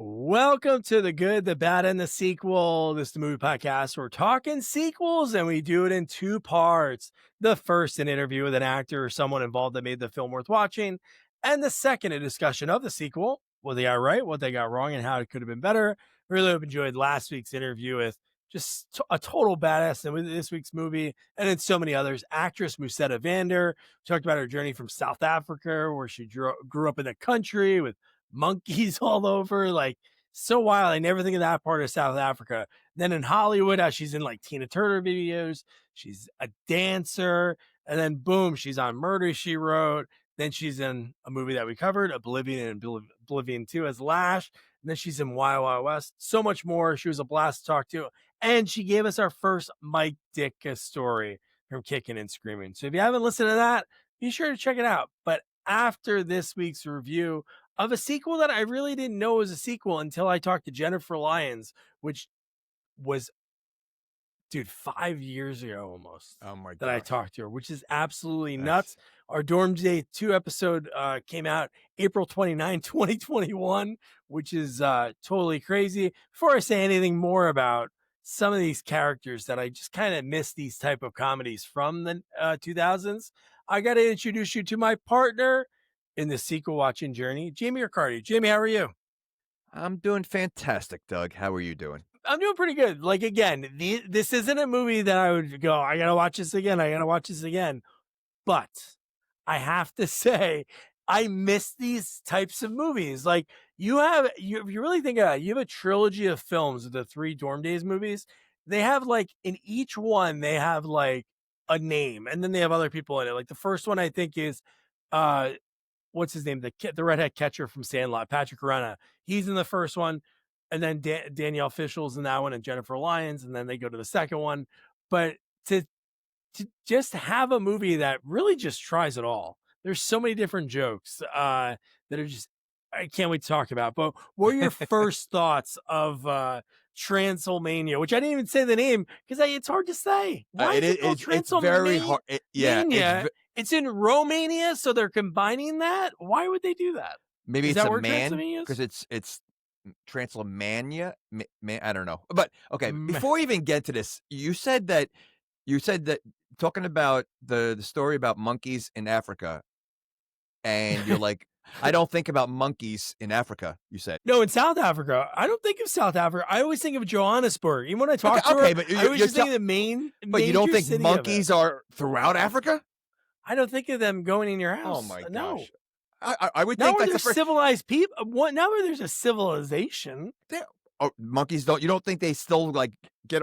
Welcome to The Good, the Bad, and the Sequel. This is the movie podcast. We're talking sequels, and we do it in two parts. The first, an interview with an actor or someone involved that made the film worth watching. And the second, a discussion of the sequel, what they got right, what they got wrong, and how it could have been better. Really hope you enjoyed last week's interview with just a total badass and with this week's movie, and then so many others. Actress Musetta Vander talked about her journey from South Africa, where she grew up in the country with monkeys all over, like so wild. I never think of that part of South Africa. Then in Hollywood, how she's in like Tina Turner videos, she's a dancer, and then boom, she's on Murder, She Wrote. Then she's in a movie that we covered, Oblivion and Oblivion 2 as Lash. And then she's in Wild Wild West. So much more. She was a blast to talk to. And she gave us our first Mike Ditka story from Kicking and Screaming. So if you haven't listened to that, be sure to check it out. But after this week's review of a sequel that I really didn't know was a sequel until I talked to Jennifer Lyons, which was, dude, 5 years ago almost. Oh my god! That I talked to her, which is absolutely nuts. Our Dorm Daze 2 episode came out April 29, 2021, which is totally crazy. Before I say anything more about some of these characters that I just kind of miss these type of comedies from the 2000s, I got to introduce you to my partner in the sequel watching journey, Jamie Riccardi. Jamie, how are you? I'm doing fantastic, Doug. How are you doing? I'm doing pretty good. Like, again, this isn't a movie that I would go, I got to watch this again. I got to watch this again. But I have to say, I miss these types of movies. Like, if you really think about it, you have a trilogy of films of the 3 Dorm Daze movies. They have, like, in each one, they have, like, a name. And then they have other people in it. Like, the first one, I think, is, what's his name? The redhead catcher from Sandlot, Patrick Renna. He's in the first one. And then Danielle Fishel's in that one, and Jennifer Lyons, and then they go to the second one. But to just have a movie that really just tries it all. There's so many different jokes that are just, I can't wait to talk about. But what are your first thoughts of Transylmania, which I didn't even say the name because it's hard to say. Why is it called Transylmania? It's very hard. It's in Romania, so they're combining that. Why would they do that? Maybe it's a man because it's Transylmania. I don't know, but okay. Before we even get to this, you said that talking about the story about monkeys in Africa, and you're like, I don't think about monkeys in Africa. You said no, in South Africa. I don't think of South Africa. I always think of Johannesburg. Even when I talk to her, but I always just think of the main. But you don't think monkeys are throughout Africa? I don't think of them going in your house. Oh my gosh. No. I would think that's civilized people. Now where there's a civilization. Monkeys don't. You don't think they still like get?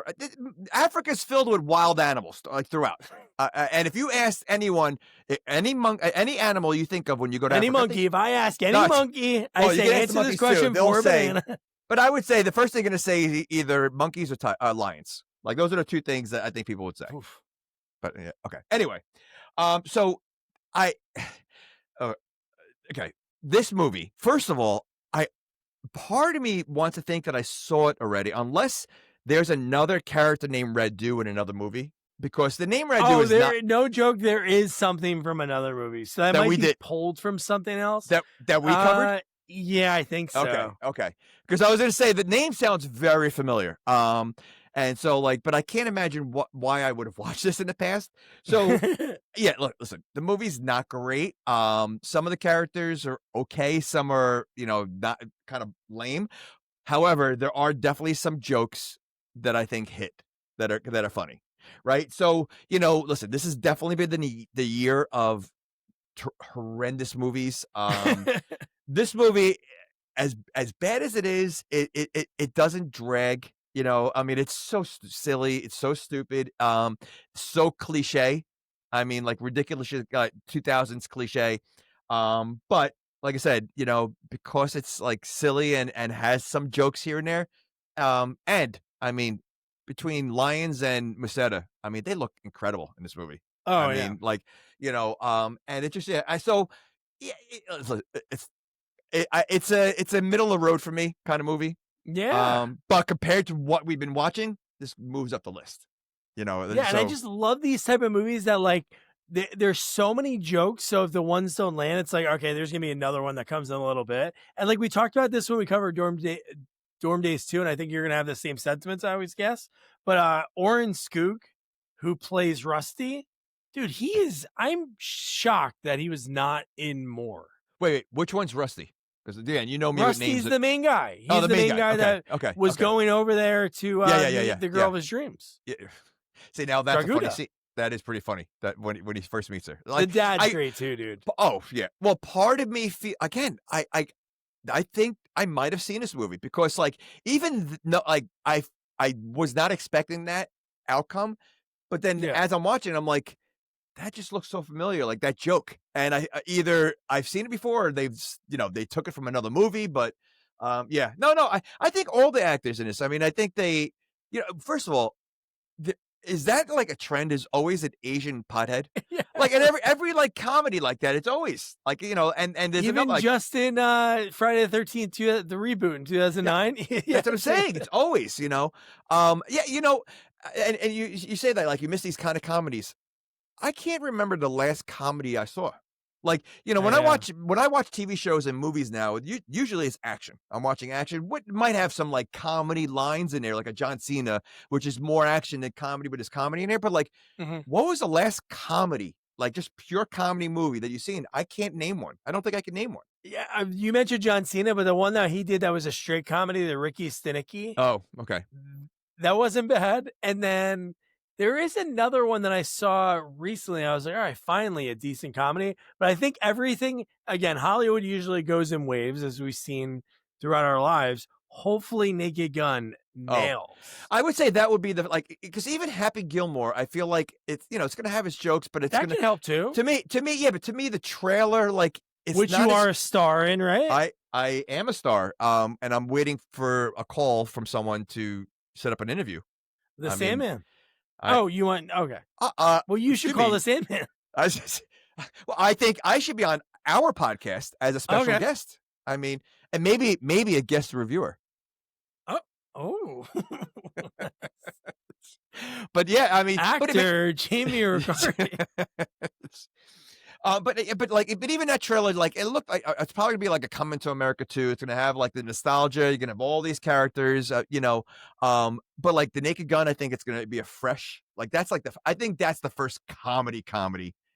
Africa's filled with wild animals like throughout. And if you ask anyone, any animal you think of when you go to any Africa, monkey, if I ask any monkey, I say answer this question for banana. But I would say the first thing they're going to say is either monkeys or lions. Like those are the two things that I think people would say. Oof. But yeah, okay. Anyway, so okay, this movie. First of all, part of me wants to think that I saw it already, unless there's another character named Red Dew in another movie. Because the name Red Dew is no joke. There is something from another movie, so that might be pulled from something else that we covered. Yeah, I think so. Okay. Because I was going to say the name sounds very familiar. And so, but I can't imagine why I would have watched this in the past. So, yeah, listen, the movie's not great. Some of the characters are okay. Some are, not kind of lame. However, there are definitely some jokes that I think hit that are funny, right? So, listen, this has definitely been the year of horrendous movies. This movie, as bad as it is, it doesn't drag. I mean, it's so silly. It's so stupid. So cliche. I mean, like ridiculous 2000s cliche. But like I said, because it's like silly and has some jokes here and there. And I mean, between Lyons and Musetta, I mean, they look incredible in this movie. Oh, I mean, and it just, it's a middle of the road for me kind of movie. Yeah. But compared to what we've been watching, this moves up the list. And I just love these type of movies that there's so many jokes. So if the ones don't land, it's like, okay, there's gonna be another one that comes in a little bit. And like we talked about this when we covered Dorm Days 2, and I think you're gonna have the same sentiments, I always guess. But Oren Skook, who plays Rusty, dude, I'm shocked that he was not in more. Wait, which one's Rusty? Because again, you know me with names. Rusty's the main guy. He's Oh, the main guy Okay, that okay, was going over there to meet the girl of his dreams. Yeah. See, now that's a funny Draguda. scene. That is pretty funny. That when he first meets her, The like dad's great too, dude. oh yeah. Well, part of me feel again. I think I might have seen this movie because like no, like I was not expecting that outcome, but then Yeah. as I'm watching, I'm like, that just looks so familiar, like that joke. And either I've seen it before, or they took it from another movie. But yeah, no, I think all the actors in this. I mean, I think they, first of all, is that like a trend? Is always an Asian pothead? Yeah. Like in every like comedy like that, it's always like and there's Even another, like, just in Friday the 13th, the reboot in 2009. that's what I'm saying. It's always, yeah, and you say that like you miss these kind of comedies. I can't remember the last comedy I saw. Like, when I watch TV shows and movies now, usually it's action. I'm watching action. What might have some like comedy lines in there, like a John Cena, which is more action than comedy, but there's comedy in there. But like, what was the last comedy, like just pure comedy movie that you've seen? I can't name one. I don't think I can name one. Yeah, you mentioned John Cena, but the one that he did that was a straight comedy, the Ricky Stenicki. Oh, okay. That wasn't bad. And then there is another one that I saw recently. I was like, all right, finally a decent comedy. But I think everything, again, Hollywood usually goes in waves, as we've seen throughout our lives. Hopefully Naked Gun nails. I would say that would be because even Happy Gilmore, I feel like it's going to have its jokes, but it's that going to can help too. To me, yeah. But to me, the trailer, like, it's which not you are a star in, right? I am a star. And I'm waiting for a call from someone to set up an interview. The Sandman. Oh, you want okay? Well, you should to call me, the Sandman. Well, I think I should be on our podcast as a special guest. I mean, and maybe a guest reviewer. Oh. But yeah, I mean, actor Jamie Riccardi. But even that trailer, like it looked like it's probably gonna be like a Coming to America 2. It's gonna have like the nostalgia. You're gonna have all these characters, But like the Naked Gun, I think it's gonna be a fresh, like that's like I think that's the first comedy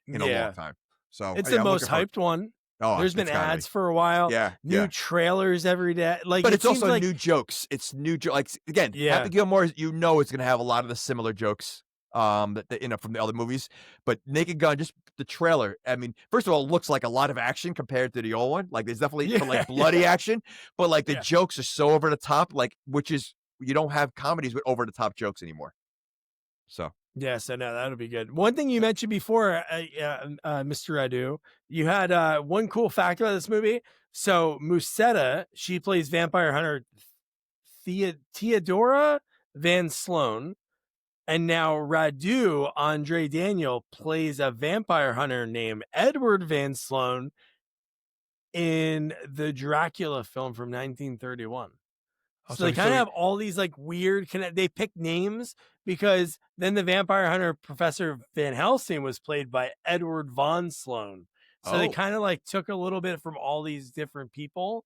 in a long time. So it's the most hyped one. Oh, there's been ads for a while. Yeah, new trailers every day. Like, but it's also like new jokes. It's new jokes. Like again, Happy Gilmore, it's gonna have a lot of the similar jokes. From the other movies, but Naked Gun, just the trailer. I mean, first of all, it looks like a lot of action compared to the old one. Like there's definitely like bloody action, but like the jokes are so over the top. Like you don't have comedies with over the top jokes anymore. So yeah, so no, that'll be good. One thing you mentioned before, Mr. Radu, you had one cool fact about this movie. So Musetta, she plays vampire hunter Theodora Van Sloan. And now Radu, Andre Daniel, plays a vampire hunter named Edward Van Sloan in the Dracula film from 1931. So they kind of have all these like weird, they pick names because then the vampire hunter Professor Van Helsing was played by Edward Von Sloan. So they kind of like took a little bit from all these different people.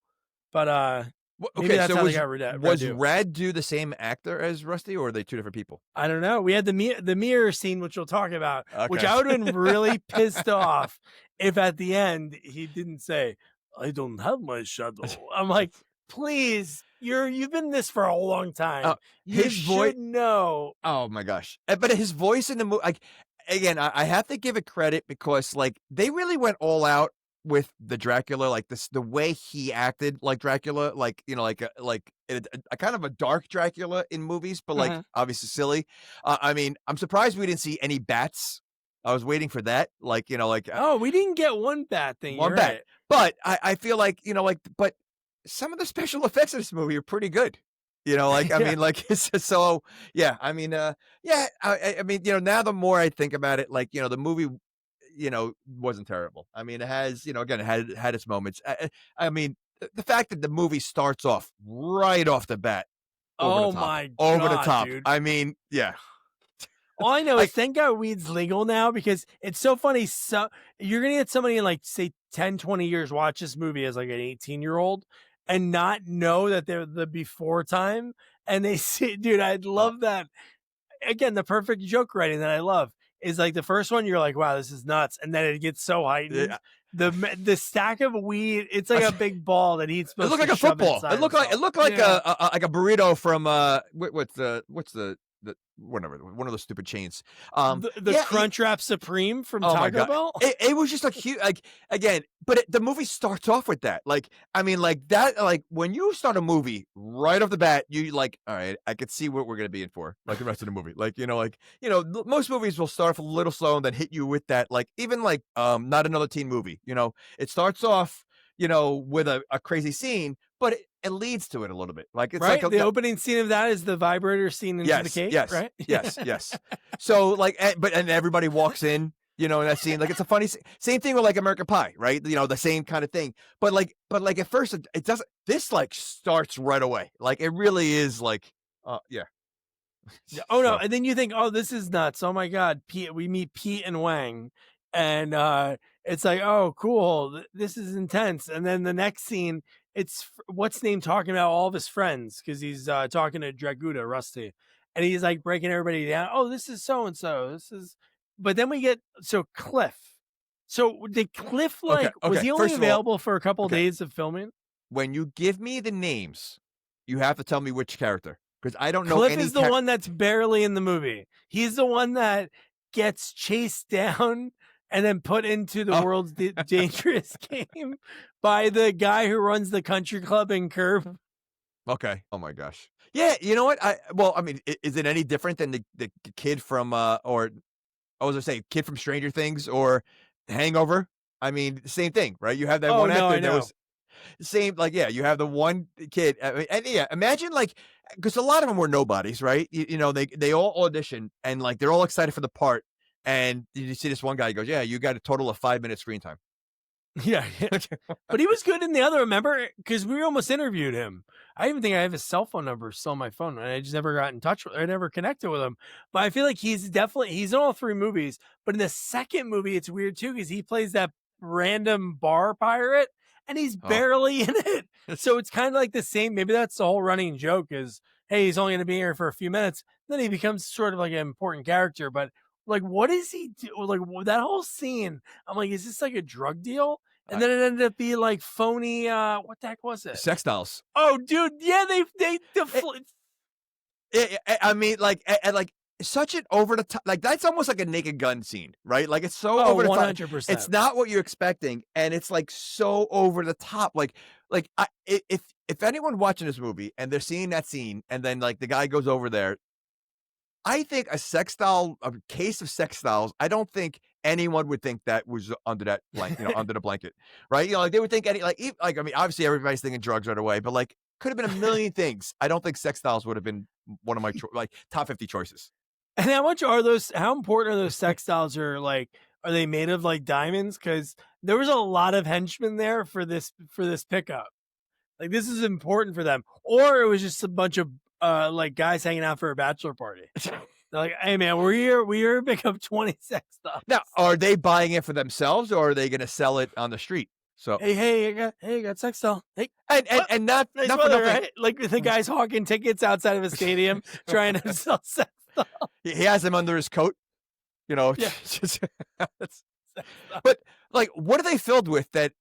But maybe that's how they got Radu. Was Radu the same actor as Rusty, or are they two different people? I don't know. We had the mirror scene, which we'll talk about, which I would have been really pissed off if at the end he didn't say, "I don't have my shadow." I'm like, please, you've been this for a long time. You should know. Oh my gosh! But his voice in the movie, like, again, I have to give it credit because like they really went all out with the Dracula, like the way he acted like Dracula, like a kind of a dark Dracula in movies, but like obviously silly. I mean, I'm surprised we didn't see any bats. I was waiting for that, we didn't get one bat thing. One bat, but I feel like but some of the special effects in this movie are pretty good. I mean, so yeah. I mean, I mean, now the more I think about it, the movie, wasn't terrible. I mean, it has, again, it had its moments. I mean, the fact that the movie starts off right off the bat, over the top, dude. I mean, yeah. All I know is Like, thank God weed's legal now because it's so funny. So you're gonna get somebody in like say 10, 20 years watch this movie as like an 18-year-old and not know that they're the before time. And they see, dude, I'd uh, love that. Again, the perfect joke writing that I love is like the first one, you're like, wow, this is nuts. And then it gets so heightened. yeah, The stack of weed, it's like a big ball that he's it supposed looked to like a shove football. inside It himself. looked like Yeah. a burrito from what's the whatever, one of those stupid chains. The Yeah, Crunchwrap Supreme from oh my Taco god. Bell. It was just like huge, like, again, but the movie starts off with that. Like, I mean, like that, like when you start a movie right off the bat, you like, all right, I could see what we're gonna be in for, like the rest of the movie. Most movies will start off a little slow and then hit you with that, like even like not another teen movie. It starts off, with a crazy scene, but it leads to it a little bit. Like it's like Right? The opening scene of that is the vibrator scene into the yes, cake, yes, right? yes, yes. So like, and everybody walks in, in that scene. Like it's a funny same thing with like American Pie, right? The same kind of thing. But at first it doesn't. This like starts right away. Like it really is like, yeah. Yeah. Oh no, So and then you think, oh, this is nuts. Oh my god, Pete, we meet Pete and Wang, and it's like, oh, cool, this is intense. And then the next scene, it's what's name talking about all of his friends because he's talking to Draguda Rusty, and he's like breaking everybody down. Oh, this is so and so. This is, but then we get Cliff. So did Cliff okay, like was okay. he only First of all, available for a couple okay, days of filming? when you give me the names, you have to tell me which character because I don't know Cliff any. is the one that's barely in the movie. He's the one that gets chased down and then put into the Oh, world's dangerous game by the guy who runs the country club in Curb. okay. Oh my gosh. Yeah. You know what? I mean, is it any different than the kid from or I was gonna say kid from Stranger Things or Hangover? I mean, same thing, right? You have that Oh one no, I actor that know. was same, like, yeah, you have the one kid. I mean, and yeah, imagine like, because a lot of them were nobodies, right? They all audition and like they're all excited for the part, and you see this one guy he goes, "Yeah, you got a total of 5 minutes screen time." Yeah, but he was good in the other. Remember, because we almost interviewed him. I even think I have his cell phone number still on my phone, and I just never got in touch with. I never connected with him. But I feel like he's in all three movies. But in the second movie, it's weird too because he plays that random bar pirate, and he's Oh, barely in it. So it's kind of like the same. Maybe that's the whole running joke is, hey, he's only going to be here for a few minutes. Then he becomes sort of like an important character. But like, what does he do? Like that whole scene, I'm like, is this like a drug deal? And uh, then it ended up being like phony. What the heck was it? sex dolls. Oh, dude, yeah, they I mean, like, and like such an over the top, like that's almost like a Naked Gun scene, right? Like it's so oh over the top. It's 100%. not what you're expecting, and it's like so over the top. If anyone watching this movie and they're seeing that scene, and then like the guy goes over there, I think a case of sex dolls. I don't think anyone would think that was under that blanket, under the blanket, right? Like they would think I mean, obviously everybody's thinking drugs right away, but like could have been a million things. I don't think sex dolls would have been one of my like top 50 choices. And how much are those? How important are those textiles? Or like, are they made of like diamonds? Because there was a lot of henchmen there for this pickup. Like this is important for them, or it was just a bunch of like guys hanging out for a bachelor party. They're like, hey man, we're here to pick up 20 sex dolls. Now, are they buying it for themselves or are they going to sell it on the street? So, I got sex doll. Hey, and not, nice not for weather, nothing. right? Like the guy's hawking tickets outside of a stadium trying to sell sex dolls. He has them under his coat, Yeah. but like, what are they filled with that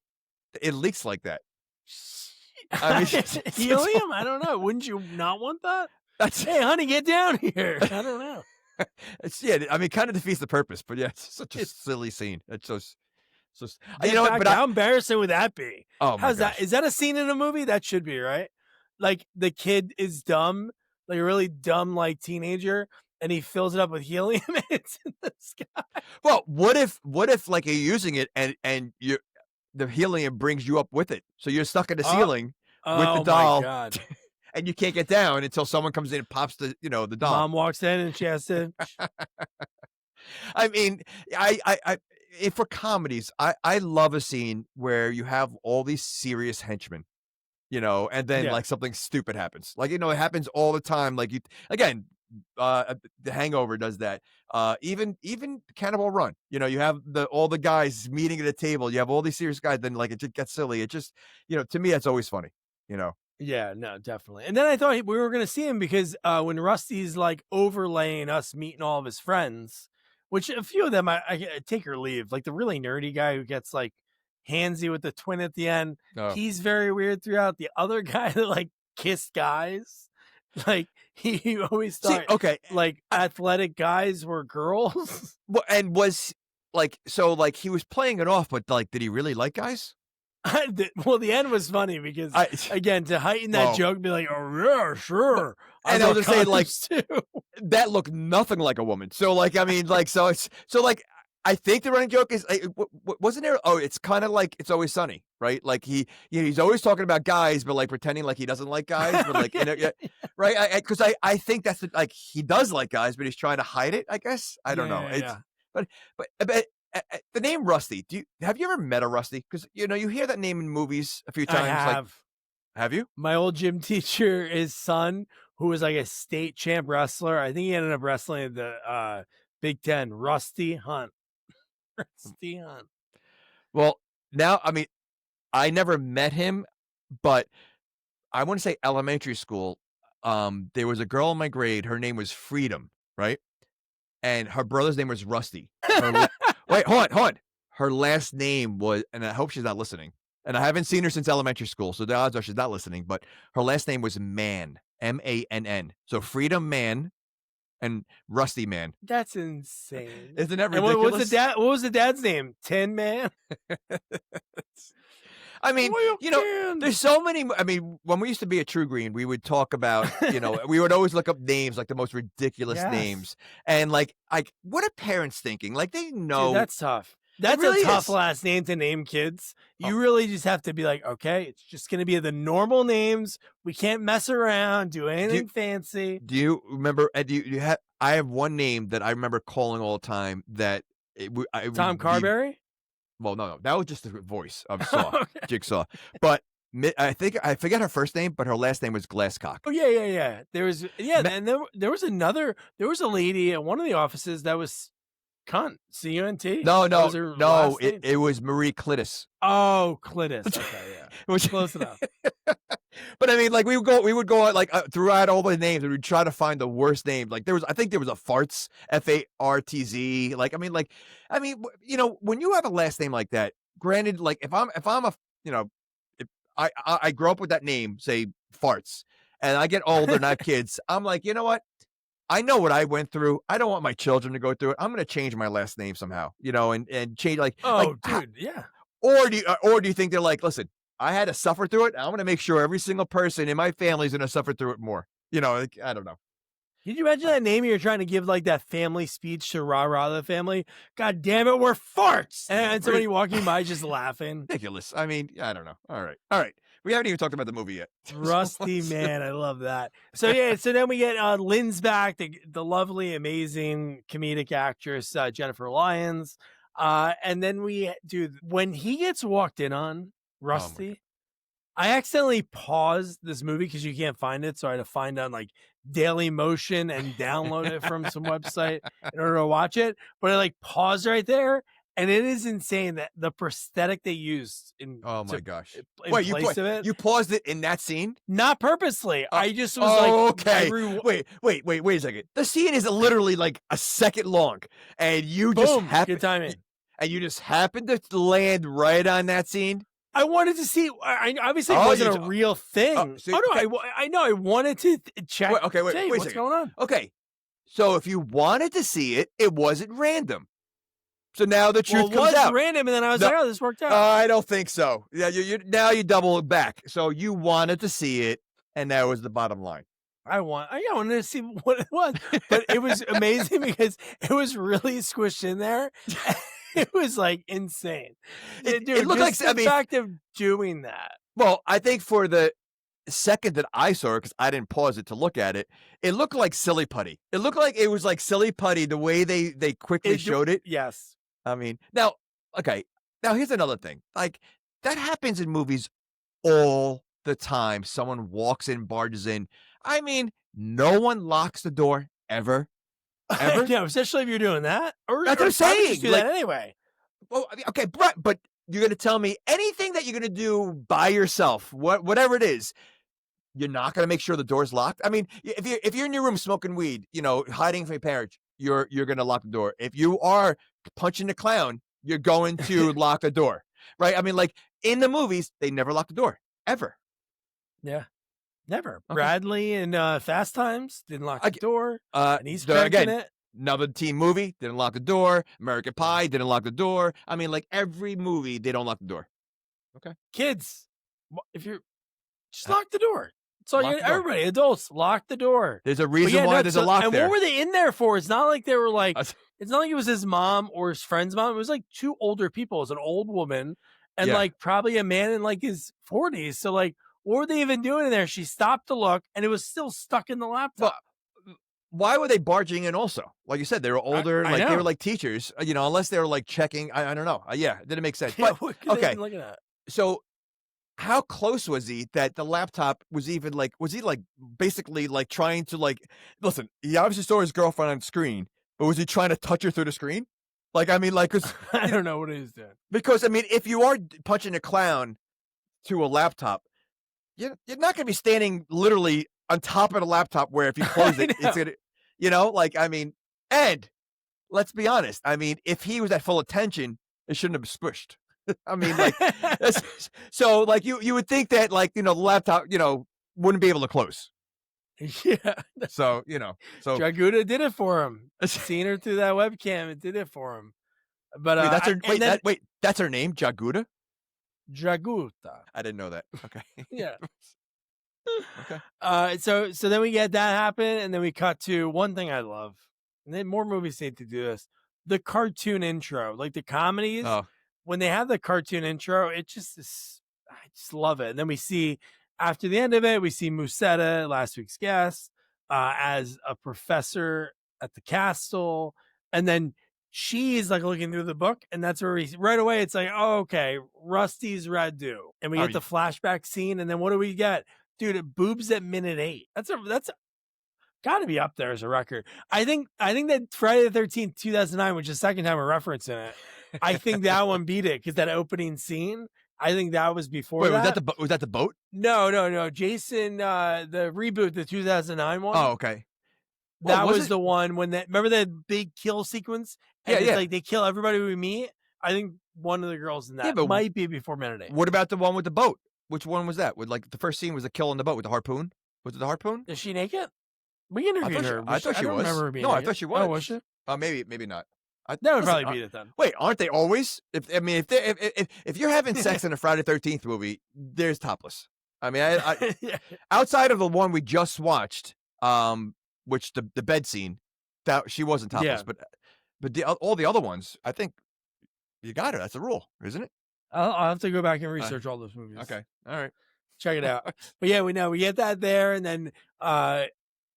it leaks like that? I mean, Helium? I don't know. Wouldn't you not want that? that's Hey, honey, get down here. I don't know. yeah. I mean, kind of defeats the purpose, but yeah, it's such a silly scene. It's just, In fact, but how embarrassing would that be? oh my How's that? gosh, Is that a scene in a movie? That should be, right? Like the kid is dumb, like a really dumb, like teenager, and he fills it up with helium and it's in the sky. well, what if like you're using it and the helium brings you up with it, so you're stuck in the Oh, ceiling with the oh my doll. God. And you can't get down until someone comes in and pops the doll. Mom walks in and she has to. I mean, if for comedies, I love a scene where you have all these serious henchmen, and then Yeah. like something stupid happens. Like, it happens all the time. Like again, The Hangover does that. Even Cannibal Run. You know, you have all the guys meeting at a table. You have all these serious guys. Then like it just gets silly. It just to me that's always funny. You know. Yeah, no, definitely. And then I thought we were gonna see him because when Rusty's like overlaying us meeting all of his friends, which a few of them I take or leave. Like the really nerdy guy who gets like handsy with the twin at the end, Oh. he's very weird throughout. The other guy that like kissed guys, like he always See, thought okay. like athletic guys were girls. Well, and was like so like he was playing it off, but like, did he really like guys? Well, the end was funny because I again to heighten that Well, joke, be like, "Oh yeah, sure." and I was just saying, like, too. that looked nothing like a woman. So, like, I mean, like, like, I think the running joke is, wasn't there? Oh, it's kind of like It's Always Sunny, right? Like he's always talking about guys, but like pretending like he doesn't like guys, but like, yeah, right? Because I think that's like he does like guys, but he's trying to hide it. I guess I don't know. Yeah, It's yeah. but the name Rusty. Have you ever met a Rusty? Because you hear that name in movies a few I times. Like, have. have you? My old gym teacher, his son, who was like a state champ wrestler. I think he ended up wrestling at the Big Ten. Rusty Hunt. Rusty Hunt. Well, now I mean, I never met him, but I want to say elementary school. There was a girl in my grade. Her name was Freedom, right? And her brother's name was Rusty. Wait, hold on. Her last name was, and I hope she's not listening. And I haven't seen her since elementary school, so the odds are she's not listening. But her last name was Mann, Mann. So Freedom Man and Rusty Man. That's insane. Isn't that And ridiculous? what was the dad's name? Tin Man. I mean, Can. there's so many. I mean, when we used to be at True Green, we would talk about, we would always look up names, like the most ridiculous Yes. names. And like, what are parents thinking? Like, they know. Dude, that's tough. That's really a tough is. last name to name kids. You Oh. really just have to be like, okay, it's just going to be the normal names. We can't mess around, do anything fancy. Do you remember? Do you have? I have one name that I remember calling all the time. That Tom Carberry? Well, no, that was just the voice of Saw, Okay. Jigsaw. But I forget her first name, but her last name was Glasscock. Oh yeah. There was and there was a lady at one of the offices that was Cunt, C-U-N-T. No, it it was Marie Clitus. Oh, Clitus. Okay, yeah. Which, Close enough. But I mean, like we would go like throughout all the names, and we'd try to find the worst name. Like I think there was a Farts, Fartz. Like I mean, when you have a last name like that, granted, like if I'm a, if I grow up with that name, say Farts, and I get older, and I have kids, I'm like, you know what? I know what I went through. I don't want my children to go through it. I'm going to change my last name somehow, and change Dude, yeah. Or do you think they're like, listen, I had to suffer through it. I'm going to make sure every single person in my family is going to suffer through it more. Like, I don't know. Can you imagine that name you're trying to give like that family speech to rah the family? God damn it, we're farts. And somebody walking by just laughing. Ridiculous. I mean, I don't know. All right. We haven't even talked about the movie yet. Rusty Man, I love that. So yeah, so then we get Lynn's back, the lovely, amazing comedic actress Jennifer Lyons, and then when he gets walked in on, Rusty. I accidentally paused this movie because you can't find it, so I had to find on like Daily Motion and download it from some website in order to watch it. But I like paused right there. And it is insane that the prosthetic they used in oh my gosh. In Wait, place of it. You paused it in that scene? Not purposely. I just was like, okay. Wait a second. The scene is literally like a second long, and you just good timing. And you just happened to land right on that scene. I wanted to see. Obviously, it wasn't a real thing. I know. I wanted to check. Wait a what's second. going on? Okay, so if you wanted to see it, it wasn't random. So now the truth comes out. It was random, and then I was like, "Oh, this worked out." I don't think so. Yeah, now you double it back. So you wanted to see it, and that was the bottom line. I wanted to see what it was, but it was amazing because it was really squished in there. It was like insane. Dude, it looked like the fact of doing that. Well, I think for the second that I saw it, because I didn't pause it to look at it, it looked like silly putty. It looked like it was like silly putty the way they quickly showed it. Yes. I mean, now here's another thing. Like, that happens in movies all the time. Someone walks in, barges in. I mean, no one locks the door. ever, I ever. know, especially if you're doing that, That's what I'm or probably just saying. do Like, that anyway. well, I mean, okay, but you're gonna tell me anything that you're gonna do by yourself, whatever it is, you're not gonna make sure the door's locked. I mean, if you're in your room smoking weed, hiding from your parents, you're gonna lock the door. If you are punching the clown, you're going to lock the door, right? I mean, like in the movies, they never lock the door ever. Yeah, never. Okay. Bradley and Fast Times didn't lock the Ag- door, and he's cranking Again, it. another teen movie didn't lock the door. American Pie didn't lock the door. I mean, like every movie, they don't lock the door. Okay, Kids, if you're just Uh, lock the door. So lock the door. everybody, adults, lock the door. There's a But reason yeah, why no, there's a lock and there. what were they in there for? It's not like they were like, That's- it's not like it was his mom or his friend's mom. It was like two older people. It was an old woman and Yeah. like probably a man in like his 40s. So like, what were they even doing in there? She stopped to look and it was still stuck in the laptop. Why were they barging in also? Like you said, they were older, I like they know. were like teachers, unless they were like checking. I don't know. Yeah, it didn't make sense. Yeah, But what could they okay, even look at that? so how close was he that the laptop was even like, was he like basically like trying to like, listen, he obviously saw his girlfriend on screen, but was he trying to touch her through the screen? Like, I mean, like, I don't know what he was doing. because I mean, if you are punching a clown to a laptop, you're not going to be standing literally on top of the laptop where if you close it, it's going to, like, I mean, and let's be honest. I mean, if he was at full attention, it shouldn't have pushed. I mean, like, so like you would think that like, the laptop, wouldn't be able to close. Yeah. So, so Draguda did it for him. Seeing her through that webcam, it did it for him. But wait, that's her, and then that's her name, Jaguda? Draguta. I didn't know that. Okay. Yeah. Okay. So then we get that happen, and then we cut to one thing I love, and then more movies need to do this: the cartoon intro, like the comedies. Oh, When they have the cartoon intro, it just is, I just love it. And then we see after the end of it, we see Musetta, last week's guest, as a professor at the castle, and then she's like looking through the book, and that's where we right away it's like, oh, okay, Rusty's Radu, and we Oh, get the flashback scene, and then what do we get? Dude, it boobs at minute 8. That's got to be up there as a record. I think that Friday the 13th, 2009, which is the second time we're referencing it. I think that one beat it because that opening scene. I think that was before. wait, that. was that the boat? No. Jason, the reboot, the 2009 one. Oh, okay. That was was it? the one when remember that big kill sequence? And Yeah, it's yeah. like they kill everybody we meet. I think one of the girls in that but might be before minute 8. What about the one with the boat? Which one was that? With like the first scene was the kill on the boat with the harpoon? Was it the harpoon? Is she naked? We interviewed her. I thought she don't was. remember her being No, I naked. thought she was. Oh, was she? Maybe not. That would listen, probably beat it then. Wait, aren't they always? If you're having sex in a Friday 13th movie, there's topless. I mean, I Yeah. outside of the one we just watched, which the bed scene, that she wasn't topless, Yeah. but all the other ones, I think you got her. That's a rule, isn't it? I'll have to go back and research all those movies. Okay, all right. Check it out. But yeah, we get that there, and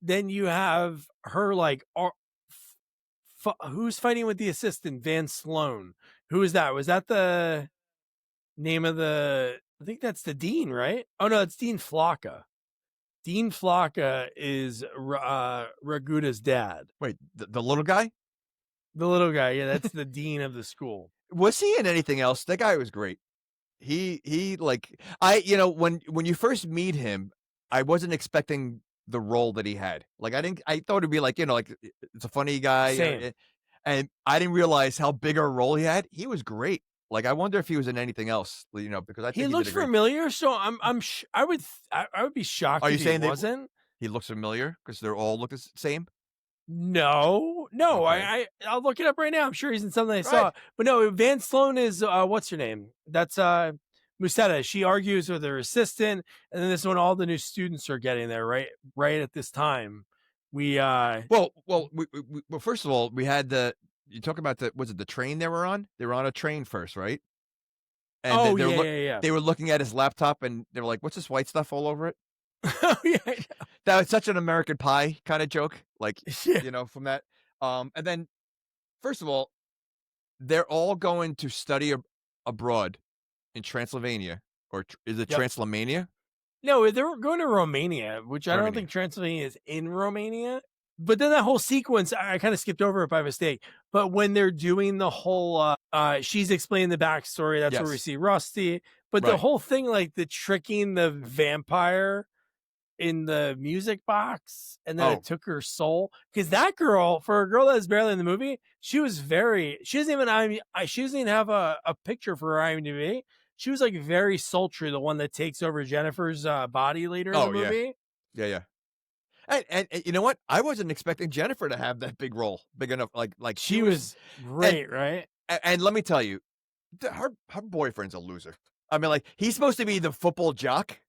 then you have her like who's fighting with the assistant, Van Sloan. Who is that? Was that the name of the? I think that's the dean, right? Oh no, it's Dean Flocka. Dean Flocka is Raguda's dad. Wait, the little guy? The little guy, yeah, that's the dean of the school. Was he in anything else? That guy was great. He like when you first meet him, I wasn't expecting the role that he had. Like I thought it'd be like, like it's a funny guy. Same. And I didn't realize how big a role he had. He was great. Like I wonder if he was in anything else, because I think He did looks a great- familiar, so I would be shocked Are you if saying he that- wasn't. He looks familiar because they're all look the same. No, Okay. I'll look it up right now. I'm sure he's in something I saw. Right. But no, Van Sloan is what's her name? That's Musetta. She argues with her assistant, and then this is when all the new students are getting there, right at this time. We Well, first of all, we had you talk about was it the train they were on? They were on a train first, right? And yeah. they were looking at his laptop and they were like, "What's this white stuff all over it?" Oh yeah, I know. That was such an American Pie kind of joke, like Yeah. from that. And then, first of all, they're all going to study abroad in Transylvania, or is it Yep. Transylmania? No, they're going to Romania, which I don't Romania. think Transylvania is in Romania. but then that whole sequence, I kind of skipped over it by mistake. But when they're doing the whole, she's explaining the backstory. That's where we Yes. see Rusty. But the Right. whole thing, like the tricking the vampire in the music box, and then it Oh, took her soul. Because that girl, for a girl that's barely in the movie, she was very. She doesn't even. She doesn't even have a picture for her IMDb. She was like very sultry, the one that takes over Jennifer's body later in the oh yeah, movie. yeah, yeah. And you know what? I wasn't expecting Jennifer to have that big role, big enough. Like she She was, was and great, right? and let me tell you, her boyfriend's a loser. I mean, like he's supposed to be the football jock.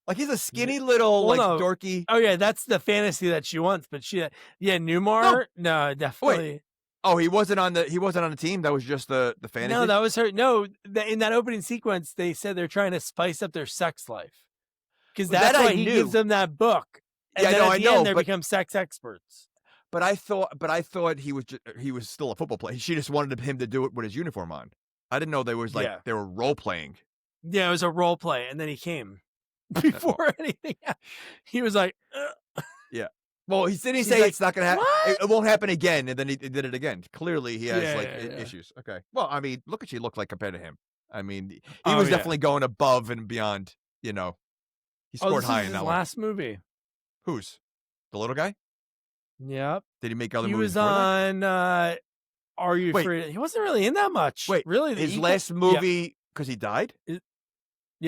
Like he's a N- skinny little Well, like no. dorky. Oh yeah, that's the fantasy that she wants. But yeah, No, Newmar, no, wait. definitely. Oh, he wasn't on the team. That was just the No, fantasy. that was her. No, in that opening sequence, they said they're trying to spice up their sex life because Well, that that's I why he gives knew. them that book, and Yeah, then no, at I the end know, they but become sex experts. but I thought he was still a football player. She just wanted him to do it with his uniform on. I didn't know Yeah, they were role playing. yeah, it was a role play, and then he came Well, before anything. He was like, "Ugh." yeah. Well, didn't he She's say like, it's not gonna happen? "What?" It won't happen again, and then he did it again. Clearly, he has Yeah, like yeah, yeah. issues. Okay. Well, I mean, look what she looked like compared to him. I mean, he Oh was yeah. definitely going above and beyond. He Oh, scored this high is in his that one. last movie. Who's the little guy? Yep. Did he make other He movies was before that? on Are You Wait, Afraid? He wasn't really in that much. wait. Really, His he last yeah, movie because he died. yeah,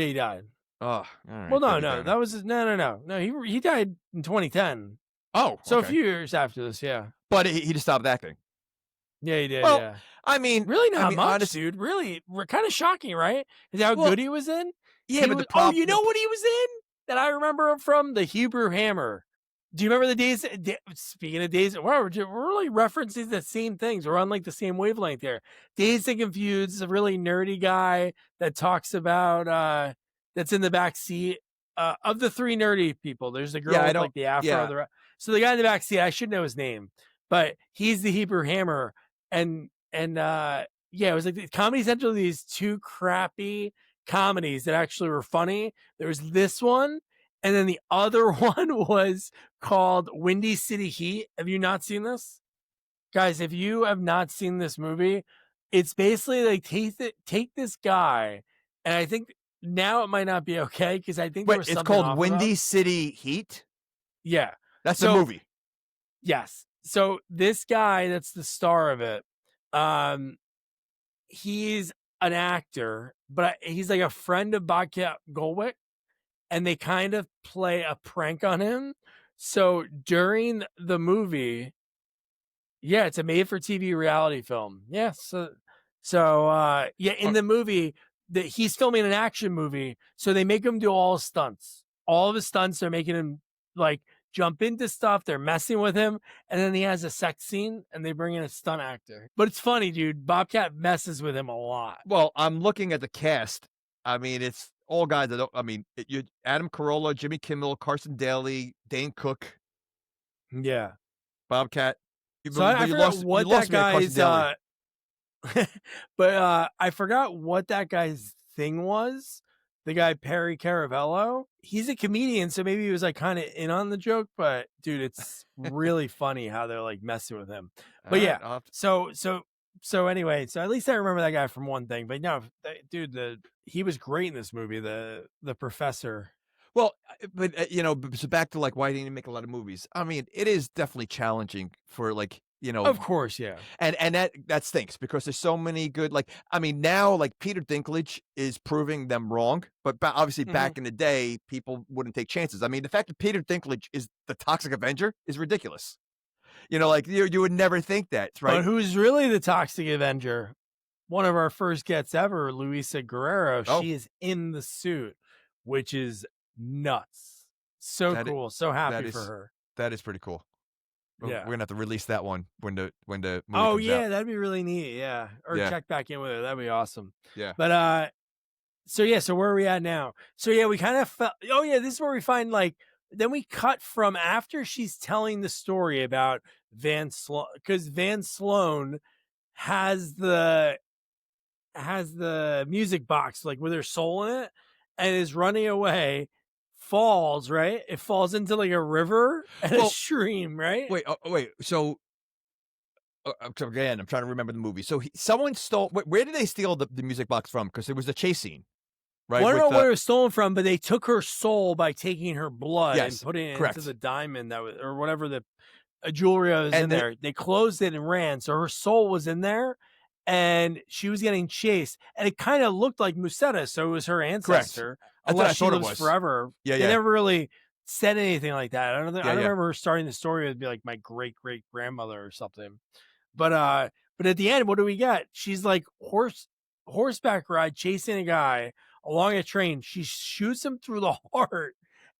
he died. Oh, all Well, right. Good no, to go no, then. that was no. He died in 2010, Oh, so a okay. few years after this. Yeah, But he just stopped acting. yeah, he did. Well, Yeah, I mean, really I not mean, much, honest. dude. Really, we're kind of shocking, right? Is how Well, good he was in. yeah, He but was. Oh, you know what he was in that I remember him from? The Hebrew Hammer. Do you remember the days? Speaking of days, wow, we're really referencing the same things. We're on like the same wavelength there. Dazed and Confused is a really nerdy guy that talks about that's in the back seat of the three nerdy people. There's the yeah, girl I with don't. like the afro. Yeah, So the guy in the back seat, I should know his name, but he's the Hebrew Hammer, and yeah, it was like Comedy Central. These two crappy comedies that actually were funny. There was this one, and then the other one was called Windy City Heat. Have you not seen this? Guys, if you have not seen this movie, it's basically like take this guy, and I think now it might not be okay because I think there wait. was It's something called off about. Windy City Heat. Yeah. That's the So movie. yes. So this guy that's the star of it, um, he's an actor, but he's like a friend of Bobcat Goldthwait, and they kind of play a prank on him. So during the movie, yeah, it's a made for TV reality film. Yeah, so yeah, in Oh, the movie that he's filming an action movie, so they make him do all his stunts. All of his stunts are making him like jump into stuff. They're messing with him, and then he has a sex scene, and they bring in a stunt actor. But it's funny, dude. Bobcat messes with him a lot. well, I'm looking at the cast. I mean, it's all guys that don't. I mean, you Adam Carolla, Jimmy Kimmel, Carson Daly, Dane Cook, Yeah. Bobcat. So But I you forgot lost. You what that lost me at Carson guy's Daly. but I forgot what that guy's thing was. The guy Perry Caravello. He's a comedian, so maybe he was like kind of in on the joke, but dude, it's really funny how they're like messing with him. All But right. yeah, so anyway, so at least I remember that guy from one thing. But no, dude, he was great in this movie, the professor. Well, but so back to like why didn't you make a lot of movies? I mean, it is definitely challenging for like Of course, yeah. and that stinks because there's so many good like I mean now like Peter Dinklage is proving them wrong, but obviously hmm back in the day people wouldn't take chances. I mean the fact that Peter Dinklage is the Toxic Avenger is ridiculous. Like you would never think that, right? But who's really the Toxic Avenger? One of our first gets ever, Luisa Guerrero. Oh, She is in the suit, which is nuts. So that i- cool. So that happy for is her. that is pretty cool. We're Yeah. gonna have to release that one when the movie Oh comes out. yeah, that'd be really neat. Yeah. Or Yeah, check back in with her. That'd be awesome. yeah. But so yeah, so where are we at now? So yeah, we kind of felt oh yeah, this is where we find like then we cut from after she's telling the story about Van Sloan because Van Sloan has the music box like with her soul in it and is running away falls, right? It falls into like a river and a Well, stream, right? wait. So again, I'm trying to remember the movie. So someone stole. Where did they steal the music box from? Because it was the chase scene, right? Well, I don't With know where the it was stolen from, but they took her soul by taking her blood and yes, putting it into correct. the diamond that was, or whatever the jewelry that was in And then there. They closed it and ran, so her soul was in there, and she was getting chased. And it kind of looked like Musetta, so it was her correct. ancestor, That's what I unless she thought it lives was. forever. Yeah, They yeah, never really said anything like that. I don't yeah. remember her starting the story would be like my great great grandmother or something. But at the end, what do we get? She's like horseback ride chasing a guy along a train. She shoots him through the heart,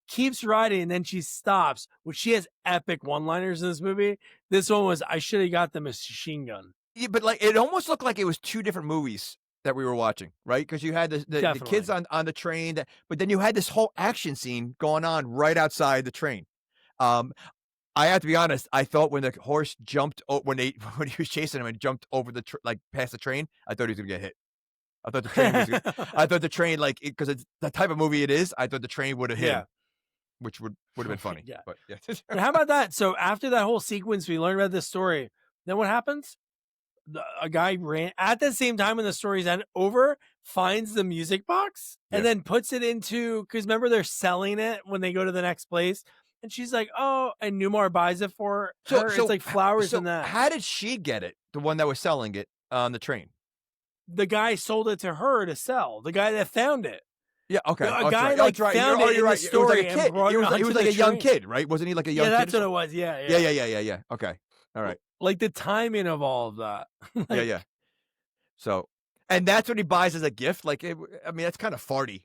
keeps riding, and then she stops, which she has epic one-liners in this movie. This one was, I should have got the machine gun. Yeah, but like it almost looked like it was two different movies that we were watching, right? Because you had the kids Definitely. on the train, but then you had this whole action scene going on right outside the train. Um, I have to be honest. I thought when the horse jumped when they when he was chasing him and jumped over like past the train, I thought he was gonna get hit. I thought the train was. I thought the train like because it's the type of movie it is. I thought the train would have hit Yeah. him, which would have been funny. Yeah. But yeah, But how about that? So after that whole sequence, we learned about this story. Then what happens? A guy ran at the same time when the story's over, finds the music box, and yeah. then puts it into, because remember they're selling it when they go to the next place. And she's like, oh, and Newmar buys it for her. It's like flowers So and that. how did she get it? The one that was selling it on the train. The guy sold it to her to sell. The guy that found it. Yeah, okay. A Oh, that's guy right. Oh, like that's right. found You're, oh, it in you're the right. It was like story a and kid. brought He it was onto like the a young train. kid, right? Wasn't he like a young Yeah, kid? that's what it was. Yeah, Yeah, yeah. yeah. Okay. All right. Like the timing of all of that. Yeah, Like yeah. So, and that's what he buys as a gift. Like, I mean, that's kind of farty.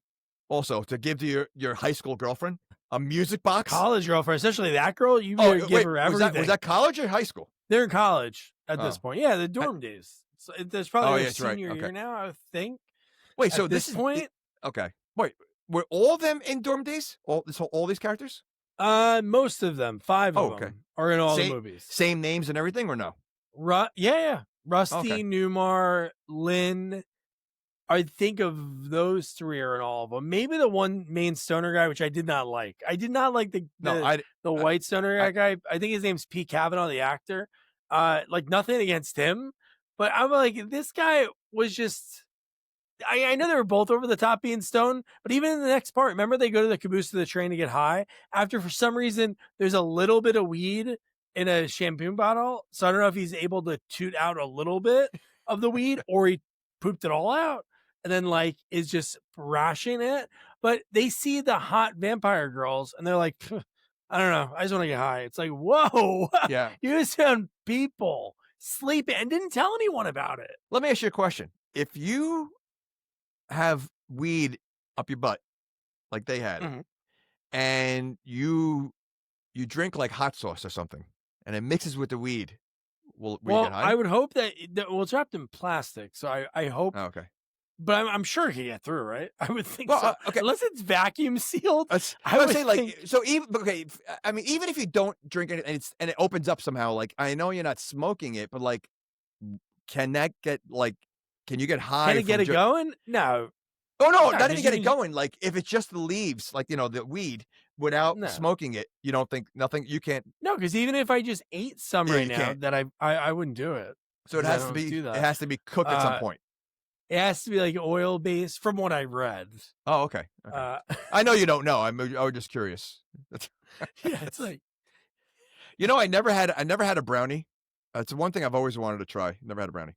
Also, to give to your high school girlfriend a music box. college girlfriend, especially that girl, you Oh, give wait, her was everything. that college or high school? They're in college at this Oh, point. Yeah, the I- dorm days. So there's oh, probably yeah, their that's right. senior Okay. year now, I think. Wait, so At this point, okay. Wait, were all of them in Dorm Days? All these characters? most of them, 5 Oh, of okay. them, are in all the Same movies. same names and everything, or no? Yeah. Okay. Rusty, Newmar, Lynn. I think of those 3 are in all of them. Maybe the one main stoner guy, which I did not like. I did not like No, the I, white stoner I guy. I think his name's Pete Kavanaugh, the actor. Like nothing against him, but I'm like, this guy was just. I know they were both over the top being stoned, but even in the next part, remember they go to the caboose of the train to get high. After, for some reason, there's a little bit of weed in a shampoo bottle. So I don't know if he's able to toot out a little bit of the weed or he pooped it all out and then like is just thrashing it. But they see the hot vampire girls and they're like, I don't know. I just want to get high. It's like, whoa, yeah. you just found people sleeping and didn't tell anyone about it. Let me ask you a question. If you have weed up your butt like they had, Mhm. and you drink like hot sauce or something, and it mixes with the weed, will you get Well, high? I would hope that well, it's wrapped in plastic, so I hope, Oh, okay. but I'm sure it can get through, right? I would think Well, so, okay. unless it's vacuum sealed. I I'm would saying think. like so even okay. I mean, even if you don't drink it and it opens up somehow, like I know you're not smoking it, but like, can that get like, can you get high Can it get from it going? No, Oh, no, no, not because even you get it can. going, like, if it's just the leaves, like, the weed, without No, smoking it, you don't think nothing you can't no, because even if I just ate some yeah, right you now, can't. that I wouldn't do it So because I don't do it that. has to be cooked at some Uh, point. it has to be like oil based, from what I read. Oh, okay, okay. Uh, I know you don't know, I was just curious. That's yeah, it's like I never had a brownie. It's one thing I've always wanted to try. Never had a brownie.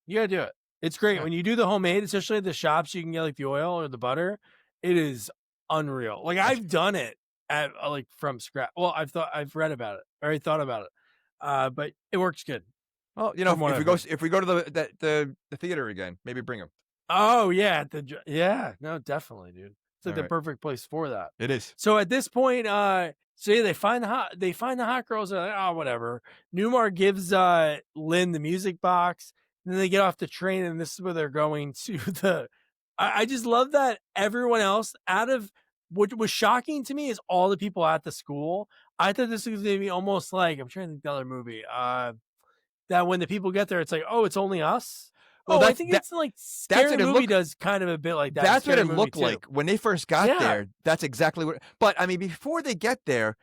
you gotta do it. It's great Yeah. when you do the homemade, especially at the shops. You can get like the oil or the butter. It is unreal. Like That's I've done it at like from scratch. Well, I've read about it or I thought about it, but it works good well, from what I've heard. if we go to the theater again, maybe bring them. Oh yeah, yeah, no, definitely, dude. It's like the Alright. perfect place for that. It is. So at this point, so yeah, they find the hot girls. They're like, oh, whatever. Newmar gives Lynn the music box. And then they get off the train, and this is where they're going to the. I just love that everyone else out of what was shocking to me is all the people at the school. I thought this was gonna be almost like I'm trying to think of the other movie. That when the people get there, it's like, oh, it's only us. Well, Oh, I think it's like that's Scary what it Movie looked does kind of a bit like that. that's what Scary it Movie looked too. like when they first got Yeah, there. That's exactly what. But I mean, before they get there,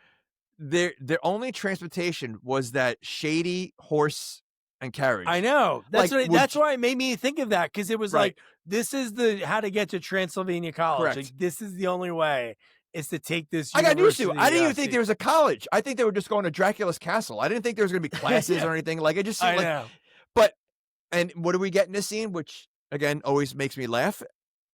their only transportation was that shady horse and I carriage. know. Like, That's why it made me think of that because it was right, like this is the how to get to Transylvania College. Like correct. this is the only way is to take this I got used to. I university didn't even think there seat. was a college. I think they were just going to Dracula's castle. I didn't think there was going to be classes Yeah, or anything. Like, it just seemed I like. know. But and what do we get in this scene? Which again always makes me laugh.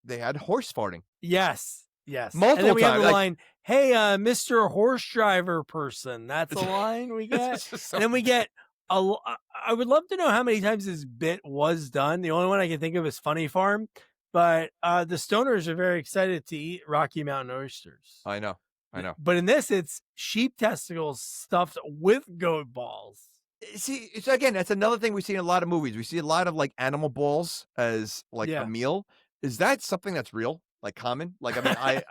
They had horse farting Yes, yes. And then multiple we have the times. Like, line, "Hey, Mr. Horse Driver person." That's a line we get. it's just so. And then we get I would love to know how many times this bit was done. The only one I can think of is Funny Farm, but the stoners are very excited to eat Rocky Mountain oysters. I know. I know. But in this, it's sheep testicles stuffed with goat balls. See, it's again, that's another thing we see in a lot of movies. We see a lot of like animal balls as like a Yeah. meal. Is that something that's real? Like common? Like, I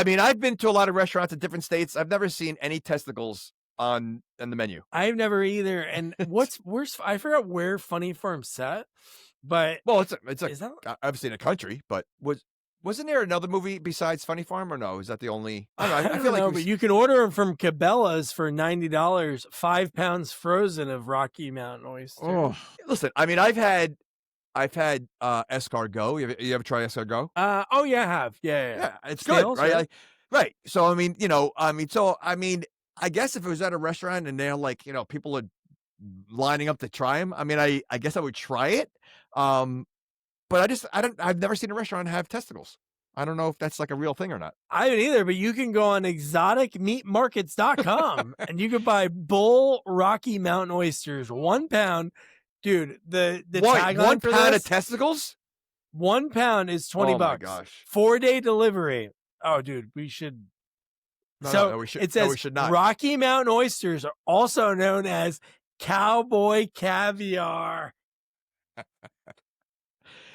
mean, I've been to a lot of restaurants in different states. I've never seen any testicles on the menu. I've never either. And what's worse, I forgot where Funny Farm set, but Well, it's is that obviously in a country, but wasn't there another movie besides Funny Farm or no? Is that the only? I don't know. I I feel don't like know, but you can order them from Cabela's for $90, 5 pounds frozen of Rocky Mountain oysters. oh, listen. I mean, I've had escargot. You ever try escargot? Oh yeah, I have. Yeah. Yeah, it's Snails, good, right? right? Like, right. So I mean, I guess if it was at a restaurant and they're like, people are lining up to try them. I mean, I guess I would try it. But I've never seen a restaurant have testicles. I don't know if that's like a real thing or not. I haven't either, but you can go on exoticmeatmarkets.com and you can buy bull Rocky Mountain oysters, 1 pound. Dude, the What, tagline one for pound this, of testicles? 1 pound is 20 Oh my bucks. gosh. 4-day delivery. Oh, dude, we should. No, we should. It says No, we should not. Rocky Mountain oysters are also known as cowboy caviar.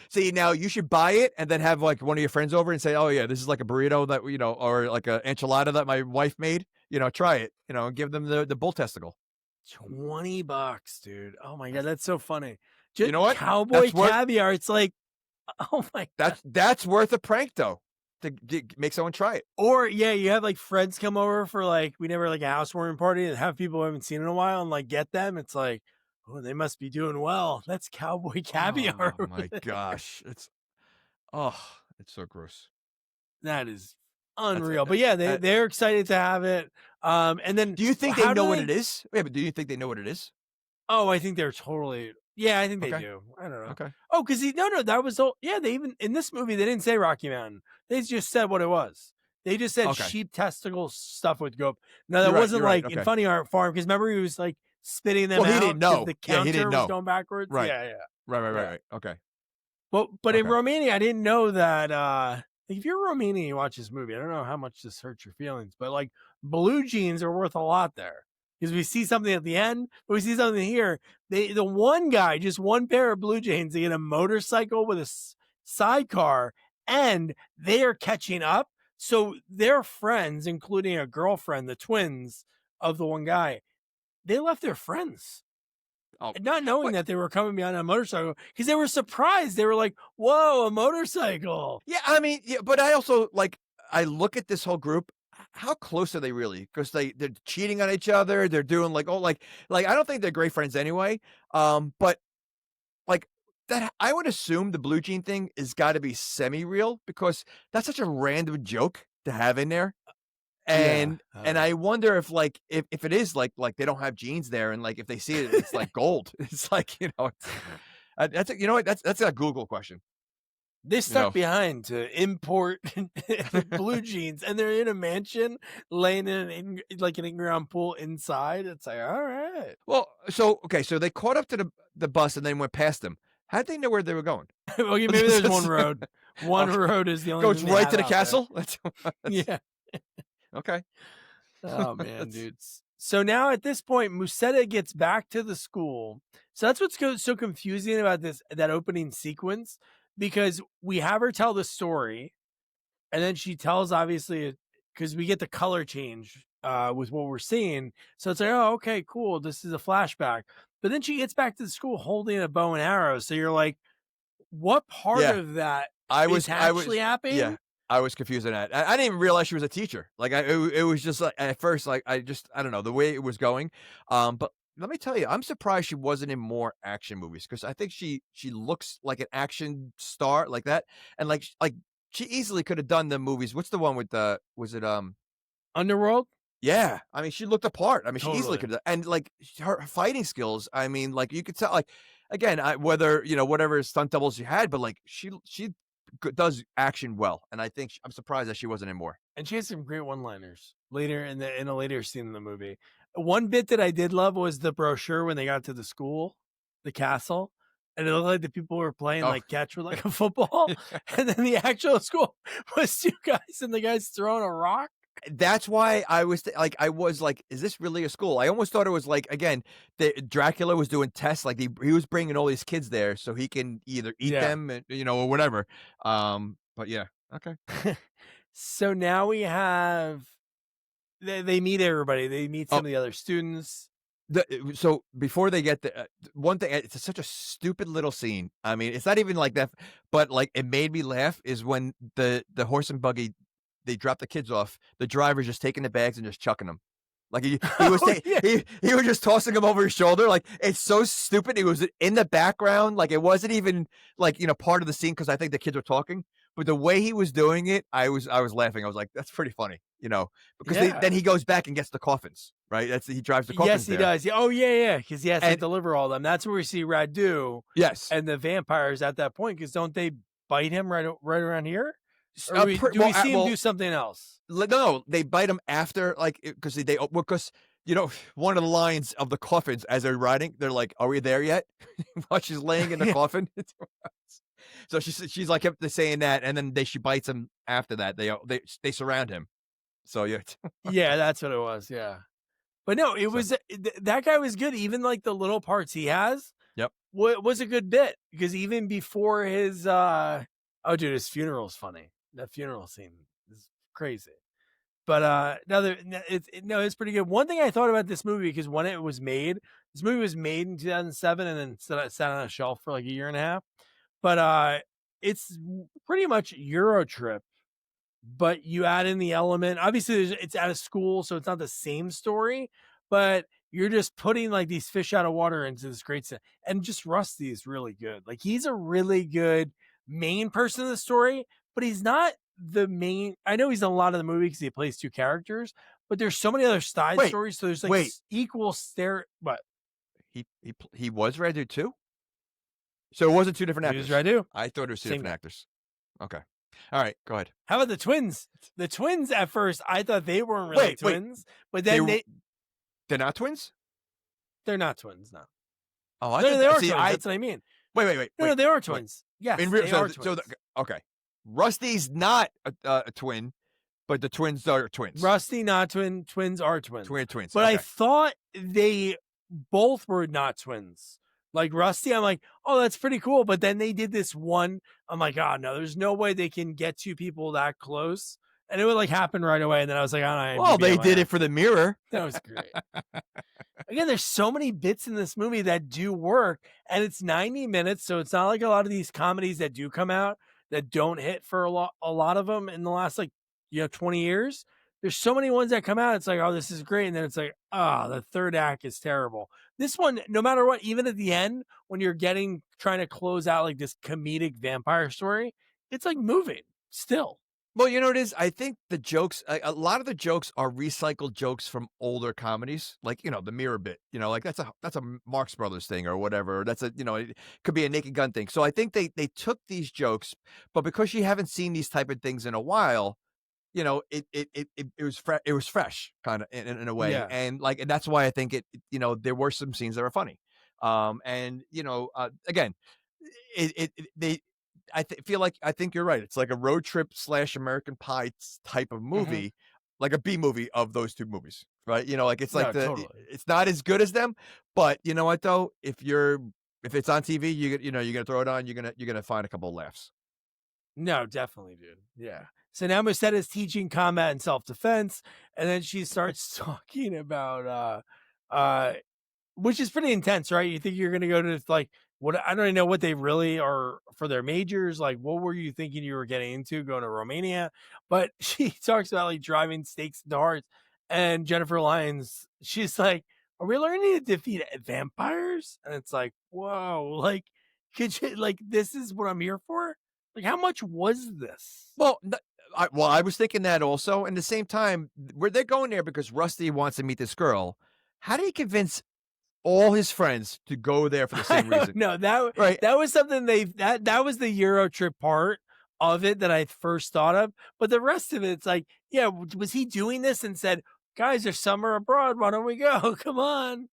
See, now you should buy it and then have like one of your friends over and say, "Oh yeah, this is like a burrito that or like a enchilada that my wife made. Try it. And give them the bull testicle." 20 bucks, dude. Oh my God, that's so funny. You know what? Cowboy That's worth- caviar. It's like, oh my God. That's worth a prank though, to make someone try it. Or yeah, you have like friends come over for like, we never like a housewarming party and have people we haven't seen in a while and like get them. It's like, oh, they must be doing well. That's cowboy caviar. Oh my gosh, it's so gross. That is unreal. But yeah, they're excited to have it. And then Do you think how they know do what it is? Yeah, but do you think they know what it is? Oh, I think they're totally. Yeah, I think they Okay. do. I don't know. Okay. Oh, because no, that was all. Yeah, they even in this movie they didn't say Rocky Mountain. They just said what it was. They just said Okay. sheep testicles stuff with goat. No, that You're right, wasn't you're right, like in okay. Funny Art Farm because remember he was like spitting them Well, he out. didn't 'cause know. The Yeah, counter he didn't was know. going backwards. Right. Yeah. Right. Okay. But in Okay. Romania, I didn't know that. Like if you're Romanian, and you watch this movie. I don't know how much this hurts your feelings, but like blue jeans are worth a lot there because we see something at the end, but we see something here. The one guy, just one pair of blue jeans, they get a motorcycle with a sidecar, and they are catching up. So their friends, including a girlfriend, the twins of the one guy, they left their friends. Oh, Not knowing what? that they were coming behind a motorcycle because they were surprised. They were like, "Whoa, a motorcycle!" Yeah, I mean, yeah, but I also I look at this whole group. How close are they really? Because they're cheating on each other. They're doing like I don't think they're great friends anyway. But like that, I would assume the blue jean thing is got to be semi-real because that's such a random joke to have in there. And I wonder if if it is like they don't have jeans there and like if they see it, it's like gold. It's like that's that's a Google question. They stuck behind to import blue jeans, and they're in a mansion, laying in like an in-ground pool inside. It's like, all right. Well, so they caught up to the bus and then went past them. How'd they know where they were going? Okay, maybe there's one road. One road is the only goes thing they right have to the out castle. there. Yeah. Okay. Oh man, dude. So now at this point, Musetta gets back to the school. So that's what's so confusing about that opening sequence, because we have her tell the story, and then she tells, obviously, because we get the color change with what we're seeing. So it's like, oh, okay, cool. This is a flashback. But then she gets back to the school holding a bow and arrow. So you're like, what part Yeah. of that I is was I actually was yeah, happening? I was confused on that. I didn't even realize she was a teacher. Like, it was just, like, at first, like, I don't know, the way it was going, but let me tell you, I'm surprised she wasn't in more action movies because I think she looks like an action star like that, and, like, she easily could have done the movies. What's the one with the was it, Underworld? yeah, I mean, she looked apart. I mean, she easily Totally. could have, and, like, her fighting skills, I mean, like, you could tell, like, again, whether, whatever stunt doubles she had, but, like, she does action well, and I think I'm surprised that she wasn't in more. And she has some great one-liners later in a later scene in the movie. One bit that I did love was the brochure when they got to the school, the castle, and it looked like the people were playing Oh, like catch with like a football, and then the actual school was two guys, and the guy's throwing a rock. that's why I was like, "Is this really a school?" I almost thought it was like, again, Dracula was doing tests, like, he was bringing all these kids there so he can either eat Yeah. them, and, or whatever. But yeah, okay. So now we have they meet everybody. They meet Oh, some of the other students. so before they get the one thing, it's such a stupid little scene. I mean, it's not even like that, but, like, it made me laugh is when the horse and buggy, they drop the kids off, the driver's just taking the bags and just chucking them. Like, he was Oh yeah, he was just tossing them over his shoulder, like, it's so stupid. It was in the background, like, it wasn't even, like, part of the scene because I think the kids were talking, but the way he was doing it, I was laughing. I was like, "That's pretty funny," because then yeah. he goes back and gets the coffins, right? He drives the Yes, coffins he there. does. Yeah. Oh, yeah, because he has to And deliver all of them. That's where we see Radu yes, and the vampires at that point. Because don't they bite him right around here? Or do well, we see him well, do something else? no, they bite him after, like, because because one of the lines of the coffins as they're riding, they're like, "Are we there yet?" While she's laying in the Yeah, coffin. So she's like kept saying that, and then she bites him after that. They surround him. So yeah, yeah, that's what it was. Yeah, but no, it so was that guy was good. Even like the little parts he has yep. was a good bit because even before his oh, dude, his funeral's funny. That funeral scene is crazy. But it's pretty good. One thing I thought about this movie because when it was made, this movie was made in 2007 and then sat on a shelf for like a year and a half. But it's pretty much Euro Trip, but you add in the element. Obviously, it's at a school, so it's not the same story, but you're just putting like these fish out of water into this great set. And just Rusty is really good. Like he's a really good main person in the story, but he's not the main. I know he's in a lot of the movie because he plays two characters, but there's so many other side Wait, stories. So there's like wait. equal stare. But He was Red too. So it wasn't two different he was actors. Radu, I thought it was two same different guy. actors. Okay, all right, go ahead. How about the twins? The twins at first, I thought they weren't really Wait, twins, but they then were they're not twins. they're not twins. No, Oh, I no, thought they that. are See, twins. That's what I mean. No, they are wait. twins. Yes, In real, they are so twins. okay, Rusty's not a twin, but the twins are twins. Rusty, not twin. Twins are twins. Twins. But I Okay. thought they both were not twins. Like Rusty, I'm like, oh, that's pretty cool. But then they did this one. I'm like, oh no, there's no way they can get two people that close. And it would like happen right away. And then I was like, on Well, IMDb, they I'm like, did it for the mirror. that was great. Again, there's so many bits in this movie that do work, and it's 90 minutes, so it's not like a lot of these comedies that do come out that don't hit for a lot of them in the last 20 years. There's so many ones that come out, it's like, oh, this is great, and then it's like, oh, the third act is terrible. This one, no matter what, even at the end, when you're trying to close out like this comedic vampire story, it's like moving still. Well, you know what it is? I think the jokes, a lot of the jokes are recycled jokes from older comedies, like the mirror bit. Like that's a Marx Brothers thing or whatever. Or that's it could be a Naked Gun thing. So I think they took these jokes, but because you haven't seen these type of things in a while, it was fresh kind of in a way, Yeah. and that's why I think there were some scenes that were funny, again, they feel like I think you're right. It's like a road trip slash American Pie type of Hmm. movie, like a B movie of those two movies, right? Like it's like No, totally. it's not as good as them, but you know what though? If it's on TV, you're gonna throw it on. You're gonna find a couple of laughs. No, definitely, dude. Yeah. So now Musetta's teaching combat and self-defense, and then she starts talking about which is pretty intense, right? You think you're gonna go to like what I don't even know what they really are for their majors. Like, what were you thinking you were getting into going to Romania? But she talks about like driving stakes into hearts. And Jennifer Lyons, she's like, "Are we learning to defeat vampires?" And it's like, whoa, like, could you like this is what I'm here for? Like, how much was this? Well, I was thinking that also. And at the same time, where they're going there because Rusty wants to meet this girl. How do you convince all his friends to go there for the I same don't reason? know. Right. That was something that was the Euro trip part of it that I first thought of. But the rest of it's like, yeah, was he doing this and said, guys, there's summer abroad, why don't we go? Come on.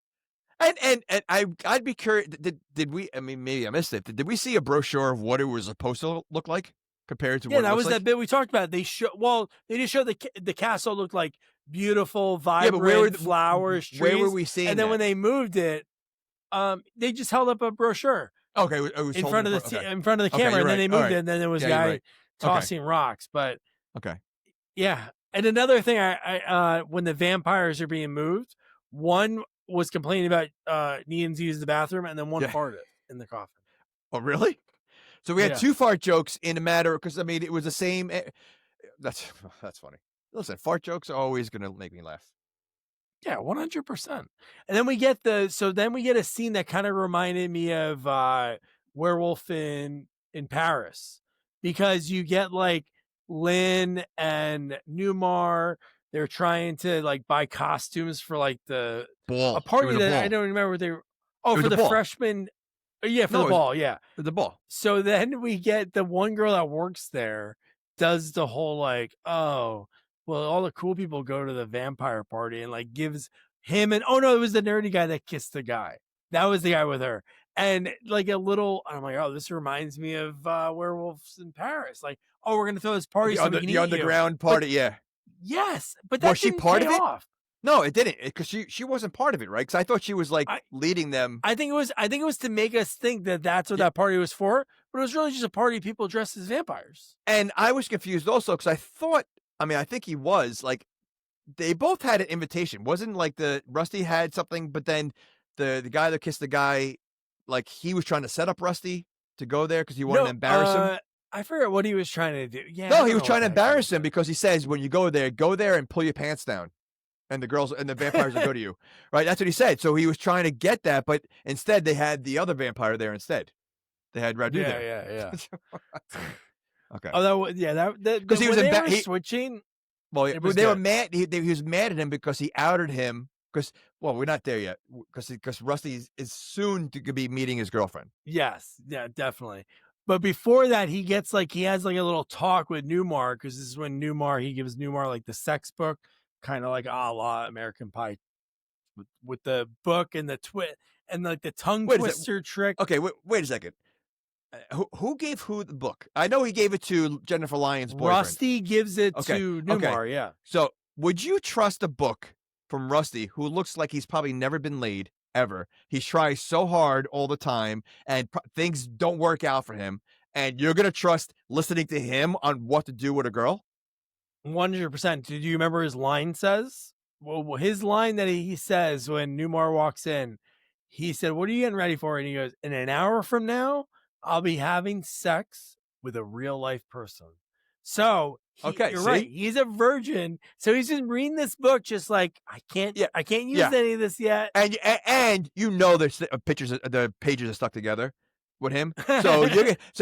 And I'd be curious. Did we? I mean, maybe I missed it. Did we see a brochure of what it was supposed to look like compared to Yeah, what it that looks was that like? bit we talked about. They just showed the castle looked like beautiful, Yeah, but where were vibrant flowers, where were trees. we seeing And then that? when they moved it, they just held up a brochure Okay, it was in holding front of okay. in front of the Okay, camera, you're and then right. they All moved right. it, and then there was a Yeah, you're guy right. Okay. tossing rocks. But Okay. yeah, and another thing, when the vampires are being moved, one was complaining about needing to use the bathroom, and then one Yeah. farted in the coffin. Oh, really? So we had Yeah, 2 fart jokes in a matter because I mean, it was the same that's that's funny. Listen, fart jokes are always gonna make me laugh. yeah, 100%. And then we get a scene that kind of reminded me of Werewolf in Paris, because you get like Lynn and Newmar. They're trying to like buy costumes for like a Ball. It party was a that I ball. don't remember what they were. Oh, It was for a the ball. freshman. Yeah, for No, the ball. Yeah. it was a ball. So then we get the one girl that works there does the whole like, oh, well, all the cool people go to the vampire party, and like gives him and oh no, it was the nerdy guy that kissed the guy. That was the guy with her. And like a little, I'm like, oh, this reminds me of Werewolves in Paris. Like, oh, we're gonna throw this party so we can The eat you. underground But party, yeah. yes, but Was that she didn't part pay of it? off. No, it didn't, because she wasn't part of it, right? Because I thought she was, like, I leading them. I think it was to make us think that that's what Yeah, that party was for, but it was really just a party of people dressed as vampires. and I was confused also because I thought I mean, I think he was, like, they both had an invitation. Wasn't like the Rusty had something, but then the guy that kissed the guy, like, he was trying to set up Rusty to go there because he wanted to No, embarrass him. I forget what he was trying to do. Yeah, I No, he don't was know what trying to the heck he was embarrass him doing. because he says, "When you go there and pull your pants down, and the girls and the vampires will go to you." Right? That's what he said. So he was trying to get that, but instead they had the other vampire there instead. They had Radu Yeah, there. yeah, yeah. Okay. Oh, that was yeah, Because he was when they emba were he switching, well, it was they were good. mad he was mad at him because he outed him. Because well, we're not there yet. Because Rusty is soon to be meeting his girlfriend. Yes, yeah, definitely. But before that, he has like a little talk with Newmar, because this is when he gives Newmar like the sex book, kind of like a la American Pie, with the book and the twit and like the tongue Wait a sec twister trick. okay, wait a second. Who gave who the book? I know he gave it to Jennifer Lyons' boyfriend. Rusty gives it Okay, to okay. Newmar. Yeah. So, would you trust a book from Rusty, who looks like he's probably never been laid ever? He tries so hard all the time, and things don't work out for him. And you're gonna trust listening to him on what to do with a girl? 100%. Did you remember his line says? Well, his line that he says when Newmar walks in, he said, "What are you getting ready for?" And he goes, "In an hour from now, I'll be having sex with a real life person." So Okay, you're right. see? He's a virgin. So he's just reading this book, just like Yeah, I can't use yeah. any of this yet. And you know there's pictures, the pages are stuck together with him. So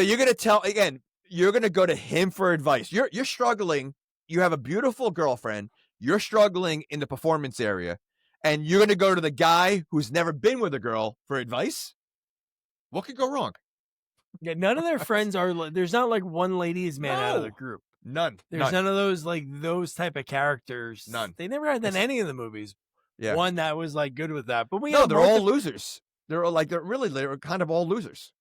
you're gonna tell again. You're gonna go to him for advice. You're struggling. You have a beautiful girlfriend. You're struggling in the performance area, and you're gonna go to the guy who's never been with a girl for advice. What could go wrong? Yeah, none of their friends are. There's not like one ladies' man out of the No, group. none, There's none, none of those like those type of characters. none. They never had that in It's any of the movies. yeah. One that was like good with that. But we No, have they're all Martha. losers. They're kind of all losers.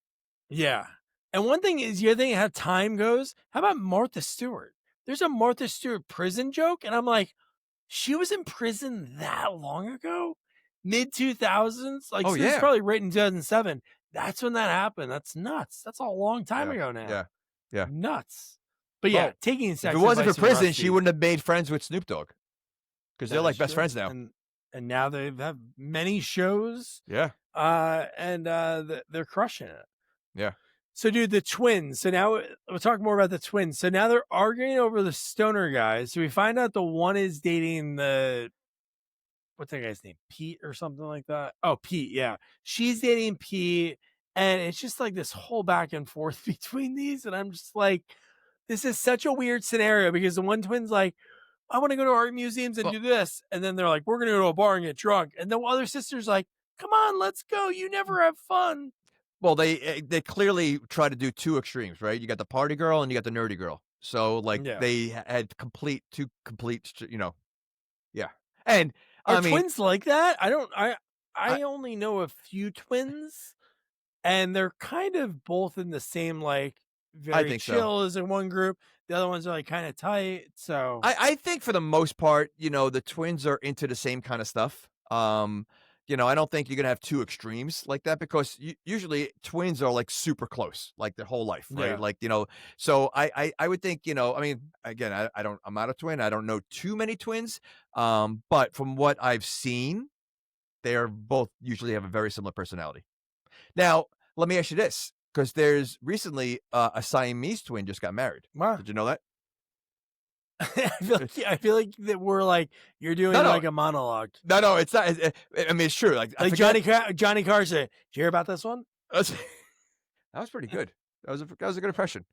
Yeah. And one thing is, you're thinking how time goes. How about Martha Stewart? There's a Martha Stewart prison joke, and I'm like, she was in prison that long ago, mid 2000s. Like, Oh so it's yeah, probably written in 2007. That's when that happened. That's nuts. That's a long time yeah, ago now. yeah, yeah. Nuts. But yeah, Well, taking if it sex wasn't for advice from prison, she Rusty. wouldn't have made friends with Snoop Dogg because they're That like is best true. friends now. And now they have many shows. Yeah. And they're crushing it. Yeah. So, dude, the twins. So now we'll talk more about the twins. So now they're arguing over the stoner guys. So we find out the one is dating what's that guy's name? Pete or something like that. Oh, Pete. Yeah. She's dating Pete. And it's just like this whole back and forth between these. And I'm just like, this is such a weird scenario because the one twin's like, I want to go to art museums and Well, do this. And then they're like, we're going to go to a bar and get drunk. And the other sister's like, come on, let's go. You never have fun. well, they clearly try to do two extremes, right? You got the party girl and you got the nerdy girl. So like Yeah. they had two complete, yeah. And Are I mean, twins like that? I I only know a few twins, and they're kind of both in the same like I very think so. chill as in one group. The other ones are like kind of tight. So I think for the most part, the twins are into the same kind of stuff. I don't think you're gonna have two extremes like that because usually twins are like super close, like their whole life, right? yeah, Like, so I would think, I mean, again, I'm not a twin. I don't know too many twins. But from what I've seen, they are both usually have a very similar personality. Now, let me ask you this, because there's recently a Siamese twin just got married. wow. Did you know that? I feel like that we're like you're doing No, no. like a monologue, No, it's not. I mean, it's true. Like, I like forget. Johnny Carson. Did you hear about this one? That was pretty good. That was a good impression.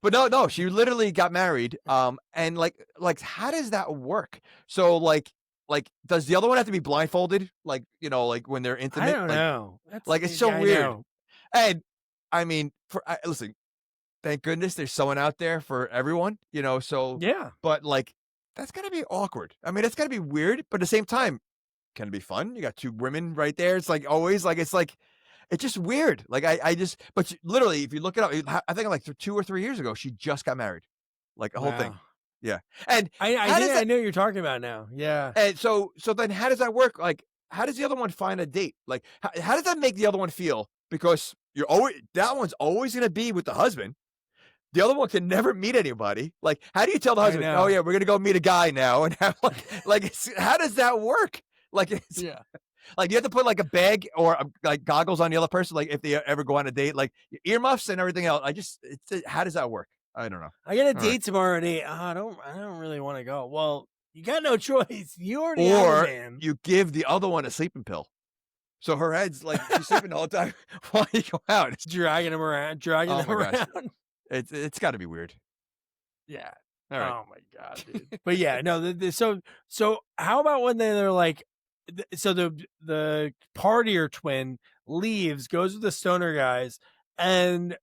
But no, she literally got married. And like, how does that work? So like, does the other one have to be blindfolded? Like, like when they're intimate? I don't know. Like it's so I weird. know. And I mean, listen, thank goodness there's someone out there for everyone. So Yeah, but like, that's gotta be awkward. I mean, it's gotta be weird, but at the same time, can it be fun? You got two women right there. It's like always like it's just weird. Like but literally, if you look it up, I think like 2 or 3 years ago, she just got married, like the whole thing. wow. Yeah, and I how think does I that? know what you're talking about now. Yeah. And so then how does that work? Like, how does the other one find a date? Like, how does that make the other one feel? Because that one's always gonna be with the husband. The other one can never meet anybody. Like, how do you tell the I husband, know. "Oh yeah, we're gonna go meet a guy now," and have how does that work? Like, Yeah. like you have to put like a bag or like goggles on the other person, like if they ever go on a date, like earmuffs and everything else. How does that work? I don't know. I got a All date right. tomorrow at 8. I don't really want to go. Well, you got no choice. You already have a Or man. you give the other one a sleeping pill, so her head's like she's sleeping the whole time while you go out. Dragging him around, dragging Oh them my gosh, around. it's got to be weird. Yeah. All right. Oh my god, dude. But yeah, no. So how about when they're like, so the partier twin leaves, goes with the stoner guys, and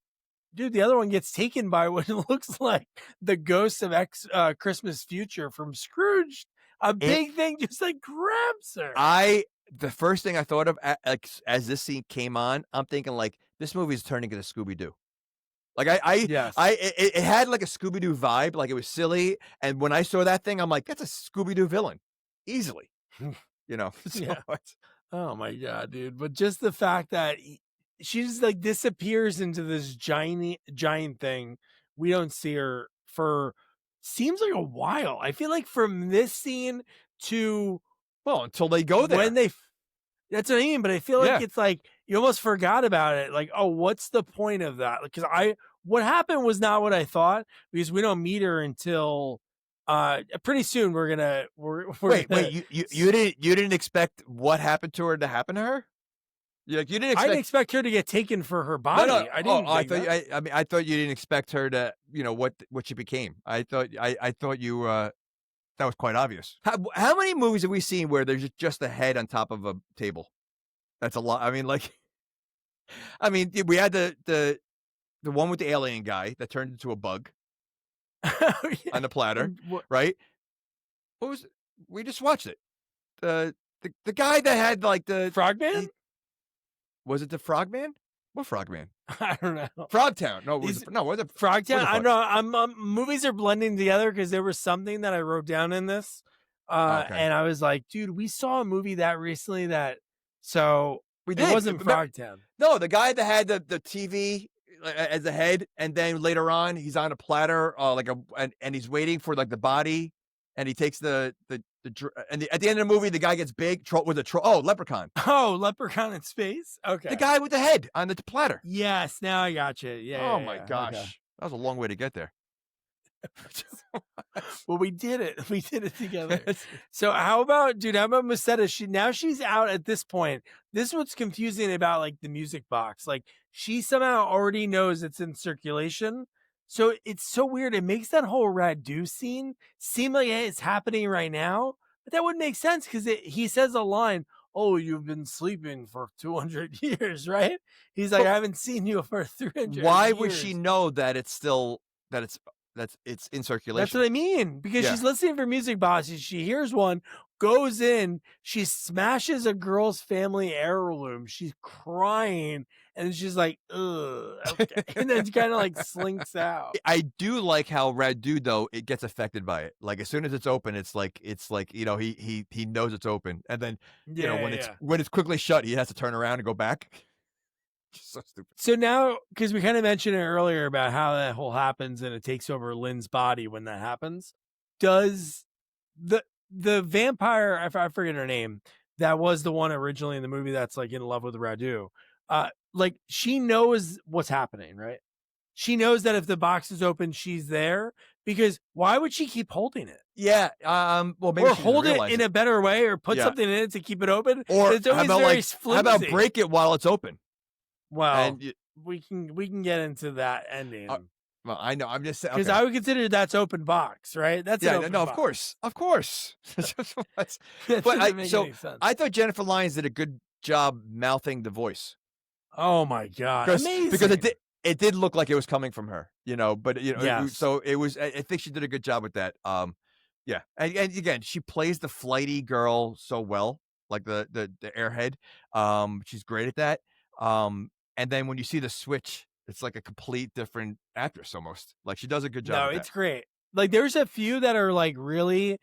dude, the other one gets taken by what looks like the ghost of Christmas Future from Scrooge. A big thing just like grabs her. The first thing I thought of as this scene came on, I'm thinking like this movie is turning into Scooby Doo. Like Yes. it had like a Scooby Doo vibe, like it was silly. And when I saw that thing, I'm like, that's a Scooby Doo villain, easily. So Yeah. Oh my god, dude. But just the fact that she just like disappears into this giant thing. We don't see her for seems like a while. I feel like from this scene to well, until they go there. when that's what I mean, but I feel like Yeah. it's like you almost forgot about it. Like, oh, what's the point of that? Because what happened was not what I thought, because we don't meet her until pretty soon. We're Wait, gonna, you didn't expect what happened to her to happen to her? You didn't expect. I didn't expect her to get taken for her body. No. I didn't. I think thought. that. I mean, I thought you didn't expect her to. What she became. I thought you. That was quite obvious. How many movies have we seen where there's just a head on top of a table? That's a lot. I mean, like, we had the one with the alien guy that turned into a bug Oh, yeah. on the platter, And right? What was it? We just watched it. The guy that had like the Frogman? was it the Frogman? What Frogman? I don't know. Frogtown. No, was it Frogtown. I fuck? know. Movies are blending together because there was something that I wrote down in this, Okay. and I was like, dude, we saw a movie that recently that so We it did. wasn't Frogtown. No, the guy that had the TV as a head, and then later on he's on a platter, like and he's waiting for like the body, and he takes at the end of the movie the guy gets big with a leprechaun, Oh, Leprechaun in Space? the Okay. guy with the head on the platter. Yes, now I got you. Yeah, Oh yeah, my yeah. Okay. gosh, that was a long way to get there. Well, we did it. We did it together. So how about, dude, how about Musetta? She's out at this point. This is what's confusing about like the music box. Like she somehow already knows it's in circulation. So it's so weird. It makes that whole Radu scene seem like it's happening right now. But that would make sense because he says a line, "Oh, you've been sleeping for 200 years, right?" He's like, But "I haven't seen you for 300 why years." would she know that it's still it's in That's circulation? what I mean, because Yeah. she's listening for music boxes. She hears one, goes in, she smashes a girl's family heirloom. She's crying, and she's like, "Ugh," okay. And then kind of like slinks out. I do like how Radu though it gets affected by it. Like as soon as it's open, it's like he knows it's open, and then Yeah, when yeah. it's quickly shut, he has to turn around and go back. So stupid. So now, because we kind of mentioned it earlier about how that whole happens and it takes over Lynn's body when that happens, does the vampire, I forget her name, that was the one originally in the movie that's like in love with Radu, like she knows what's happening, right? She knows that if the box is open, she's there, because why would she keep holding it? Yeah. Well, maybe Or she doesn't hold it realize in it. a better way, or put Yeah. something in it to keep it open. Or It's how always about very how about flimsy. break it while it's open? Well, And we can get into that ending. well, I know. I'm just saying Because okay. I would consider that's open box, right? That's an Yeah, open no, of box. course, of course. That But doesn't make any sense. I thought Jennifer Lyons did a good job mouthing the voice. Oh my god, amazing! Because it did look like it was coming from her, but Yes. so it was. I think she did a good job with that. Yeah, and again, she plays the flighty girl so well, like the airhead. She's great at that. And then when you see the switch, it's like a complete different actress almost. Like she does a good job No, with it's that. great. Like there's a few that are like really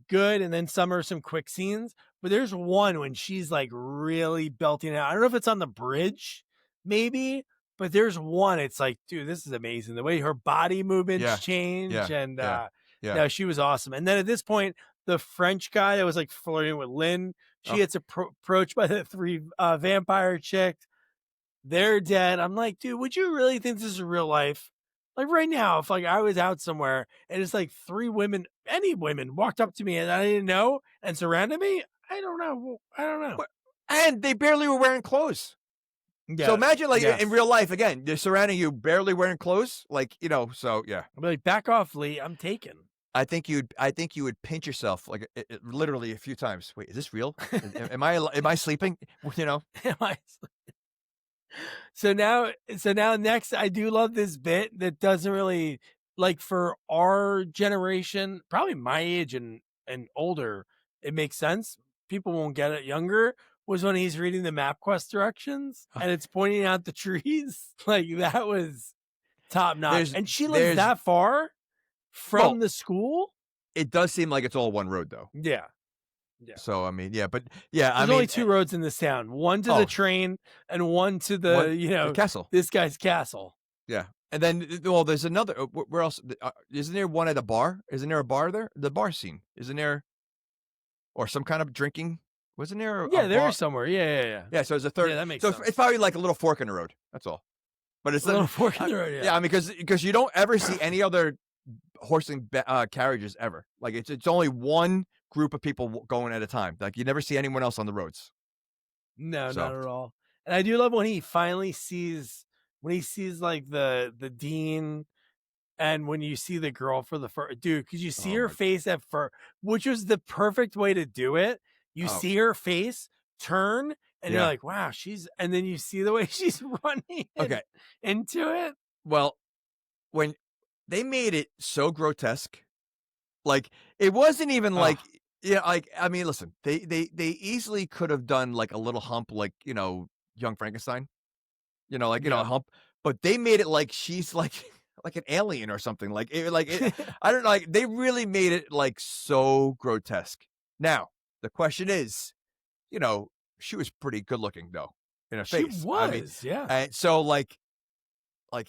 good, and then some are some quick scenes. But there's one when she's like really belting it out. I don't know if it's on the bridge, maybe, but there's one. It's like, dude, this is amazing. The way her body movements Yeah, change, yeah, and yeah, yeah. no, she was awesome. And then at this point, the French guy that was like flirting with Lynn, she Oh, gets approached by the three vampire chicks. They're dead. I'm like, dude, would you really think this is real life? Like right now, if like I was out somewhere and it's like three women, any women walked up to me and I didn't know and surrounded me, I don't know. I don't know. but- and they barely were wearing clothes. Yeah. So imagine like yes. in real life again, they're surrounding you, barely wearing clothes, like So yeah, I'd be like, back off, Lee. I'm taken. I think you would pinch yourself like literally a few times. Wait, is this real? Am I sleeping? Am I- so now next, I do love this bit that doesn't really, like, for our generation, probably my age and older, it makes sense. People won't get it. Younger was when he's reading the MapQuest directions and it's pointing out the trees. Like that was top notch. There's And she lives there's that far from well, the school. it does seem like it's all one road though. Yeah. Yeah. So I mean, yeah, but yeah, There's only two roads in this town. One to the train and one to the, the castle. this guy's castle. Yeah, and then well, there's another. Where else? Isn't there one at a bar? Isn't there a bar there? The bar scene. Isn't there? Or some kind of drinking? Wasn't there? Yeah, a there bar? is somewhere. Yeah. Yeah, so there's a third. Yeah, that makes so sense. it's probably like a little fork in the road. That's all. But it's A little fork in the road, yeah. I mean, because you don't ever see any other horse and carriages ever. Like it's only one group of people going at a time. Like you never see anyone else on the roads. No, So. not at all. And I do love when he finally sees like the dean, and when you see the girl for the first, dude, because you see Oh her my- face at first, which was the perfect way to do it. You Oh. see her face turn, and you're Yeah. like, wow, and then you see the way she's running Okay. into it. Well, when they made it so grotesque, like it wasn't even like like I mean, listen, they easily could have done like a little hump, like Young Frankenstein, a hump, but they made it like she's like like an alien or something. Like I don't know, like they really made it like so grotesque. Now the question is, she was pretty good looking though in her She face. was, I mean, yeah. and so like like,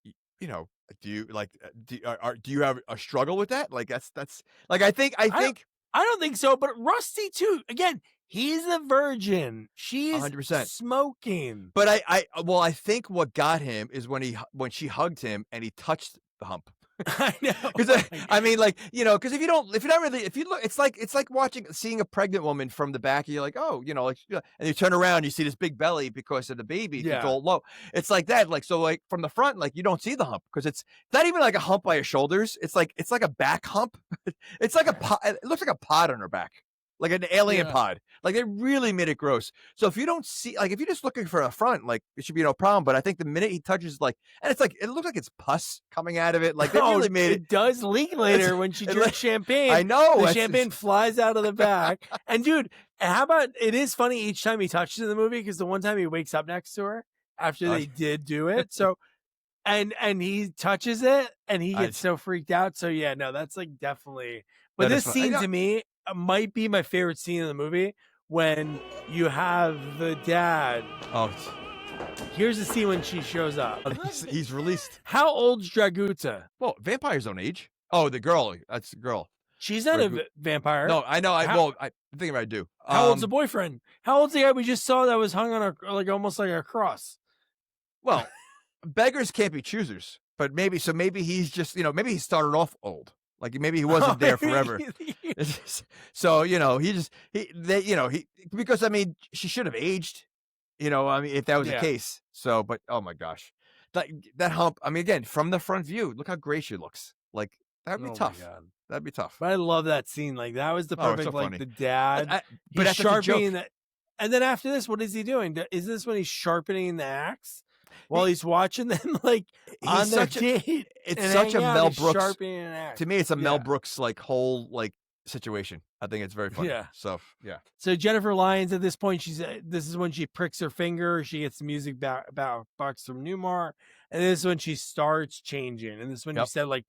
you know, do you like, do you have a struggle with that? Like, that's like, I I don't think I don't think so, but Rusty too. Again, he's a virgin. She's 100%. smoking. But well, I think what got him is when she hugged him and he touched the hump. I know. Because Like, I mean, like, because if you're not really, if you look, it's like seeing a pregnant woman from the back, and you're like, oh, like, and you turn around, you see this big belly because of the baby, it's yeah. all low. It's like that, like, so, like, from the front, like, you don't see the hump because it's not even like a hump by her shoulders. It's like a back hump. It's like a pod. It looks like a pod on her back, like an alien Yeah. pod. Like, they really made it gross. So if you don't see, like, if you're just looking for a front, like, it should be no problem. But I think the minute he touches, like, and it's like, it looks like it's pus coming out of it. Like, they really made it. It does leak later when she drinks champagne. I know. The champagne flies out of the back. And dude, how about it is funny each time he touches in the movie because the one time he wakes up next to her after they did do it. So and he touches it and he gets so freaked out. So yeah, no, that's like definitely. But this scene to me might be my favorite scene in the movie when you have the dad. Oh, here's the scene when she shows up. He's released. How old's Draguta? Well, vampires don't age. Oh, the girl. That's the girl. She's not a vampire. No, I know. I'm thinking I do. How old's the boyfriend? How old's the guy we just saw that was hung on a, like, almost like a cross? Well, beggars can't be choosers. But maybe he's just, maybe he started off old. Like, maybe he wasn't there forever. So, because, I mean, she should have aged, I mean, if that was the case. So, but, oh my gosh, that hump, I mean, again, from the front view, look how great she looks. Like, that'd be tough. That'd be tough. But I love that scene. Like, that was the perfect, so like, funny. the dad. But he's sharpening that. And then after this, what is he doing? Is this when he's sharpening the axe? While he's watching them, like, on their date. It's such a Mel Brooks. To me, it's a Mel Brooks, like, whole, like, situation. I think it's very funny. Yeah. So, yeah. So Jennifer Lyons at this point, this is when she pricks her finger. She gets the music box from Newmar. And this is when she starts changing. And this is when you said, like,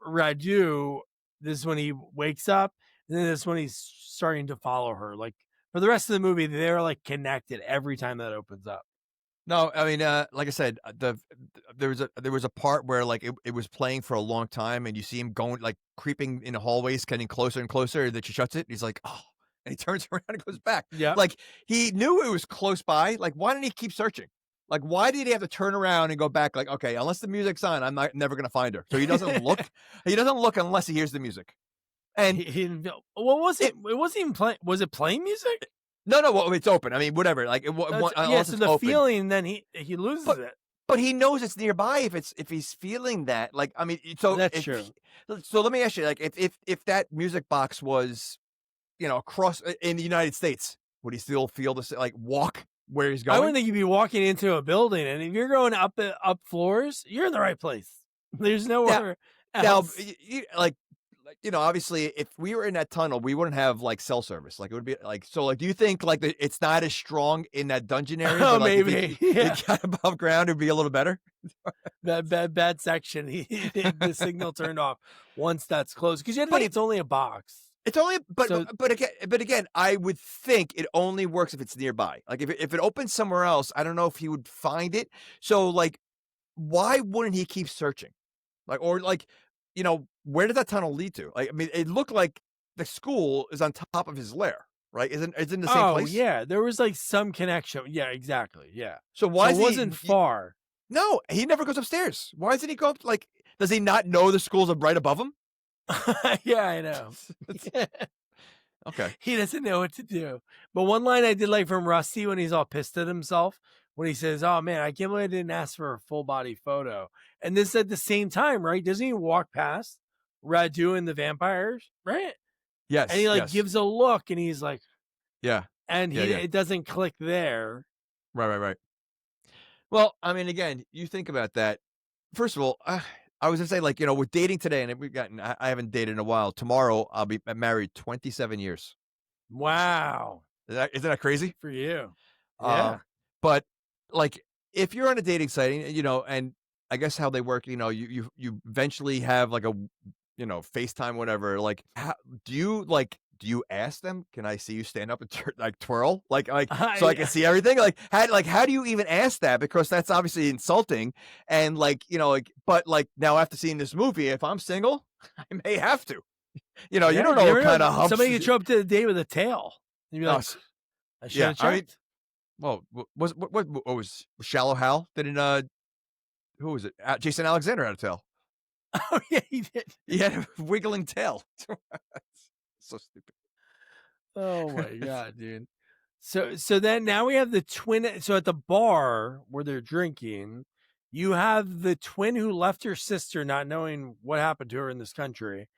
Radu, this is when he wakes up. And then this is when he's starting to follow her. Like, for the rest of the movie, they're, like, connected every time that opens up. No, I mean, like I said, there was a part where, like, it was playing for a long time, and you see him going, like, creeping in the hallways, getting closer and closer. That she shuts it. And he's like, oh, and he turns around and goes back. Yeah, like, he knew it was close by. Like, why didn't he keep searching? Like, why did he have to turn around and go back? Like, okay, unless the music's on, I'm never gonna find her. So he doesn't look. He doesn't look unless he hears the music. And what was it? It wasn't even playing. Was it playing music? No, well, it's open. I mean, whatever. Like, so the open. feeling, then he loses it. But he knows it's nearby if he's feeling that. Like, I mean, so that's true. So let me ask you, like, if that music box was, across in the United States, would he still feel the like walk where he's going? I wouldn't think you'd be walking into a building, and if you're going up floors, you're in the right place. There's nowhere else. Now, obviously, if we were in that tunnel, we wouldn't have, like, cell service. Like, it would be like, so, like, do you think, like, it's not as strong in that dungeon area? Oh, but, like, maybe. If you got above ground, it'd be a little better. Bad section. The signal turned off once that's closed because you think it's only a box. It's only, but again, I would think it only works if it's nearby. Like, if it opens somewhere else, I don't know if he would find it. So, like, why wouldn't he keep searching? Like, or like, where did that tunnel lead to? Like, I mean, it looked like the school is on top of his lair, right? It's in the same place. Oh, yeah. There was, like, some connection. Yeah, exactly. Yeah. So why it wasn't far. No, he never goes upstairs. Why doesn't he go up? Like, does he not know the school's right above him? Yeah, I know. Okay. He doesn't know what to do. But one line I did like from Rusty when he's all pissed at himself, when he says, oh, man, I can't believe I didn't ask for a full body photo. And this at the same time, right? Doesn't he walk past Radu and the vampires, right? Yes. And he gives a look and he's like, yeah. And it doesn't click there. Right. Well, I mean, again, you think about that. First of all, I was gonna say, like, with dating today, and I haven't dated in a while. Tomorrow, I'll be married 27 years. Wow. Isn't that crazy? For you. Yeah. But, like, if you're on a dating site, and I guess how they work, you eventually have, like, a, FaceTime, whatever. Like, do do you ask them, "Can I see you stand up and like twirl?" So I I can see everything? How do you even ask that? Because that's obviously insulting. And but now after seeing this movie, if I'm single, I may have to. You yeah, don't you know what never kind know. of humps. Somebody could show up to the date with a tail. You'd be Oh, like, I should yeah. have I mean, checked. well, what was Shallow Hal? Didn't who was it? Jason Alexander had a tail. Oh yeah, he did. He had a wiggling tail. So stupid. Oh my god, dude. So then now we have the twin. So at the bar where they're drinking, you have the twin who left her sister, not knowing what happened to her in this country,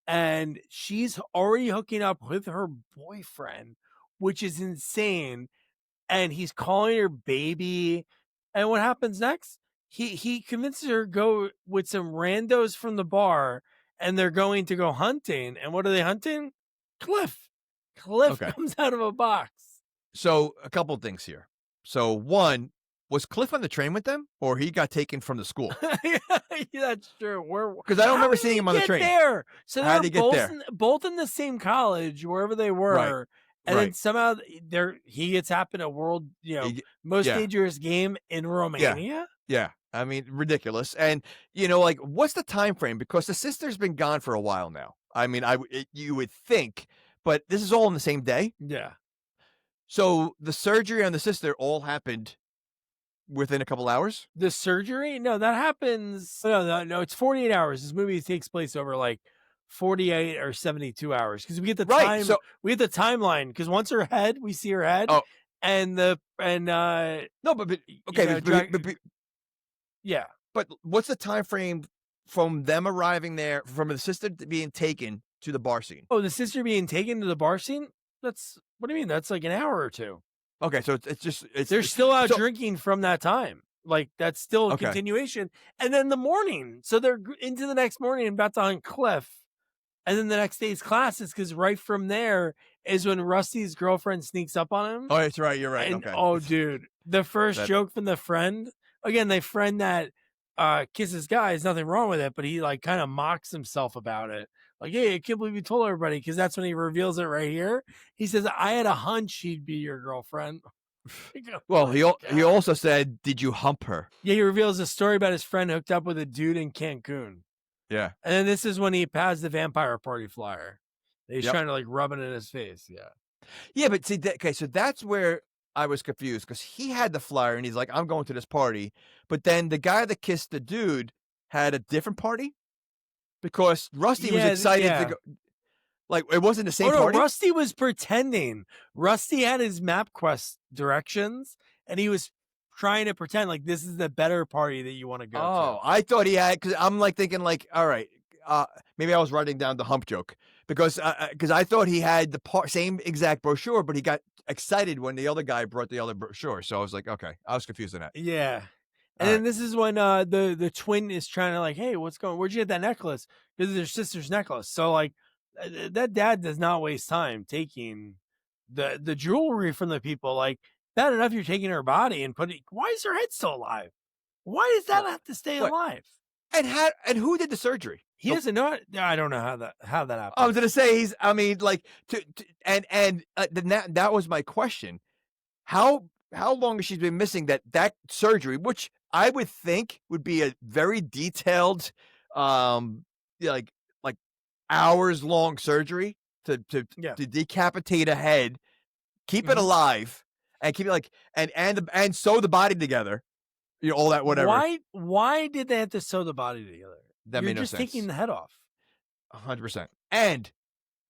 and she's already hooking up with her boyfriend, which is insane. And he's calling her baby. And what happens next? He convinces her to go with some randos from the bar, and they're going to go hunting. And what are they hunting? Cliff. Cliff Okay. comes out of a box. So a couple of things here. So one, was Cliff on the train with them, or he got taken from the school? Yeah, that's true. Because I don't How remember did seeing he him on the get train. there? So How they're did he get there? both in the same college, wherever they Right, were, and then right. somehow he gets happened a world, He g most Yeah, dangerous game in yeah, Romania. yeah. I mean, ridiculous. And what's the time frame? Because the sister's been gone for a while now. I mean, you would think, but this is all in the same day. Yeah. So the surgery on the sister all happened within a couple hours. The surgery? No, that happens. No, it's 48 hours. This movie takes place over like 48 or 72 hours because Right. So we get the timeline because once her head, we see her head oh and no, okay, yeah. but what's the time frame from them arriving there, from the sister being taken to the bar scene? Oh, the sister being taken to the bar scene? That's what do you mean? That's like an hour or two. Okay, so it's just They're still out so drinking from that time. Like that's still a okay. continuation. And then the morning. So they're into the next morning about to hunt Cliff. And then the next day's classes, because right from there is when Rusty's girlfriend sneaks up on him. Oh, that's right. You're right. And Okay. oh, dude, the first That joke from the friend again, the friend that kisses guys, nothing wrong with it, but he like kind of mocks himself about it. Like, hey, I can't believe you told everybody, because that's when he reveals it right here. He says, I had a hunch she'd be your girlfriend. Oh well, my he God. also said, "Did you hump her?" Yeah, he reveals a story about his friend hooked up with a dude in Cancun. Yeah. And then this is when he passed the vampire party flyer. He's Yep. trying to like rub it in his face. Yeah. Yeah, but see, okay, so that's where I was confused because he had the flyer and he's like, "I'm going to this party," but then the guy that kissed the dude had a different party because Rusty was Yeah. excited to Yeah. go. Like, it wasn't the Oh same no, party? Rusty was pretending. Rusty had his MapQuest directions, and he was trying to pretend like this is the better party that you want to go Oh, to. I thought he had, because I'm like thinking like, all right, maybe I was writing down the hump joke because I thought he had the same exact brochure, but he got excited when the other guy brought the other brochure. So I was like, okay, I was confused on that. Yeah. And All then right. this is when the twin is trying to like, hey, what's going? Where'd you get that necklace? This is their sister's necklace. So like, that dad does not waste time taking the jewelry from the people. Like, bad enough you're taking her body and putting. Why is her head still alive? Why does that What? have to stay What? alive? And who did the surgery? He doesn't know it. I don't know how that I was happened. gonna say I mean, like that was my question. How long has she been missing that surgery, which I would think would be a very detailed, yeah, like hours long surgery Yeah. to decapitate a head, keep it Mhm. alive, and keep it like and sew the body together, all that whatever. Why did they have to sew the body together? That You're made no just taking sense. the head off. 100%. And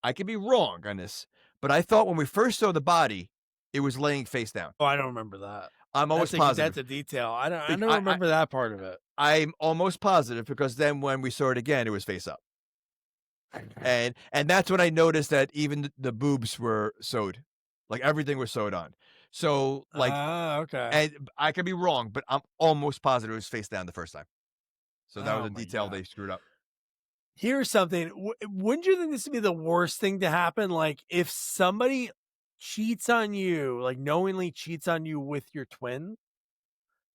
I could be wrong on this, but I thought when we first saw the body, it was laying face down. Oh, I don't remember that. I'm almost That's positive. a detail. I don't I remember that part of it. I'm almost positive because then when we saw it again, it was face up. And that's when I noticed that even the boobs were sewed. Like everything was sewed on. So like, Ah, okay. and I could be wrong, but I'm almost positive it was face down the first time. So that was Oh a my detail god. they screwed up. Here's something. Wouldn't you think this would be the worst thing to happen? Like if somebody cheats on you, like knowingly cheats on you with your twin.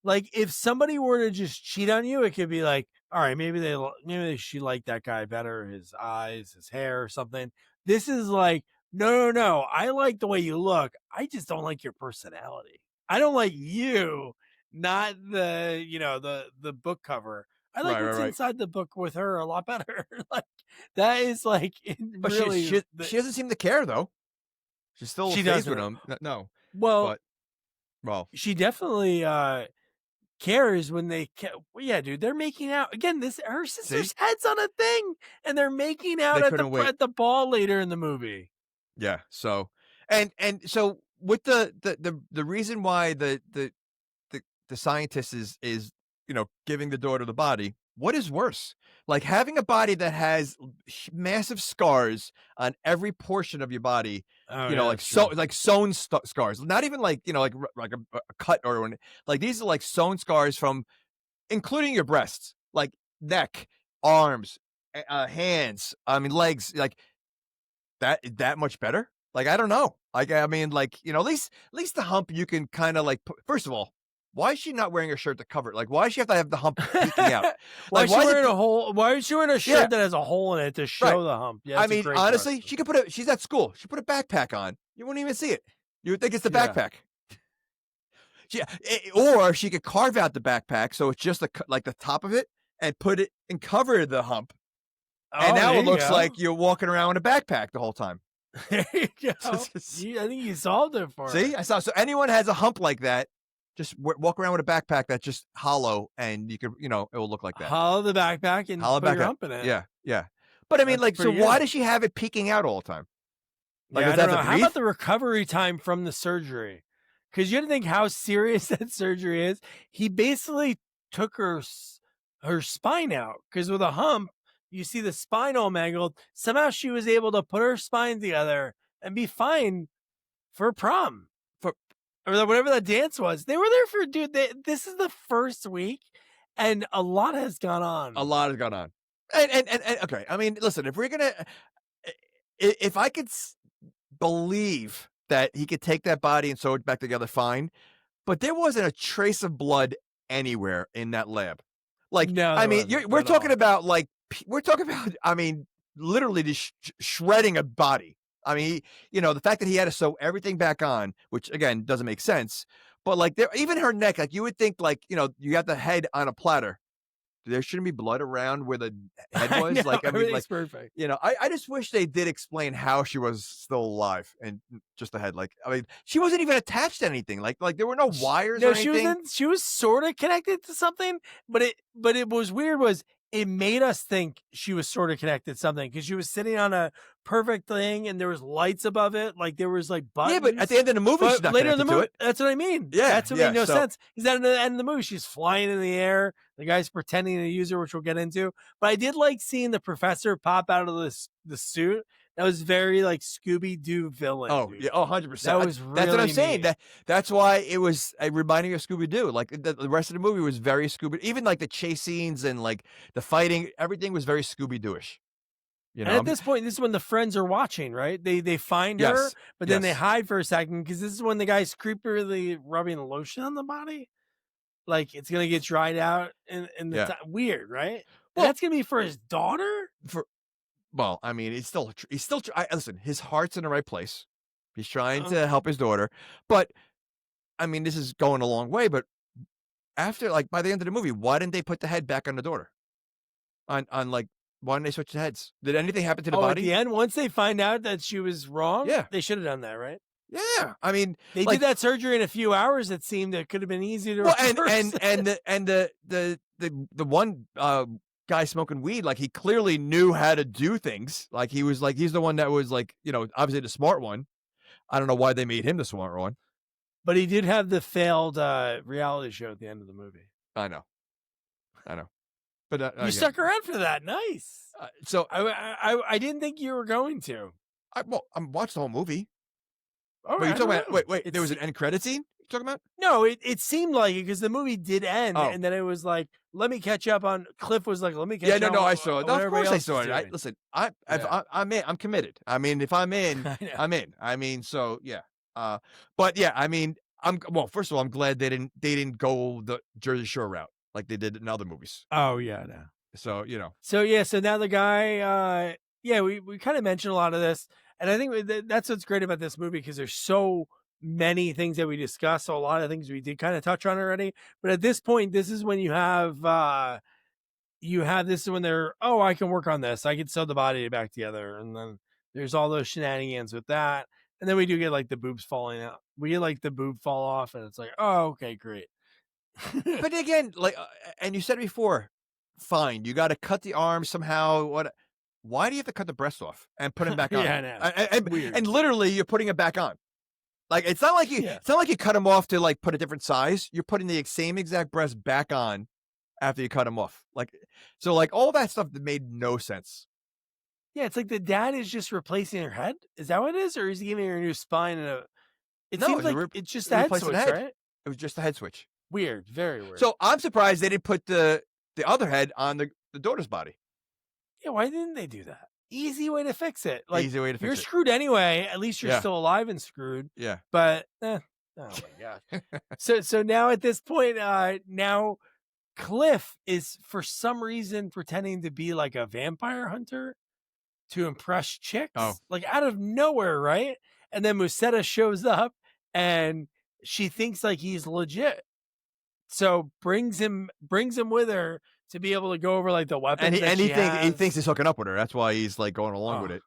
Like if somebody were to just cheat on you, it could be like, all right, maybe she liked that guy better, his eyes, his hair, or something. This is like, "No, no, no, I like the way you look. I just don't like your personality. I don't like you, not the, the book cover. I like Right, right, what's right. inside the book with her a lot better." Like, that is like, it But she really she the she doesn't seem to care though. She still she stays with doesn't. him. No, Well, but well, she definitely, cares when well, yeah, dude, they're making out. Again, this her see, sister's head's on a thing, and they're making out they at couldn't wait. at the ball later in the movie. Yeah. So and so with the reason why the scientist is giving the daughter the body. What is worse? Like having a body that has massive scars on every portion of your body, Oh, yeah, like that's true. like sewn scars, not even like like a cut or like these are like sewn scars from including your breasts, like neck, arms, hands. I mean legs, like that much better? Like, I don't know. Like, I mean, like, at least the hump you can kind of like first of all, why is she not wearing a shirt to cover it? Like, why does she have to have the hump peeking out? Why Like, is she why is it wearing a hole? Why is she wearing a yeah, shirt that has a hole in it to right. show the hump? Yeah, I that's a mean, great honestly, question. she could she's at school. She put a backpack on. You wouldn't even see it. You would think it's the Yeah. backpack. Yeah, or she could carve out the backpack so it's just like the top of it and put it and cover the hump. And Oh, now there it you looks go. like you're walking around with a backpack the whole time. There you go. I think you solved it for See, her. I saw. So anyone has a hump like that, just walk around with a backpack that's just hollow, and you could, it will look like that. Hollow the backpack and Hollow put your backpack. hump in it. Yeah, yeah. But I mean, That's like, so pretty why good. does she have it peeking out all the time? Like, Yeah, does I that don't have know. to How breathe? about the recovery time from the surgery? Because you have to think how serious that surgery is. He basically took her spine out because with a hump, you see the spine all mangled. Somehow she was able to put her spine together and be fine for prom For or whatever that dance was. They were there for dude. This is the first week, and a lot has gone a on. lot has gone on. And okay, I mean, listen, if we're gonna, if I could believe that he could take that body and sew it back together, fine. But there wasn't a trace of blood anywhere in that lab. Like, No, I there mean, wasn't we're at talking all. about like we're talking about. I mean, literally just shredding a body. I mean, the fact that he had to sew everything back on, which again doesn't make sense. But like, there, even her neck, like you would think, like you got the head on a platter. There shouldn't be blood around where the head I know was. Like, I mean, everything's like perfect. I just wish they did explain how she was still alive and just the head. Like, I mean, she wasn't even attached to anything. Like there were no wires or No, anything. she was sort of connected to something, but it was weird was it made us think she was sort of connected to something because she was sitting on a perfect thing and there was lights above it, like there was like Yeah, but at the buttons. end of the movie, she's But not later in the connected to movie, it. that's what I mean. Yeah, That's what made yeah. no So sense. Is that at the end of the movie, she's flying in the air. The guy's pretending to use her, which we'll get into. But I did like seeing the professor pop out of the suit. That was very like Scooby Doo villain, oh dude. yeah, 100%. That was That's what I'm really saying. neat. That's why it was reminding me of Scooby Doo. Like the rest of the movie was very Scooby. Even like the chase scenes and like the fighting, everything was very Scooby Dooish. You And know? at this point, this is when the friends are watching, right? They find her, Yes, but then they yes. hide for a second because this is when the guy's creepily rubbing lotion on the body. Like it's gonna get dried out in the Yeah. time. Weird, right? And Well, that's gonna be for his daughter. for well, I mean, he's still. Listen, his heart's in the right place. He's trying Uh, to help his daughter, but I mean, this is going a long way. But after, like, by the end of the movie, why didn't they put the head back on the daughter? On like, why didn't they switch the heads? Did anything happen to the oh, at body? the end, once they find out that she was wrong, Yeah, they should have done that, right? yeah. I mean, They did like, that surgery in a few hours. It seemed it could have been easy to well, reverse. the one guy smoking weed, like he clearly knew how to do things. Like he's the one that was like, obviously the smart one. I don't know why they made him the smart one. But he did have the failed reality show at the end of the movie. I know, I know. But You again, stuck around for that. Nice. so I didn't think you were going to. I watched the whole movie. All But right, you're I talking don't about know. wait, there was an end credit scene you're talking about? No, it seemed like it because the movie did end, Oh. and then it was like, let me catch up on. Cliff was like, let me catch Yeah, up. no, on I saw it. what No, of everybody course I else saw is it. doing. Listen, Yeah. I'm in. I'm committed. I mean, if I'm in, I know. I'm in. I mean, so yeah. But yeah, I mean, well. First of all, I'm glad they didn't go the Jersey Shore route like they did in other movies. Oh yeah, no. So So yeah, so now the guy yeah, we kind of mentioned a lot of this, and I think that's what's great about this movie because there's so many things that we discussed. So a lot of things we did kind of touch on already. But at this point, this is when this is when they're, oh, I can work on this. I can sew the body back together, and then there's all those shenanigans with that. And then we do get like the boobs falling out. We get like the boob fall off, and it's like, oh, okay, great. But again, like, and you said it before, fine, you gotta cut the arm somehow, what why do you have to cut the breast off and put 'em back on? Yeah, I know. And Weird. literally, you're putting it back on. Like, Yeah. it's not like you cut them off to, like, put a different size. You're putting the same exact breast back on after you cut them off. Like, so, like, all that stuff that made no sense. Yeah, it's like the dad is just replacing her head. Is that what it is, or is he giving her a new spine and a? It No, seems it's a like re it's just a head replacing switch, the head. right? It was just a head switch. Weird, very weird. So, I'm surprised they didn't put the other head on the daughter's body. yeah, why didn't they do that? Easy way to fix it. Like Easy way to you're fix it. screwed anyway. At least you're Yeah. still alive and screwed. Yeah. But oh my gosh. So now at this point, now Cliff is for some reason pretending to be like a vampire hunter to impress chicks, Oh. like out of nowhere, right? And then Musetta shows up and she thinks like he's legit. So brings him with her to be able to go over like the weapons. And he has. thinks he's hooking up with her. That's why he's, like, going along with Oh. it.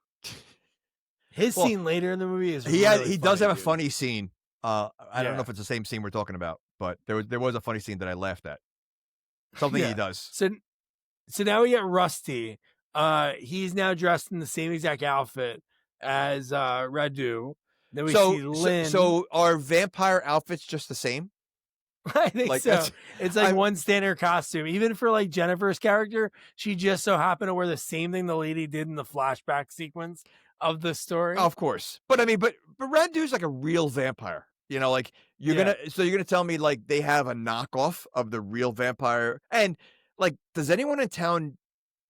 His Well, scene later in the movie is he really does have a dude. funny scene. I don't know Yeah. if it's the same scene we're talking about, but there was a funny scene that I laughed at. Something he Yeah. does. So now we get Rusty. He's now dressed in the same exact outfit as Radu. Then we see Lynn. So are vampire outfits just the same? I think Like, so. that's It's like I'm one standard costume. Even for like Jennifer's character, she just so happened to wear the same thing the lady did in the flashback sequence of the story. of course. But I mean, but Randu's like a real vampire. You know, like you're Yeah. gonna tell me like they have a knockoff of the real vampire. And like, does anyone in town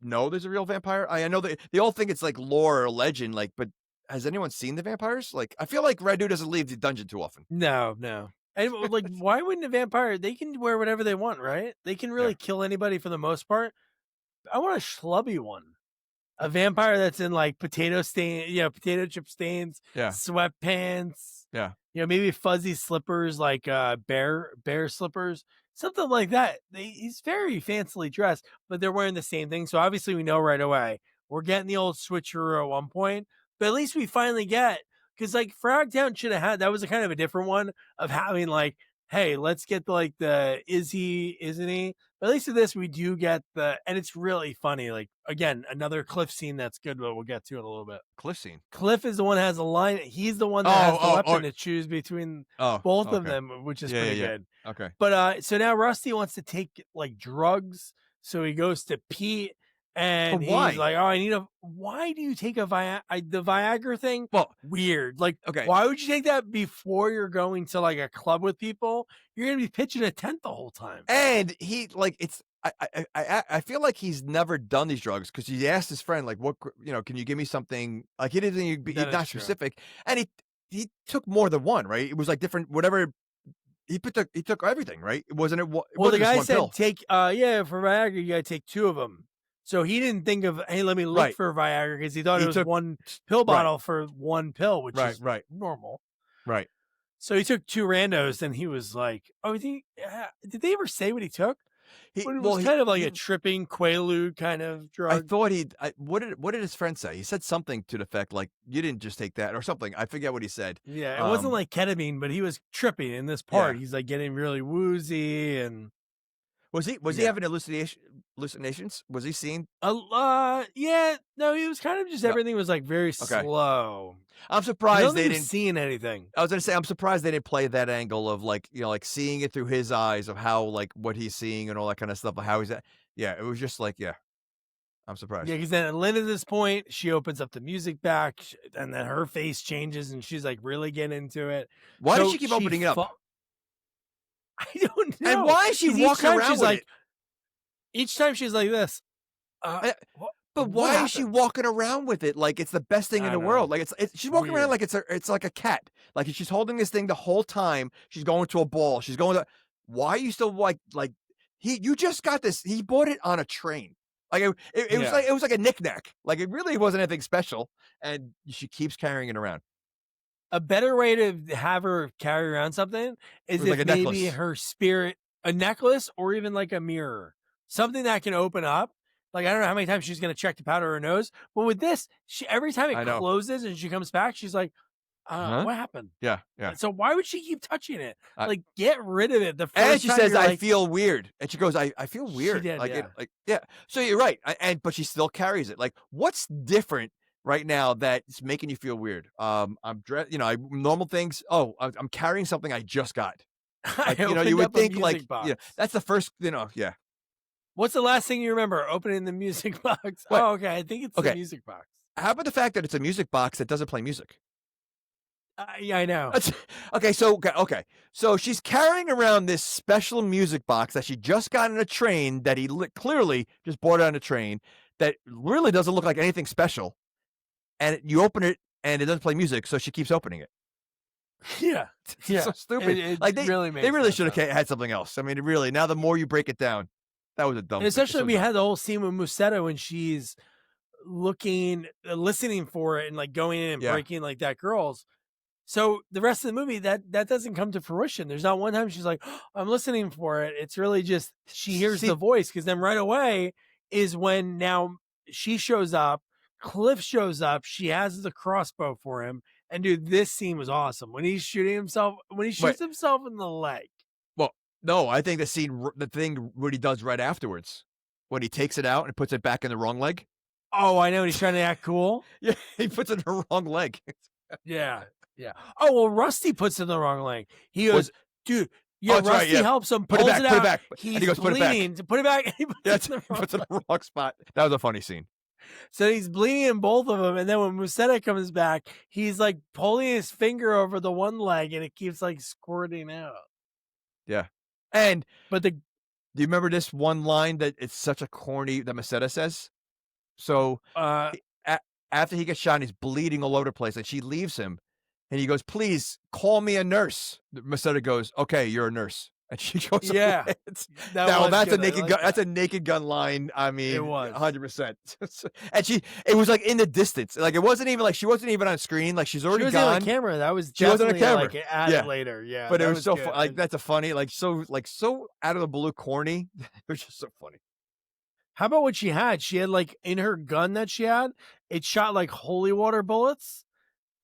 know there's a real vampire? I know they all think it's like lore or legend, like, but has anyone seen the vampires? Like, I feel like Randu doesn't leave the dungeon too often. No. And like, why wouldn't a vampire? They can wear whatever they want, right? They can really Yeah. kill anybody for the most part. I want a schlubby one. A vampire that's in like potato chip stains, Yeah. sweatpants, Yeah. Maybe fuzzy slippers like bear slippers, something like that. He's very fancily dressed, but they're wearing the same thing. So obviously we know right away we're getting the old switcheroo at one point, but at least we finally get, because like Frogtown should have had, that was a kind of a different one of having like, hey, let's get the is he, isn't he? But at least with this, we do get and it's really funny. Like, again, another Cliff scene that's good, but we'll get to it in a little bit. Cliff scene. Cliff is the one that has a line. He's the one that has the weapon oh. to choose between Both of them, which is Yeah, pretty yeah. good. Okay. But so now Rusty wants to take like drugs. So he goes to Pete and But why? he's like, oh, why do you take the Viagra thing? Well, Weird. Like, okay. why would you take that before you're going to like a club with people? You're going to be pitching a tent the whole time. And he like it's I feel like he's never done these drugs because he asked his friend like, "What can you give me something?" Like he didn't be That not is true. specific, and he took more than one, right? It was like different whatever. He took everything, right? It wasn't it? Well, the wasn't just guy one said pill. take for Viagra you got to take 2 of them. So he didn't think of, hey, let me look Right. for Viagra because he thought He it was took- one pill right. bottle for one pill, which Right, is right. normal. Right. So he took 2 randos, and he was like, "Oh, did they ever say what he took?" It was kind of like a tripping Quaalude kind of I drug. thought what did his friend say? He said something to the effect like, "You didn't just take that" or something. I forget what he said. Yeah, it wasn't like ketamine, but he was tripping in this part. He's like getting really woozy and Was he having hallucinations? Was he seeing? yeah, no, he was kind of just No. everything was like very slow. I'm I surprised don't they think he didn't. was seeing anything. I was gonna say I'm surprised they didn't play that angle of like like seeing it through his eyes of how like what he's seeing and all that kind of stuff. Of how he's at. Yeah, it was just like I'm surprised. Yeah, because then at Lynn at this point, she opens up the music back, and then her face changes, and she's like really getting into it. Why So does she keep opening it up? I don't know. And why is she 'Cause each walking time around she's with like, it? each time she's like this. But what why is she happened? walking around with it like it's the best thing I in the don't world? know. Like she's walking around Weird. like it's like a cat. Like she's holding this thing the whole time. She's going to a ball. She's going to. Why are you still like you just got this? He bought it on a train. Like Yeah. it was like a knickknack. Like it really wasn't anything special, and she keeps carrying it around. A better way to have her carry around something It is was like if a maybe necklace. her spirit, a necklace or even like a mirror, something that can open up. Like, I don't know how many times she's going to check the powder her nose, but with this, every time it I know. closes and she comes back, she's like, Huh? what happened? Yeah, yeah. So why would she keep touching it? I Like, get rid of it. The And first she time says, you're "I like, feel weird," and she goes, "I feel she weird." did, Like it, yeah. like yeah. So you're right, but she still carries it. Like, what's different right now that's making you feel weird? I'm dressed, normal things. Oh, I'm carrying something I just got. I Like, you opened would up a think like, music box. that's the first, yeah. What's the last thing you remember? Opening the music box. What? Oh, okay. I think it's the Okay. music box. How about the fact that it's a music box that doesn't play music? Yeah, I know. That's okay. So okay. So she's carrying around this special music box that she just got on a train that he clearly just bought on a train that really doesn't look like anything special. And you open it and it doesn't play music, so she keeps opening it. Yeah, It's yeah. so stupid. It Like really they makes really no should sense. have had something else. I mean, really. Now the more you break it down, that was a dumb And thing. It's especially so we dumb. had the whole scene with Musetta when she's looking, listening for it, and like going in and Yeah. breaking like that girl's. So the rest of the movie that doesn't come to fruition. There's not one time she's like, "Oh, I'm listening for it." It's really just she hears See, the voice, because then right away is when now she shows up. Cliff shows up. She has the crossbow for him, and dude, this scene was awesome when he's shooting himself, when he wait. shoots himself in the leg. Well, no, I think the thing what he does right afterwards, when he takes it out and puts it back in the wrong leg. Oh, I know. And he's trying to act cool. Yeah, he puts it in the wrong leg. Yeah, yeah. Oh well, Rusty puts in the wrong leg. He Was goes, dude. Oh, Yeah, that's right, Rusty yeah. helps him, Put it pulls back, it put it out. back. And He's he goes, "Put it back." bleeding to put it back. And he puts Yeah, it in the he wrong puts it in leg. the wrong spot. That was a funny scene. So he's bleeding in both of them, and then when Musetta comes back, he's like pulling his finger over the one leg, and it keeps like squirting out. Yeah. And But the do you remember this one line that it's such a corny that Musetta says? So uh, he- a- after he gets shot and he's bleeding all over the place, and she leaves him, and he goes, "Please call me a nurse." Musetta goes, "Okay, you're a nurse." And she goes, Yeah, away. that Now was that's a good. I naked like gun. That's that. a naked gun line. I mean, It was. 100%. And it was like in the distance. Like it wasn't even like she wasn't even on screen. Like she's She already wasn't on gone. camera. That was She wasn't on definitely camera. like added Yeah. later. Yeah, But it that was so good. like that's a funny like so out of the blue corny. It was just so funny. How about what she had? She had like in her gun that she had, it shot like holy water bullets,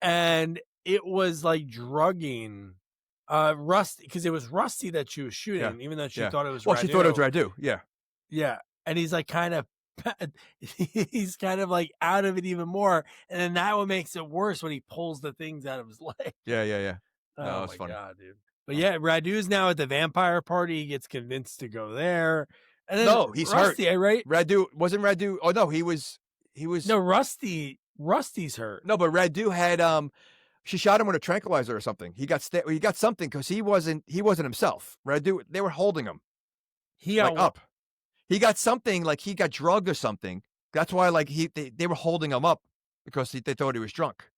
and it was like drugging Rusty, because it was Rusty that she was shooting, Yeah. even though she Yeah. thought it was Well, she thought it was Radu. Radu. Yeah. Yeah. And he's like kind of he's kind of like out of it even more. And then that one makes it worse when he pulls the things out of his leg. Yeah. Yeah. Yeah. No, Oh it's my funny. god, dude. But yeah, Radu's now at the vampire party. He gets convinced to go there. And then No, he's Rusty, right? Radu wasn't Radu. Oh no, he was No, Rusty's hurt. no, but Radu had she shot him with a tranquilizer or something. He got something because he wasn't himself. Radu, they were holding him He got like up. He got something like he got drugged or something. That's why like they were holding him up because they thought he was drunk.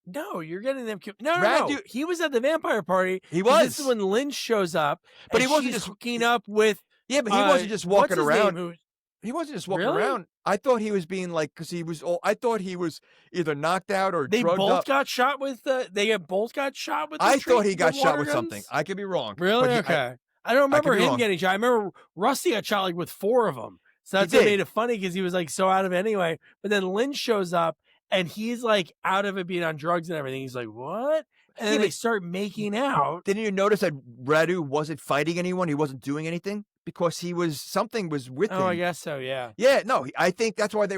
No, you're getting them. No, Radu- He was at the vampire party. He 'cause was. This is when Lynch shows up, But and he wasn't she's just- hooking up with. Yeah, but he wasn't just what's walking his around. name? He wasn't just walking Really? around. I thought he was being like because he was. I thought he was either knocked out or They drugged both up. got shot with the. They both got shot with. The I thought he got the shot water with guns? something. I could be wrong. Really? but he- Okay. I don't I could remember be him wrong. getting shot. I remember Rusty got shot like with 4 of them. So He that's what did. made it funny, because he was like so out of it anyway. But then Lynch shows up and he's like out of it, being on drugs and everything. He's like, what? And then Yeah, they but- start making out. Didn't you notice that Radu wasn't fighting anyone? He wasn't doing anything because something was with him. Oh, I guess so. Yeah. Yeah, no, I think that's why they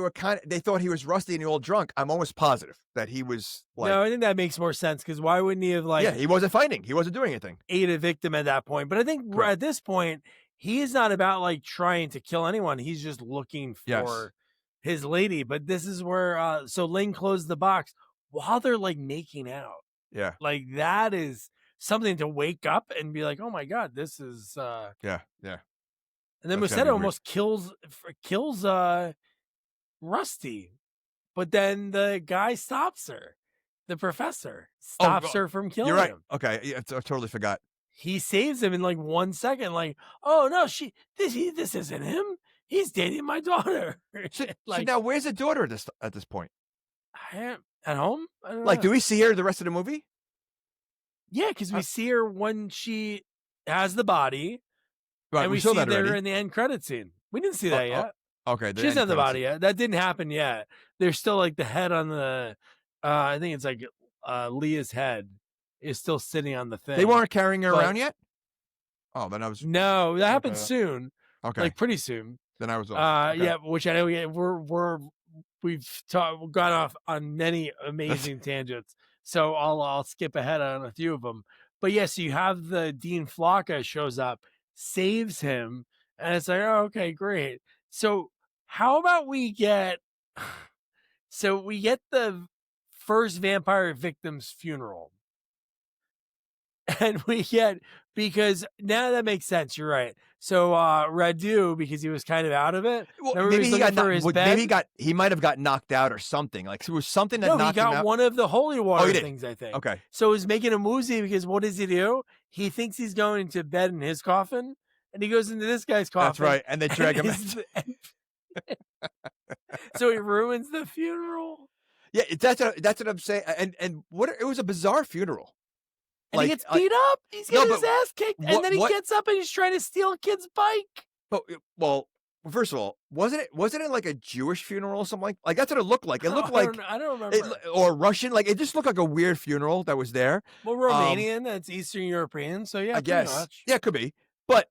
thought he was rusty and all drunk. I'm almost positive that he was like, No, I think that makes more sense, because why wouldn't he have like yeah, he wasn't fighting. He wasn't doing anything. ate a victim at that point? But I think Correct. at this point, he is not about like trying to kill anyone. He's just looking for Yes. his lady. But this is where so Lynn closed the box while they're like making out. Yeah, Like that is something to wake up and be like, oh my god, this is yeah, yeah. and then That's gotta Musetta be weird. almost kills Rusty. But then the guy stops her. The professor stops her from killing You're right. him. Okay, yeah, I totally forgot. He saves him in like 1 second. Like, oh no, this isn't him. he's dating my daughter. So Like, now where's the daughter at this point? I am at home? I don't Like, know. do we see her the rest of the movie? Yeah, because we Uh, see her when she has the body, right, and we we saw see that there already. in the end credit scene. We didn't see that Oh, yet. okay, She the doesn't end have the credits body scene. yet. That didn't happen yet. There's still like the head on the I think it's like Leah's head is still sitting on the They thing. weren't carrying her But around yet? Oh, then I was no, that happens okay. soon. Okay, Like pretty soon. then I was off. Okay. Yeah, which I know we've gone off on many amazing tangents. So I'll skip ahead on a few of them. But yes, you have the Dean Flocka shows up, saves him, and it's like, oh, okay, great. So how about we get so we get the first vampire victim's funeral. And we get because now that makes sense. You're right. So Radu, because he was kind of out of it. Well, Remember he maybe was he looking got for knocked. his Well, maybe bed. he might have got knocked out or something. Like, there was something that No, he knocked him got out. one of the holy Oh, water he did? things, I think. Okay. So he's making a woozy because what does he do? He thinks he's going to bed in his coffin, and he goes into this guy's coffin. That's right, and they drag him out. So he ruins the funeral. Yeah, that's what I'm saying, and what it was a bizarre funeral. And he Like, gets beat up. He's no, getting his but ass kicked. And then he what gets up and he's trying to steal a kid's bike. but, well, first of all, wasn't it like a Jewish funeral or something like that's what it looked like. It looked like I don't remember. or Russian, like, it just looked like a weird funeral that was there. Well, Romanian, that's Eastern European, so yeah, I pretty guess. much. Yeah, it could be. But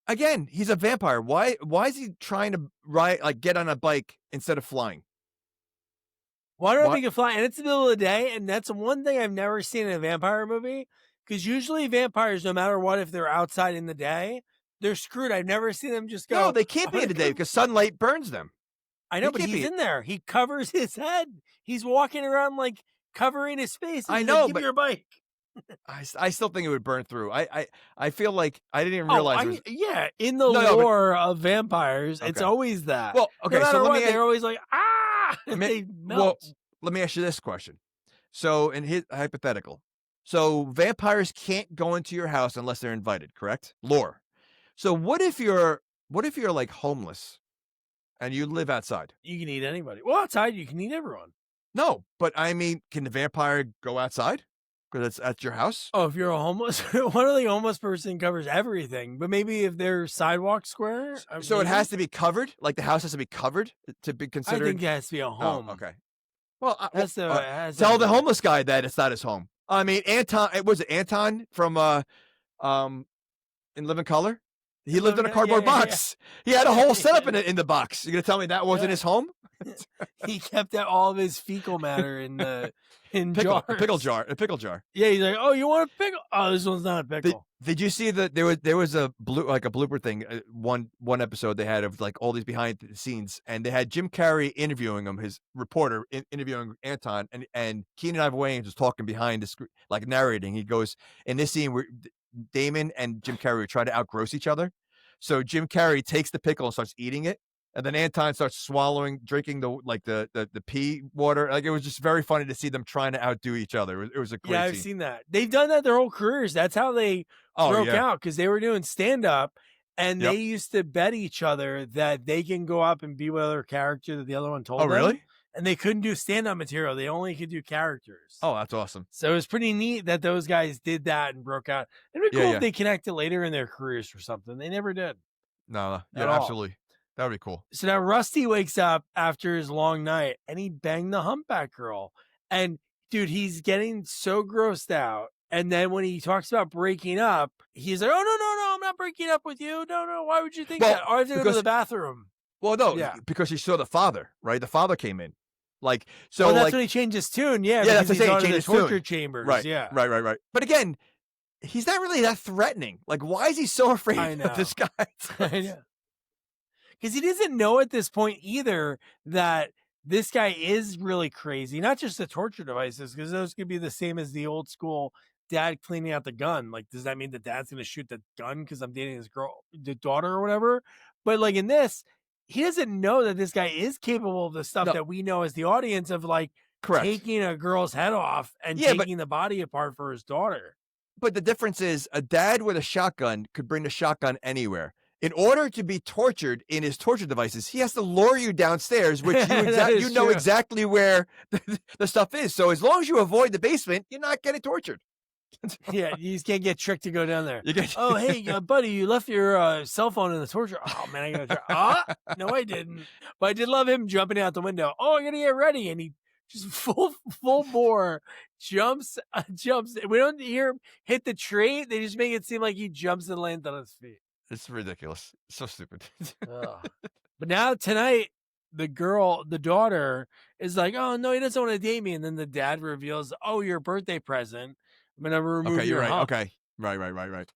again, he's a vampire. Why is he trying to get on a bike instead of flying? Why don't Why we can fly? And it's the middle of the day, and that's one thing I've never seen in a vampire movie. Because usually vampires, no matter what, if they're outside in the day, they're screwed. I've never seen them just go. No, they can't be in the day because sunlight burns them. I know, They but can't he's be- in there. He covers his head. He's walking around like covering his face. And I he's know, like, give but me your bike. I still think it would burn through. I feel like I didn't even Oh, realize it was yeah. In the No, but lore of vampires, it's Okay. always that. Well, okay, no matter so let what, me they're always like, ah, and Ma- they well, melt. let me ask you this question. So, in his hypothetical, so vampires can't go into your house unless they're invited, correct? Lore. So what if you're like homeless and you live outside? You can eat anybody. Well, outside you can eat everyone. No, but I mean, can the vampire go outside? Because it's at your house? Oh, if you're a homeless, one of the homeless person covers everything. But maybe if they're sidewalk square, So it has to be covered? Like the house has to be covered to be I considered? think it has to be a home. Oh, okay. Well, Has to, has to tell be the like- homeless guy that it's not his home. I mean, Anton, was it Anton from in Living Color? He lived in a cardboard box. He had a whole setup in the box. You're gonna tell me that wasn't his home? He kept all of his fecal matter in Pickle, jars. a pickle jar. Yeah, he's like, oh, you want a pickle? Oh, this one's not a pickle. Did you see that there was a blooper thing? One episode they had of like all these behind the scenes, and they had Jim Carrey interviewing him, his reporter interviewing Anton, and Keenan Ivory Wayans was talking behind the screen, like narrating. He goes, in this scene where Damon and Jim Carrey try to outgross each other, so Jim Carrey takes the pickle and starts eating it. And then Anton starts swallowing, drinking the pea water. Like, it was just very funny to see them trying to outdo each other. It was a great Yeah, I've scene. seen that. They've done that their whole careers. That's how they broke out, because they were doing stand up and they used to bet each other that they can go up and be whatever character that the other one told them. Oh, really? And they couldn't do stand up material. They only could do characters. Oh, that's awesome. So it was pretty neat that those guys did that and broke out. It'd be cool if they connected later in their careers or something. They never did. No, yeah, At all. absolutely. That would be cool. So now Rusty wakes up after his long night and he banged the humpback girl. And dude, he's getting so grossed out. And then when he talks about breaking up, he's like, oh, no, I'm not breaking up with you. No, why would you think that? Oh, I have to go to the bathroom. Well, no, because he saw the father, right? The father came in. Like, so that's when he changed his tune. Yeah, that's because what he's I'm on saying, the he changed his torture tune. chambers. Right, Yeah. right. But again, he's not really that threatening. Like, why is he so afraid of this guy? I know. Because he doesn't know at this point either that this guy is really crazy. Not just the torture devices, because those could be the same as the old school dad cleaning out the gun. Like, does that mean the dad's going to shoot the gun because I'm dating his girl, the daughter or whatever? But like in this, he doesn't know that this guy is capable of the stuff that we know as the audience of, like, taking a girl's head off and taking the body apart for his daughter. But the difference is a dad with a shotgun could bring the shotgun anywhere. in order to be tortured in his torture devices, he has to lure you downstairs, which That is you know true. exactly where the stuff is. So as long as you avoid the basement, you're not getting tortured. Yeah, you just can't get tricked to go down there. You get Oh, hey, buddy, you left your cell phone in the torture. Oh man, I gotta try. No, I didn't. But I did love him jumping out the window. Oh, I gotta get ready, and he just full bore jumps. We don't hear him hit the tree. They just make it seem like he jumps and lands on his feet. It's ridiculous. It's so stupid. Ugh. But now tonight, the daughter is like, "Oh no, he doesn't want to date me," and then the dad reveals, "Oh, your birthday present. I'm gonna remove Okay, you're your right. hump." Okay, right.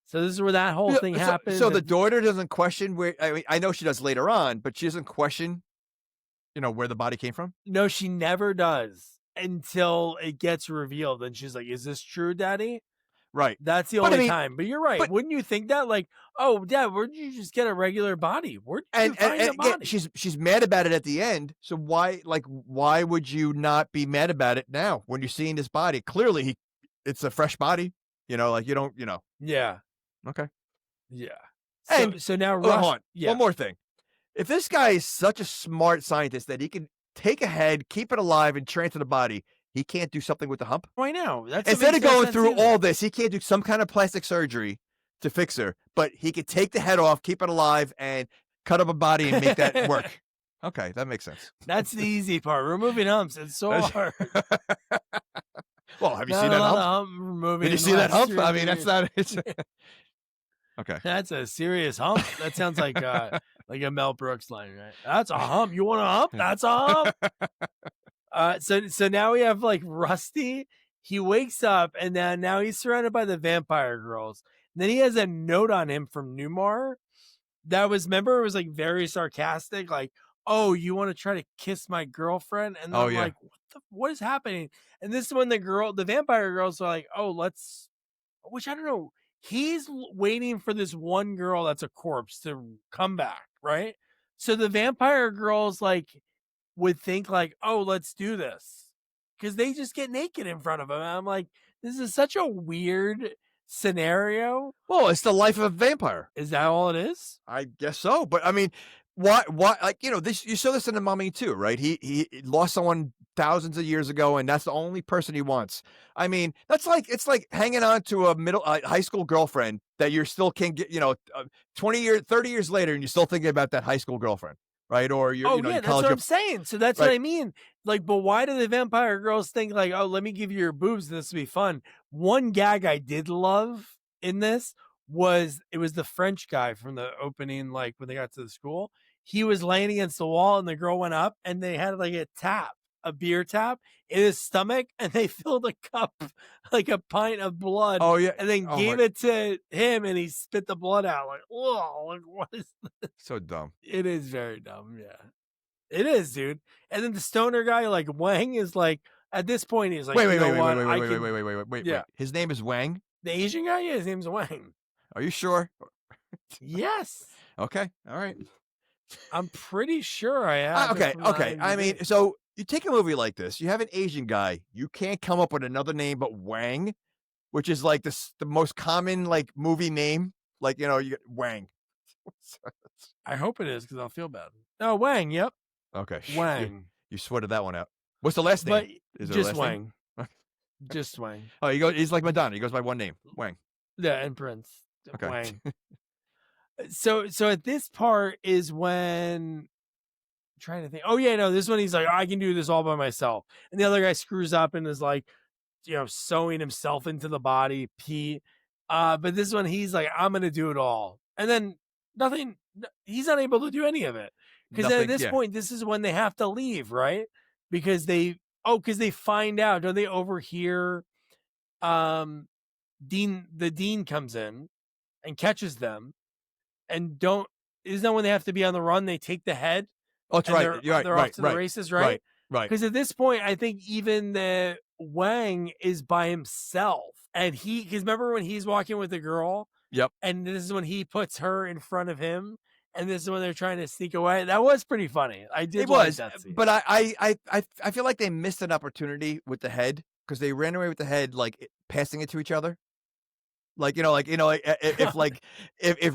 So this is where that whole thing happens. So the daughter doesn't question where. I mean, I know she does later on, but she doesn't question, where the body came from. No, she never does until it gets revealed, and she's like, "Is this true, Daddy?" Right. That's the But I only mean, time. But you're right. but- Wouldn't you think that? Like, oh, Dad, where'd you just get a regular body? Where'd you find a again, body? she's mad about it at the end. So why would you not be mad about it now when you're seeing this body? Clearly, it's a fresh body. You don't. Yeah, Okay. yeah. And So now, hold on. yeah. One more thing. If this guy is such a smart scientist that he can take a head, keep it alive, and transfer the body, he can't do something with the hump? Why now? Instead of going through all this, he can't do some kind of plastic surgery to fix her, but he could take the head off, keep it alive, and cut up a body and make that work. Okay, that makes sense. That's the easy part. Removing humps. It's so hard. Well, have you Not seen a that lot hump? of hump removing Did you in see the that last hump? 3 I mean, that's years. not. It's okay. That's a serious hump. That sounds like a Mel Brooks line, right? That's a hump. You want a hump? That's a hump. So now we have like Rusty. He wakes up and then now he's surrounded by the vampire girls. And then he has a note on him from Newmar that was, remember, it was like very sarcastic, like, "Oh, you want to try to kiss my girlfriend?" And then Oh, I'm yeah. like, what is happening? And this is when the vampire girls are like, "Oh, which I don't know. He's waiting for this one girl that's a corpse to come back, right? So the vampire girls like would think like, "Oh, let's do this," because they just get naked in front of him. And I'm like, this is such a weird scenario. Well, it's the life of a vampire. Is that all it is? I guess so. But I mean, why, like, this, you saw this in The Mummy too, right? He lost someone thousands of years ago, and that's the only person he wants. I mean, it's like hanging on to a high school girlfriend that you still can get, 20 years, 30 years later, and you're still thinking about that high school girlfriend, right? Or Yeah, that's what I'm saying. So that's what I mean. Like, but why do the vampire girls think like, "Oh, let me give you your boobs, this will be fun"? One gag I did love in this was the French guy from the opening, like when they got to the school. He was laying against the wall and the girl went up and they had like a beer tap in his stomach, and they filled a cup, like a pint of blood. Oh, yeah. And then gave it to him and he spit the blood out. Like, whoa, like what is this? So dumb. It is very dumb, yeah. It is, dude. And then the stoner guy, like Wang, is like, at this point, he's like, Wait. Yeah. His name is Wang? The Asian guy, yeah, his name's Wang. Are you sure? Yes. Okay. All right. I'm pretty sure I have. Okay. I mean, so you take a movie like this, you have an Asian guy, you can't come up with another name but Wang, which is like the most common like movie name. Like, you get Wang. I hope it is because I'll feel bad. Oh, Wang, yep. Okay. Wang. You sweated that one out. What's the last But name? Is there a just last name? Wang. Just Wang. Oh, he's like Madonna. He goes by one name, Wang. Yeah, and Prince. Okay. Wang. So at this part is when I'm trying to think. Oh yeah, no, this one he's like, "I can do this all by myself," and the other guy screws up and is like, sewing himself into the body, Pete. But this one he's like, "I'm gonna do it all," and then nothing. He's unable to do any of it because at this point, this is when they have to leave, right? Because they find out. Don't they overhear? The dean comes in and catches them. And isn't that when they have to be on the run? They take the head. Oh, that's right. You're right. They're off to the races, right? Right. Because at this point, I think even the Wang is by himself, and because remember when he's walking with the girl? Yep. And this is when he puts her in front of him, and this is when they're trying to sneak away. That was pretty funny. I did. It was that scene. But I feel like they missed an opportunity with the head because they ran away with the head, like passing it to each other. If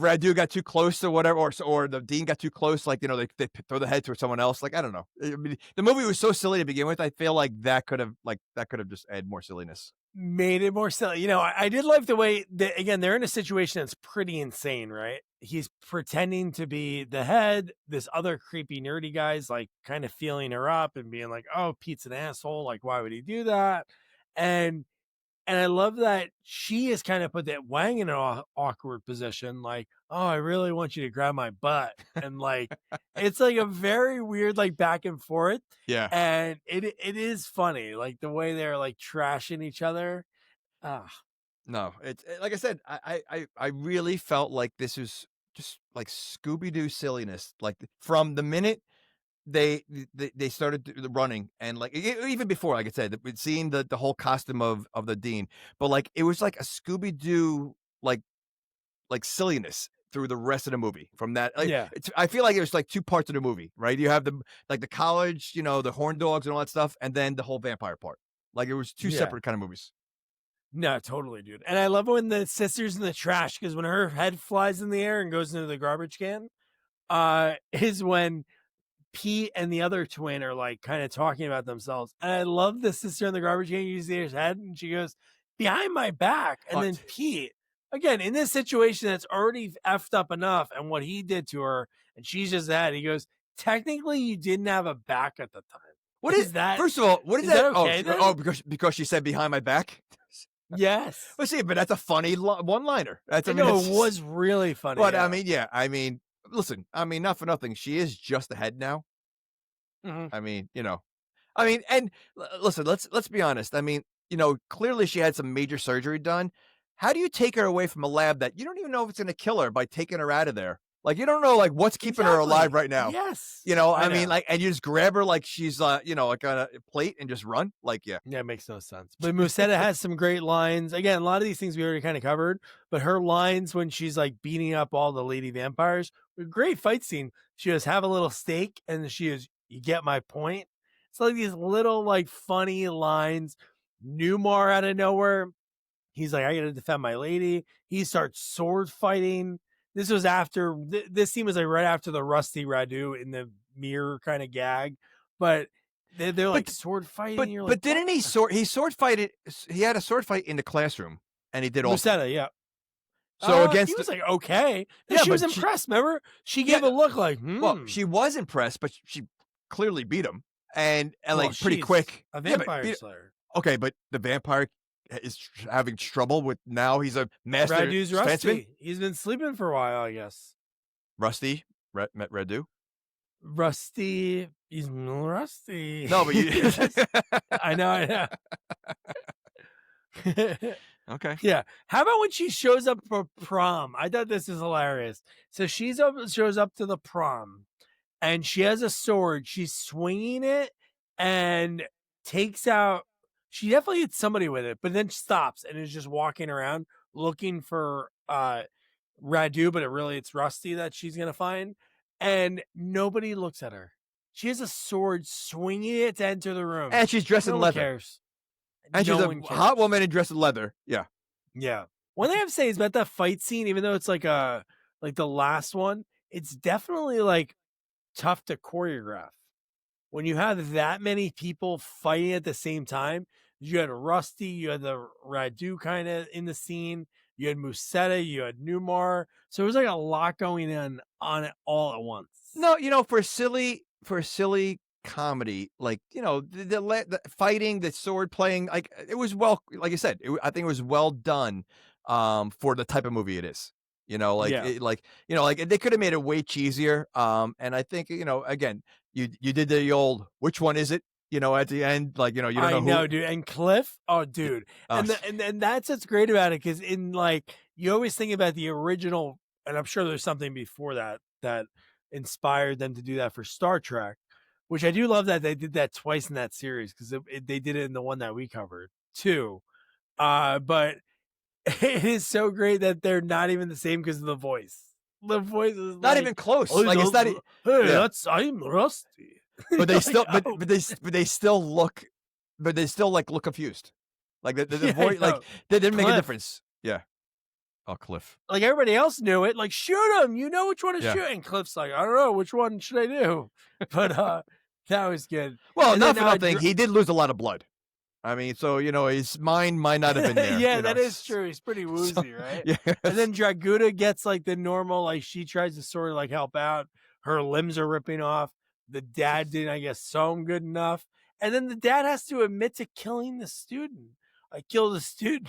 Radu got too close or whatever, or the dean got too close, they throw the head to someone else. Like, I don't know. I mean, the movie was so silly to begin with. I feel like that could have just added more silliness. Made it more silly. I did like the way that, again, they're in a situation that's pretty insane, right? He's pretending to be the head. This other creepy nerdy guy's like kind of feeling her up and being like, "Oh, Pete's an asshole. Like, why would he do that?" And I love that she has kind of put that Wang in an awkward position, like, "Oh, I really want you to grab my butt," and like, it's like a very weird like back and forth, Yeah. and it is funny, like the way they're like trashing each other. Ah, No, like I said, I really felt like this was just like Scooby Doo silliness. Like from the minute they started running, and like even before, like I said, seeing the whole costume of the dean, but like it was like a Scooby Doo like silliness through the rest of the movie. From that, like yeah, I feel like it was like two parts of the movie, right? You have the college, the horn dogs and all that stuff, and then the whole vampire part. Like it was two yeah. separate kind of movies. No, totally, dude. And I love when the sister's in the trash because when her head flies in the air and goes into the garbage can, is when Pete and the other twin are like kind of talking about themselves. And I love the sister in the garbage can use his head and she goes, "Behind my back." And then Pete, again, in this situation that's already effed up enough and what he did to her, and she's just that, he goes, "Technically, you didn't have a back at the time." What is that? First of all, what is Is that? that okay then? Because she said behind my back. Yes. Well, see, but that's a funny one-liner. I know it was really funny. But Yeah. I mean, yeah, I mean, listen, I mean, not for nothing, she is just ahead now. Mhm. I mean, and listen, let's be honest. I mean, clearly she had some major surgery done. How do you take her away from a lab that you don't even know if it's going to kill her by taking her out of there? Like, you don't know, like, what's keeping her alive right now. Yes. I mean, like, and you just grab her like she's, like on a plate and just run. Like, yeah. Yeah, it makes no sense. But Musetta has some great lines. Again, a lot of these things we already kind of covered, but her lines when she's like beating up all the lady vampires, a great fight scene. She goes, "Have a little steak," and she goes, "You get my point." It's like these little like funny lines. Newmar out of nowhere. He's like, "I got to defend my lady." He starts sword fighting. This was after this scene was like right after the Rusty Radu in the mirror kind of gag, but they're like But sword fighting. but And you're like, but didn't he sword fight it? He had a sword fight in the classroom, and he did also. Musetta, yeah. So He against was like, okay. And yeah, she was but she impressed. Remember? She yeah, gave a look like, well, she was impressed, but she clearly beat him, and Well, like pretty she's quick. a Yeah, but vampire slayer. okay, but the vampire is having trouble with now. He's a master Radu's fenceman. rusty. He's been sleeping for a while, I guess. Rusty, met Radu. Rusty. He's rusty. No, but you. I know. Okay. Yeah. How about when she shows up for prom? I thought this is hilarious. So shows up to the prom and she has a sword. She's swinging it and takes out. She definitely hits somebody with it, but then stops and is just walking around looking for Radu. But it's Rusty that she's gonna find, and nobody looks at her. She has a sword, swinging it to enter the room, And she's dressed no in one leather. cares. And No she's one a cares. hot woman and dressed in leather. Yeah. Yeah. One thing I have to say is about that fight scene, even though it's like the last one, it's definitely like tough to choreograph. When you have that many people fighting at the same time, you had Rusty, you had the Radu kind of in the scene, you had Musetta, you had Newmar. So it was like a lot going on it all at once. No, for a silly comedy, like, the fighting, the sword playing, like it was like you said, I think it was well done, for the type of movie it is. Yeah. Like they could have made it way cheesier. And I think, again, you did the old, which one is it? At the end, like, you don't know I who. know, dude. And Cliff, oh, dude. Uh, And that's what's great about it, because in like you always think about the original, and I'm sure there's something before that inspired them to do that for Star Trek, which I do love that they did that twice in that series, because they did it in the one that we covered too. But it is so great that they're not even the same because of the voice. The voice is not like, even close. "Oh, Like it's not. hey, Yeah. I'm Rusty." But they Like, still, oh. but they still like look confused. Like the Yeah, I voice, like know. they didn't make a Cliff. difference. Yeah. Oh, Cliff. Like, everybody else knew it, like, "Shoot him, you know which one to Yeah. shoot," and Cliff's like, "I don't know, which one should I do?" But, that was good. Well, And not then, for nothing, he did lose a lot of blood. I mean, so, his mind might not have been there, yeah, that is true, he's pretty so woozy, right? And yes. then Draguda gets, like, the normal, like, she tries to sort of, like, help out, her limbs are ripping off, the dad didn't, I guess, sew him good enough, and then the dad has to admit to killing the student. "I killed a student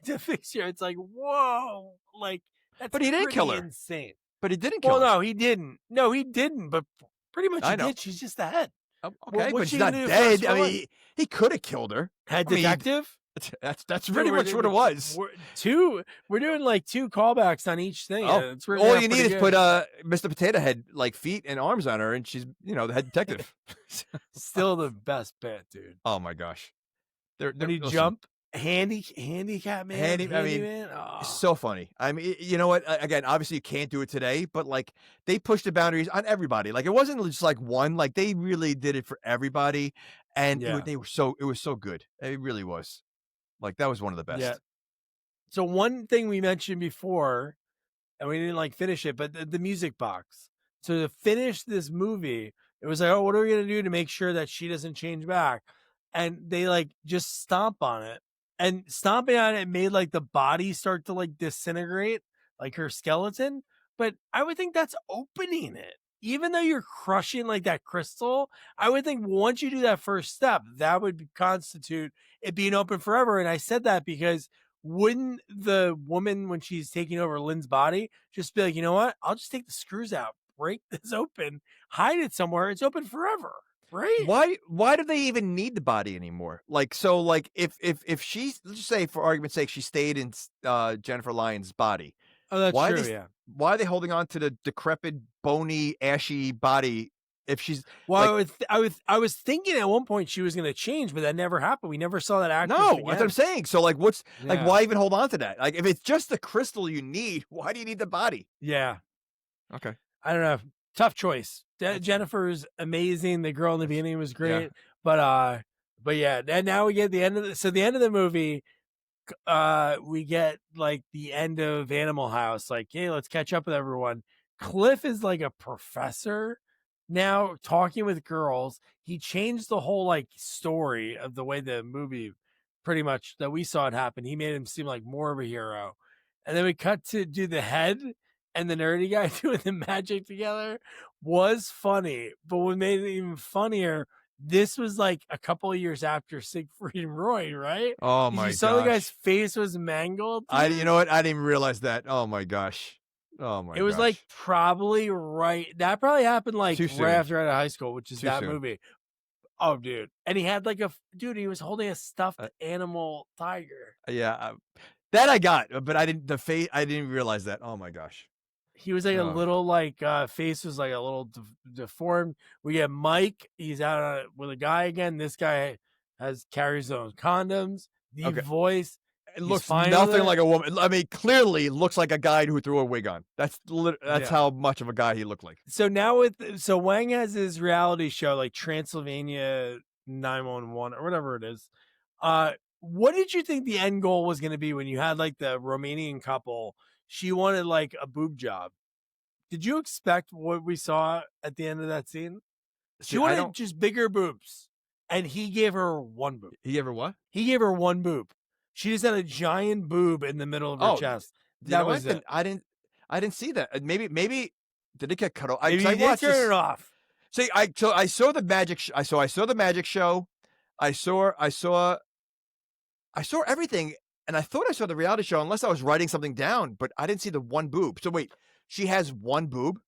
to fix you." It's like, whoa, like, that's But he didn't kill pretty her. insane. But he didn't Well, kill her. no, he didn't. No, he didn't, but pretty much he I know. did, she's just the head. Okay, What's but she she's gonna not do fast dead. I forward? mean, he could have killed her. Head I mean, detective? that's Dude, pretty much what it was. we're doing, like, 2 callbacks on each thing, Oh, and it's working all out you need pretty is put, good. Mr. Potato Head, like, feet and arms on her, and she's, the head detective. Still the best bit, dude. Oh my gosh. When They're he listen, jump, handicap man, I mean, handyman, it's oh, so funny. I mean, you know what? Again, obviously you can't do it today, but like they pushed the boundaries on everybody. Like it wasn't just like one. Like they really did it for everybody, and yeah, it was so good. It really was. Like that was one of the yeah. best. So one thing we mentioned before, and we didn't, like, finish it, but the music box. So to finish this movie, it was like, "Oh, what are we gonna do to make sure that she doesn't change back?" And they, like, just stomp on it, and stomping on it made, like, the body start to, like, disintegrate, like her skeleton, but I would think that's opening it. Even though you're crushing, like, that crystal, I would think once you do that first step, that would constitute it being open forever, and I said that because wouldn't the woman, when she's taking over Lynn's body, just be like, "You know what? I'll just take the screws out, break this open, hide it somewhere. It's open forever." Right? Why do they even need the body anymore? Like so like if she's let's just say for argument's sake she stayed in Jennifer Lyons' body. Oh, that's Why are true. they Yeah. why are they holding on to the decrepit, bony, ashy body if she's Well, like I was thinking at one point she was going to change, but that never happened. We never saw that actress no, that's what I'm again. saying. So like what's like Yeah. why even hold on to that? Like if it's just the crystal you need, why do you need the body? Yeah. Okay. I don't know. Tough choice. That's Jennifer's amazing. The girl in the that's beginning was yeah. great, but yeah. And now we get the end of the end of the movie. We get, like, the end of Animal House, like, "Hey, let's catch up with everyone." Cliff is like a professor now talking with girls. He changed the whole, like, story of the way the movie pretty much that we saw it happen. He made him seem like more of a hero. And then we cut to do the head and the nerdy guy doing the magic together was funny. But what made it even funnier, this was like a couple of years after Siegfried and Roy, right? Oh You my saw the guy's gosh. face was mangled, You dude. know what? I didn't even realize that. Oh my gosh. Oh my It was like gosh. probably right. That probably happened like Too right soon. after out of high school, which is Too that soon. movie. Oh, dude. And he had like dude, he was holding a stuffed Uh, animal tiger. yeah. That I got, but I didn't the face I didn't realize that. Oh my gosh. He was like a Oh, little like face was like a little deformed. We get Mike. He's out with a guy again. This guy carries those condoms. The okay. voice. It He's looks fine with nothing it. like a woman. I mean, clearly looks like a guy who threw a wig on. That's Yeah. how much of a guy he looked like. So now Wang has his reality show like Transylvania 911 or whatever it is. What did you think the end goal was going to be when you had like the Romanian couple? She wanted like a boob job. Did you expect what we saw at the end of that scene? She See, I wanted don't. just bigger boobs, and he gave her one boob. He ever what? He gave her one boob. She just had a giant boob in the middle of her Oh, chest. you know That what? was Then it. I didn't see that. Maybe did it get cut off? Maybe Because I you did watched turn this. it off. See, I saw the magic. I saw the magic show. I saw everything, and I thought I saw the reality show unless I was writing something down, but I didn't see the one boob. So wait, she has one boob?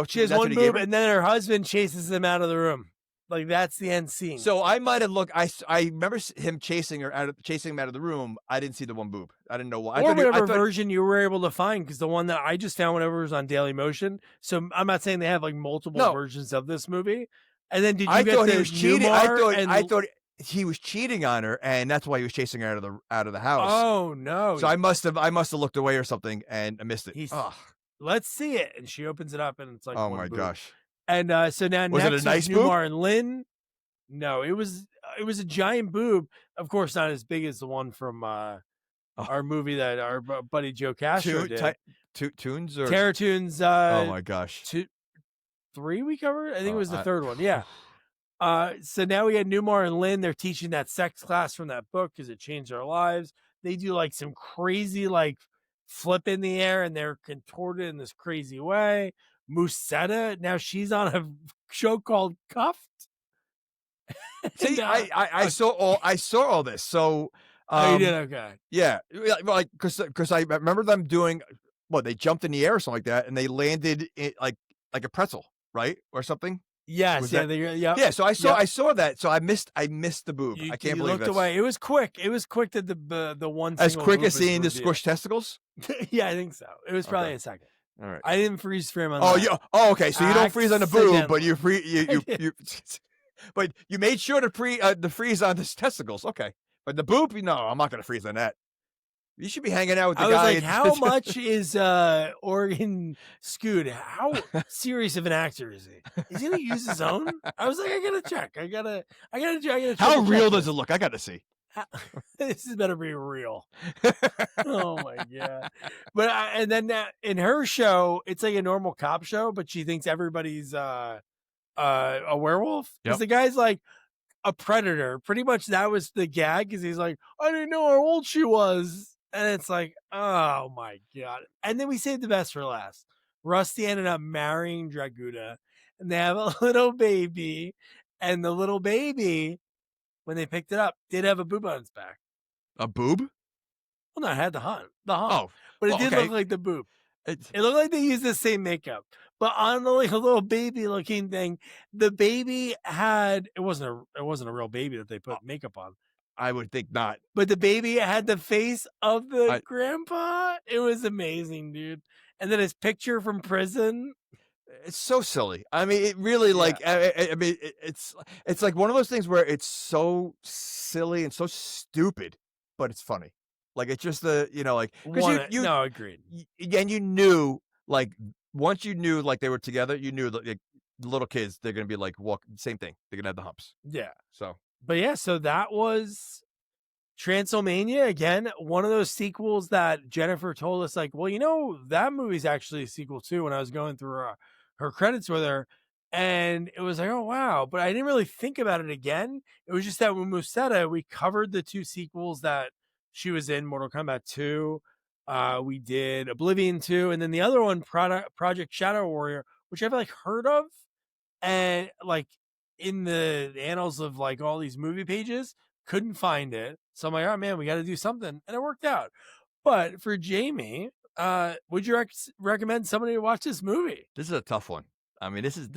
She has That's what one he gave boob, her? and then her husband chases them out of the room. Like that's the end scene. So I might have looked. I remember him chasing him out of the room. I didn't see the one boob. I didn't know why. Or I whatever thought version you were able to find, because the one that I just found whenever it was on Daily Motion. So I'm not saying they have like multiple no. versions of this movie. And then did you I get thought he the was cheating. Newmar and I thought he was cheating on her, and that's why he was chasing her out of the house. oh no. So I must have looked away or something, and I missed it. He's Oh, let's see it. And she opens it up and it's like oh one my boob. gosh. And so now Was it a next is nice boob? Newmar and Lynn. No, it was a giant boob. Of course, not as big as the one from Oh, our movie that our buddy Joe Castro did. Tunes or Terror Tunes, oh my gosh. 3 we covered? I think it was the I, third one. Yeah. So now we had Newmar and Lynn. They're teaching that sex class from that book because it changed our lives. They do like some crazy like flip in the air and they're contorted in this crazy way. Musetta, now she's on a show called Cuffed. see, And, I saw all this. So oh, you did okay. yeah, like because I remember them doing what they jumped in the air or something like that, and they landed in, like a pretzel, right, or something. Yes, Was yeah, that? yep, Yeah, so yep. I saw that. So I missed the boob. I can't You believe looked that's away. It was quick. It was quick that the one as single quick boob as is seeing the revealed. squished testicles. Yeah, I think so. It was probably Okay. a second. All right. I didn't freeze frame on Oh, that. yeah. Oh, okay. So you don't freeze on the boob, but you Accidentally. but you made sure to freeze on the testicles. Okay, but the boob, no, I'm not gonna freeze on that. You should be hanging out with the I was guy. like, how much is Oregon Scoot? How serious of an actor is he? Is he gonna use his own? I was like, I gotta check. I gotta check. How real does it look? I got to see. This is better be real. Oh my god! But and then in her show, it's like a normal cop show, but she thinks everybody's a werewolf because Yep. the guy's like a predator. Pretty much that was the gag because he's like, I didn't know how old she was, and it's like, oh my god! And then we saved the best for last. Rusty ended up marrying Draguda, and they have a little baby, and the little baby, when they picked it up, did have a boob on its back. A boob? Well, no, it had the hump, Oh, but it well, did okay. look like the boob. It looked like they used the same makeup, but on the like a little baby looking thing, the baby had it wasn't a real baby that they put makeup on, I would think not. but the baby had the face of the grandpa. It was amazing, dude. And then his picture from prison. It's so silly. I mean, it really like. I mean, it's like one of those things where it's so silly and so stupid, but it's funny. Like it's just like because No, agreed. and you knew like once you knew like they were together, you knew that like, the little kids they're gonna be like same thing. They're gonna have the humps. Yeah, So, but yeah, so that was Transylmania again, one of those sequels that Jennifer told us, like, well, that movie's actually a sequel too. When I was going through her credits with her, and it was like, oh wow, but I didn't really think about it again. It was just that with Musetta, we covered the 2 sequels that she was in, Mortal Kombat 2. We did Oblivion 2, and then the other one, Project Shadow Warrior, which I've like heard of, and like in the annals of like all these movie pages, couldn't find it. So I'm like, oh man, we got to do something, and it worked out. But for Jamie, would you recommend somebody to watch this movie? this is a tough one. I mean, this is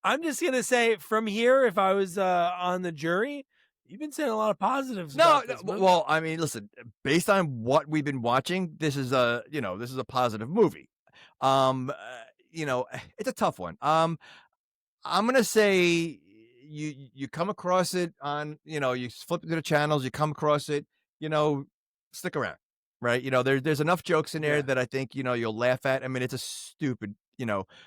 I'm just gonna say from here, if I was on the jury, you've been saying a lot of positives. No, about this movie. well, I mean, listen, based on what we've been watching, this is a positive movie. It's a tough one. I'm gonna say you come across it on, you flip through the channels, you come across it, stick around, right? There's enough jokes in there that I think, you'll laugh at. I mean, it's a stupid,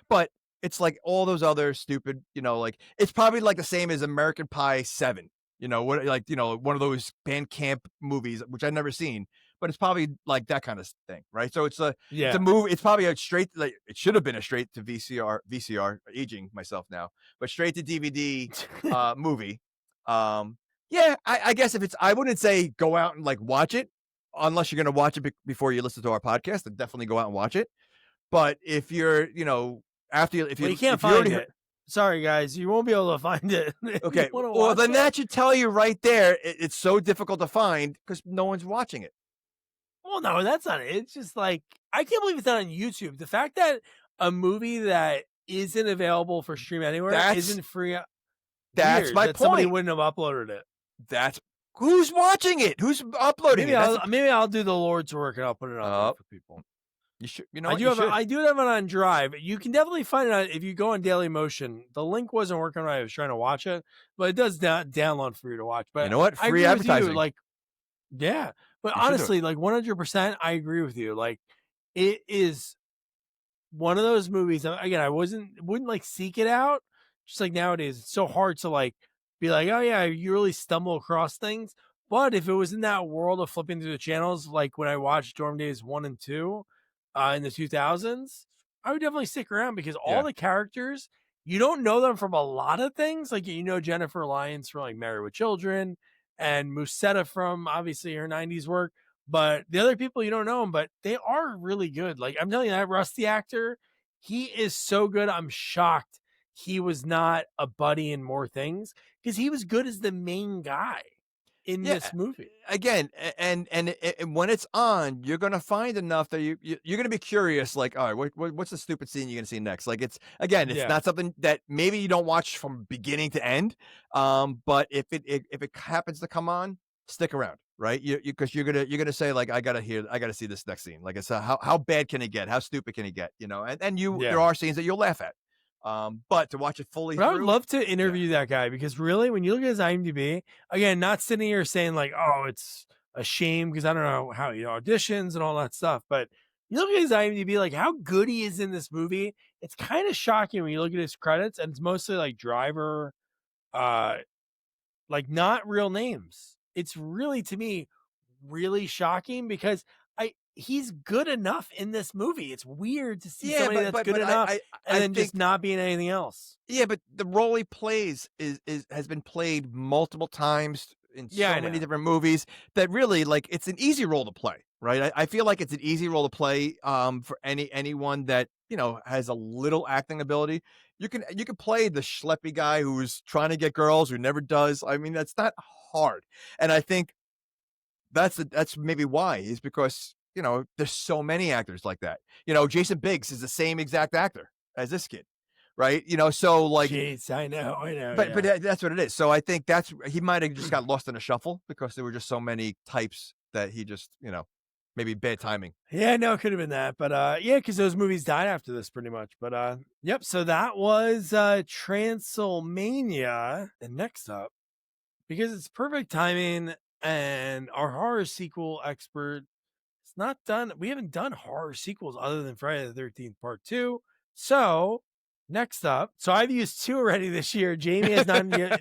but it's like all those other stupid, like it's probably like the same as American Pie 7, what, like, one of those band camp movies, which I've never seen, but it's probably like that kind of thing, right? So it's a movie. It's probably a straight, like it should have been a straight to VCR, aging myself now, but straight to DVD movie. Yeah, I guess I wouldn't say go out and like watch it unless you're going to watch it before you listen to our podcast, then definitely go out and watch it. But if you're, if you can't find it. Sorry, guys, you won't be able to find it. Okay, well, then that should tell you right there. It's so difficult to find because no one's watching it. Well, no, that's not it. It's just like, I can't believe it's not on YouTube. The fact that a movie that isn't available for stream anywhere isn't free. That's my point. Somebody wouldn't have uploaded it. That's who's watching it. Who's uploading it? Maybe I'll do the Lord's work and I'll put it on for people. You should. I do have it on Drive. You can definitely find it if you go on Daily Motion. The link wasn't working when I was trying to watch it, but it does download for you to watch. But you know what? Free I advertising. like, yeah. But honestly, like 100%, I agree with you. Like, it is one of those movies. Again, I wouldn't like seek it out. Just like nowadays, it's so hard to like be like, oh yeah, you really stumble across things. But if it was in that world of flipping through the channels, like when I watched Dorm Days 1 and 2 in the 2000s, I would definitely stick around because all Yeah. the characters, you don't know them from a lot of things. Like, you know, Jennifer Lyons from like Married with Children and Musetta from obviously her 90s work. But the other people, you don't know them, but they are really good. Like, I'm telling you, that Rusty actor, he is so good. I'm shocked he was not a buddy in more things because he was good as the main guy in Yeah, this movie. again, and when it's on, you're gonna find enough that you're gonna be curious, like, all right, what's the stupid scene you're gonna see next? Like, it's again, it's Yeah. not something that maybe you don't watch from beginning to end, but if it happens to come on, stick around, right? You because you're gonna say like, I gotta see this next scene. Like, it's how bad can it get? How stupid can it get? You know, and there Yeah. are scenes that you'll laugh at, but to watch it fully But I would through, love to yeah, interview that guy because really, when you look at his IMDb, again, not sitting here saying like, "Oh, it's a shame," because I don't know how he auditions and all that stuff. But you look at his IMDb, like how good he is in this movie. It's kind of shocking when you look at his credits, and it's mostly like driver, uh, like not real names. It's really, to me, really shocking because he's good enough in this movie. It's weird to see yeah, somebody that's good but enough and I then just think. not being anything else. Yeah, but the role he plays is has been played multiple times in Yeah, I so many know. different movies that really, like, it's an easy role to play, right? I feel like it's an easy role to play, for anyone that, you know, has a little acting ability. You can play the schleppy guy who's trying to get girls, who never does. I mean, that's not hard, and I think that's maybe why, is because, you know, there's so many actors like that. You know, Jason Biggs is the same exact actor as this kid, right? You know, so, like, Jeez, I know, but yeah. that's what it is. So I think he might have just got lost in a shuffle because there were just so many types that he just, you know, maybe bad timing. Yeah, no, it could have been that, but, yeah, because those movies died after this pretty much, but, yep, so that was, Transylmania, and next up, because it's perfect timing and our horror sequel expert, it's not done, we haven't done horror sequels other than Friday the 13th Part 2, so, next up, so I've used 2 already this year, Jamie has not yet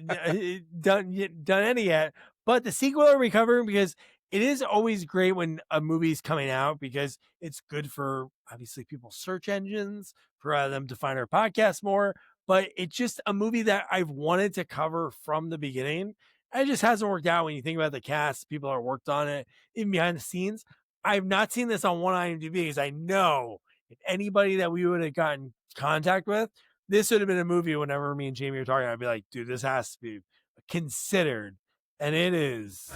done any yet, but the sequel are we covering because it is always great when a movie's coming out because it's good for obviously people's search engines for them to find our podcast more. But it's just a movie that I've wanted to cover from the beginning. It just hasn't worked out when you think about the cast, people that worked on it, even behind the scenes. I've not seen this on one IMDb because I know if anybody that we would have gotten contact with, this would have been a movie whenever me and Jamie were talking. I'd be like, dude, this has to be considered. And it is.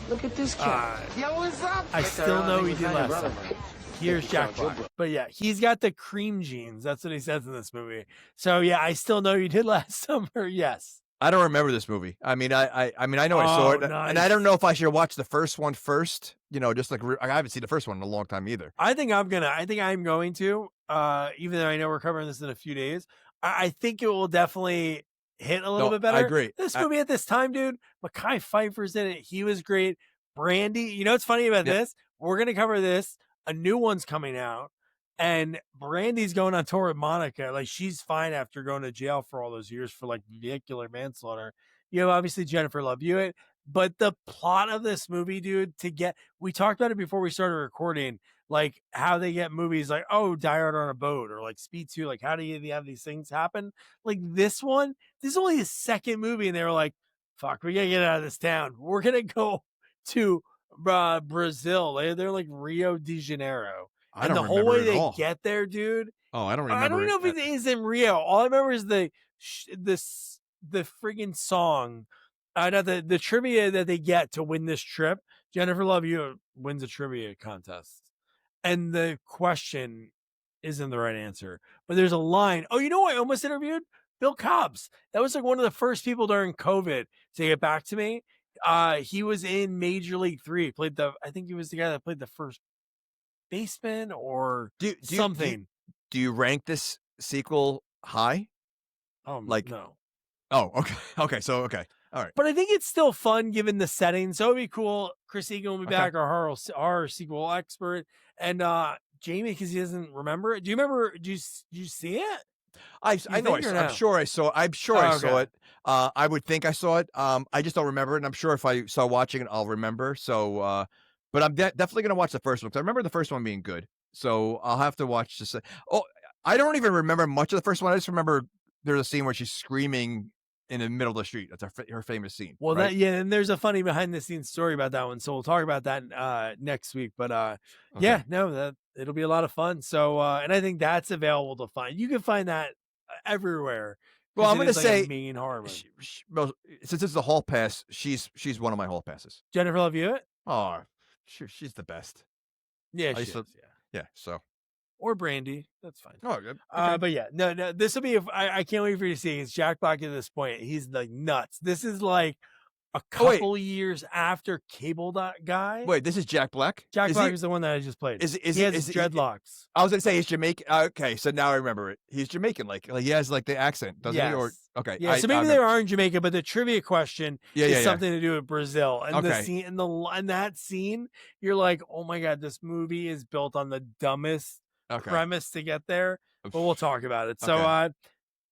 Look at this kid. Yo, what's up? I still know he did last summer. Here's Jack Black. But yeah, he's got the cream jeans. That's what he says in this movie. So yeah, I still know you did last summer. Yes. I don't remember this movie. I mean, I mean, I know I saw it, and I don't know if I should watch the first one first. You know, just like I haven't seen the first one in a long time either. I think I'm going to, even though I know we're covering this in a few days. I think it will definitely hit a little No, bit better. I agree. This movie at this time, dude, Mekhi Phifer's in it. He was great. Brandy, you know what's funny about Yeah. this? We're gonna cover this. A new one's coming out, and Brandy's going on tour with Monica. Like, she's fine after going to jail for all those years for like vehicular manslaughter. You have obviously Jennifer Love Hewitt, but the plot of this movie, dude, we talked about it before we started recording, like how they get movies like, oh, Die Hard on a Boat or like Speed 2. Like, how do you have these things happen? Like this one, this is only his second movie, and they were like, fuck, we gotta get out of this town. We're gonna go to Brazil. They're like Rio de Janeiro. I And don't the whole remember way it at they all. get there, dude, Oh, I don't I remember don't know it. if it is in Rio. All I remember is the friggin' song. Not the trivia that they get to win this trip. Jennifer Love Hewitt wins a trivia contest, and the question isn't the right answer. But there's a line. Oh, you know what? I almost interviewed Bill Cobbs. That was like one of the first people during COVID to get back to me. He was in Major League 3. He played I think he was the guy that played the first baseman or Do do you, do you something. do you rank this sequel high? Like, No. oh, okay, okay, so okay, all right, But I think it's still fun given the setting. So it'd be cool. Chris Egan will be okay. back, our horror sequel expert. And Jamie, because he doesn't remember it. Do you remember? Did you see it? You know think or I'm no? sure I saw Oh, it. okay. I would think I saw it. I just don't remember it, and I'm sure if I saw watching it, I'll remember. So, but I'm definitely gonna watch the first one because I remember the first one being good. So I'll have to watch this. Oh, I don't even remember much of the first one. I just remember there's a scene where she's screaming in the middle of the street. That's her famous scene, Well, right? and there's a funny behind the scenes story about that one, so we'll talk about that next week. But Okay. no, that it'll be a lot of fun. So, and I think that's available to find. You can find that everywhere Well, because I'm it gonna is like a say, main horror movie. well, since it's the hall pass, she's one of my hall passes. Jennifer Love Hewitt? Oh, she's the best. Yeah, I she used to, is. Yeah, yeah. So, or Brandy. That's fine. oh, okay. But yeah, no, this will be. I can't wait for you to see. It's Jack Black at this point. He's like nuts. This is like a Oh wait, couple years after Cable Guy. wait. This is Jack Black. Jack Is Black he? is the one that I just played. Is He he? has Is he? dreadlocks. I was gonna say he's Jamaican. Okay, so now I remember it. He's Jamaican. Like he has like the accent, doesn't he? Or Yes. okay, Yeah, so I maybe they remember. are in Jamaica, but the trivia question Yeah, is yeah, yeah. something to do with Brazil. And the Okay, scene in that scene, you're like, oh my god, this movie is built on the dumbest okay, premise to get there. But we'll talk about it. So okay.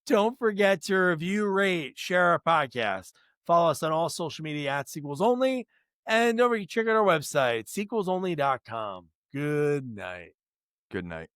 don't forget to review, rate, share our podcast. Follow us on all social media at Sequels Only. And don't forget to check out our website, sequelsonly.com. Good night. Good night.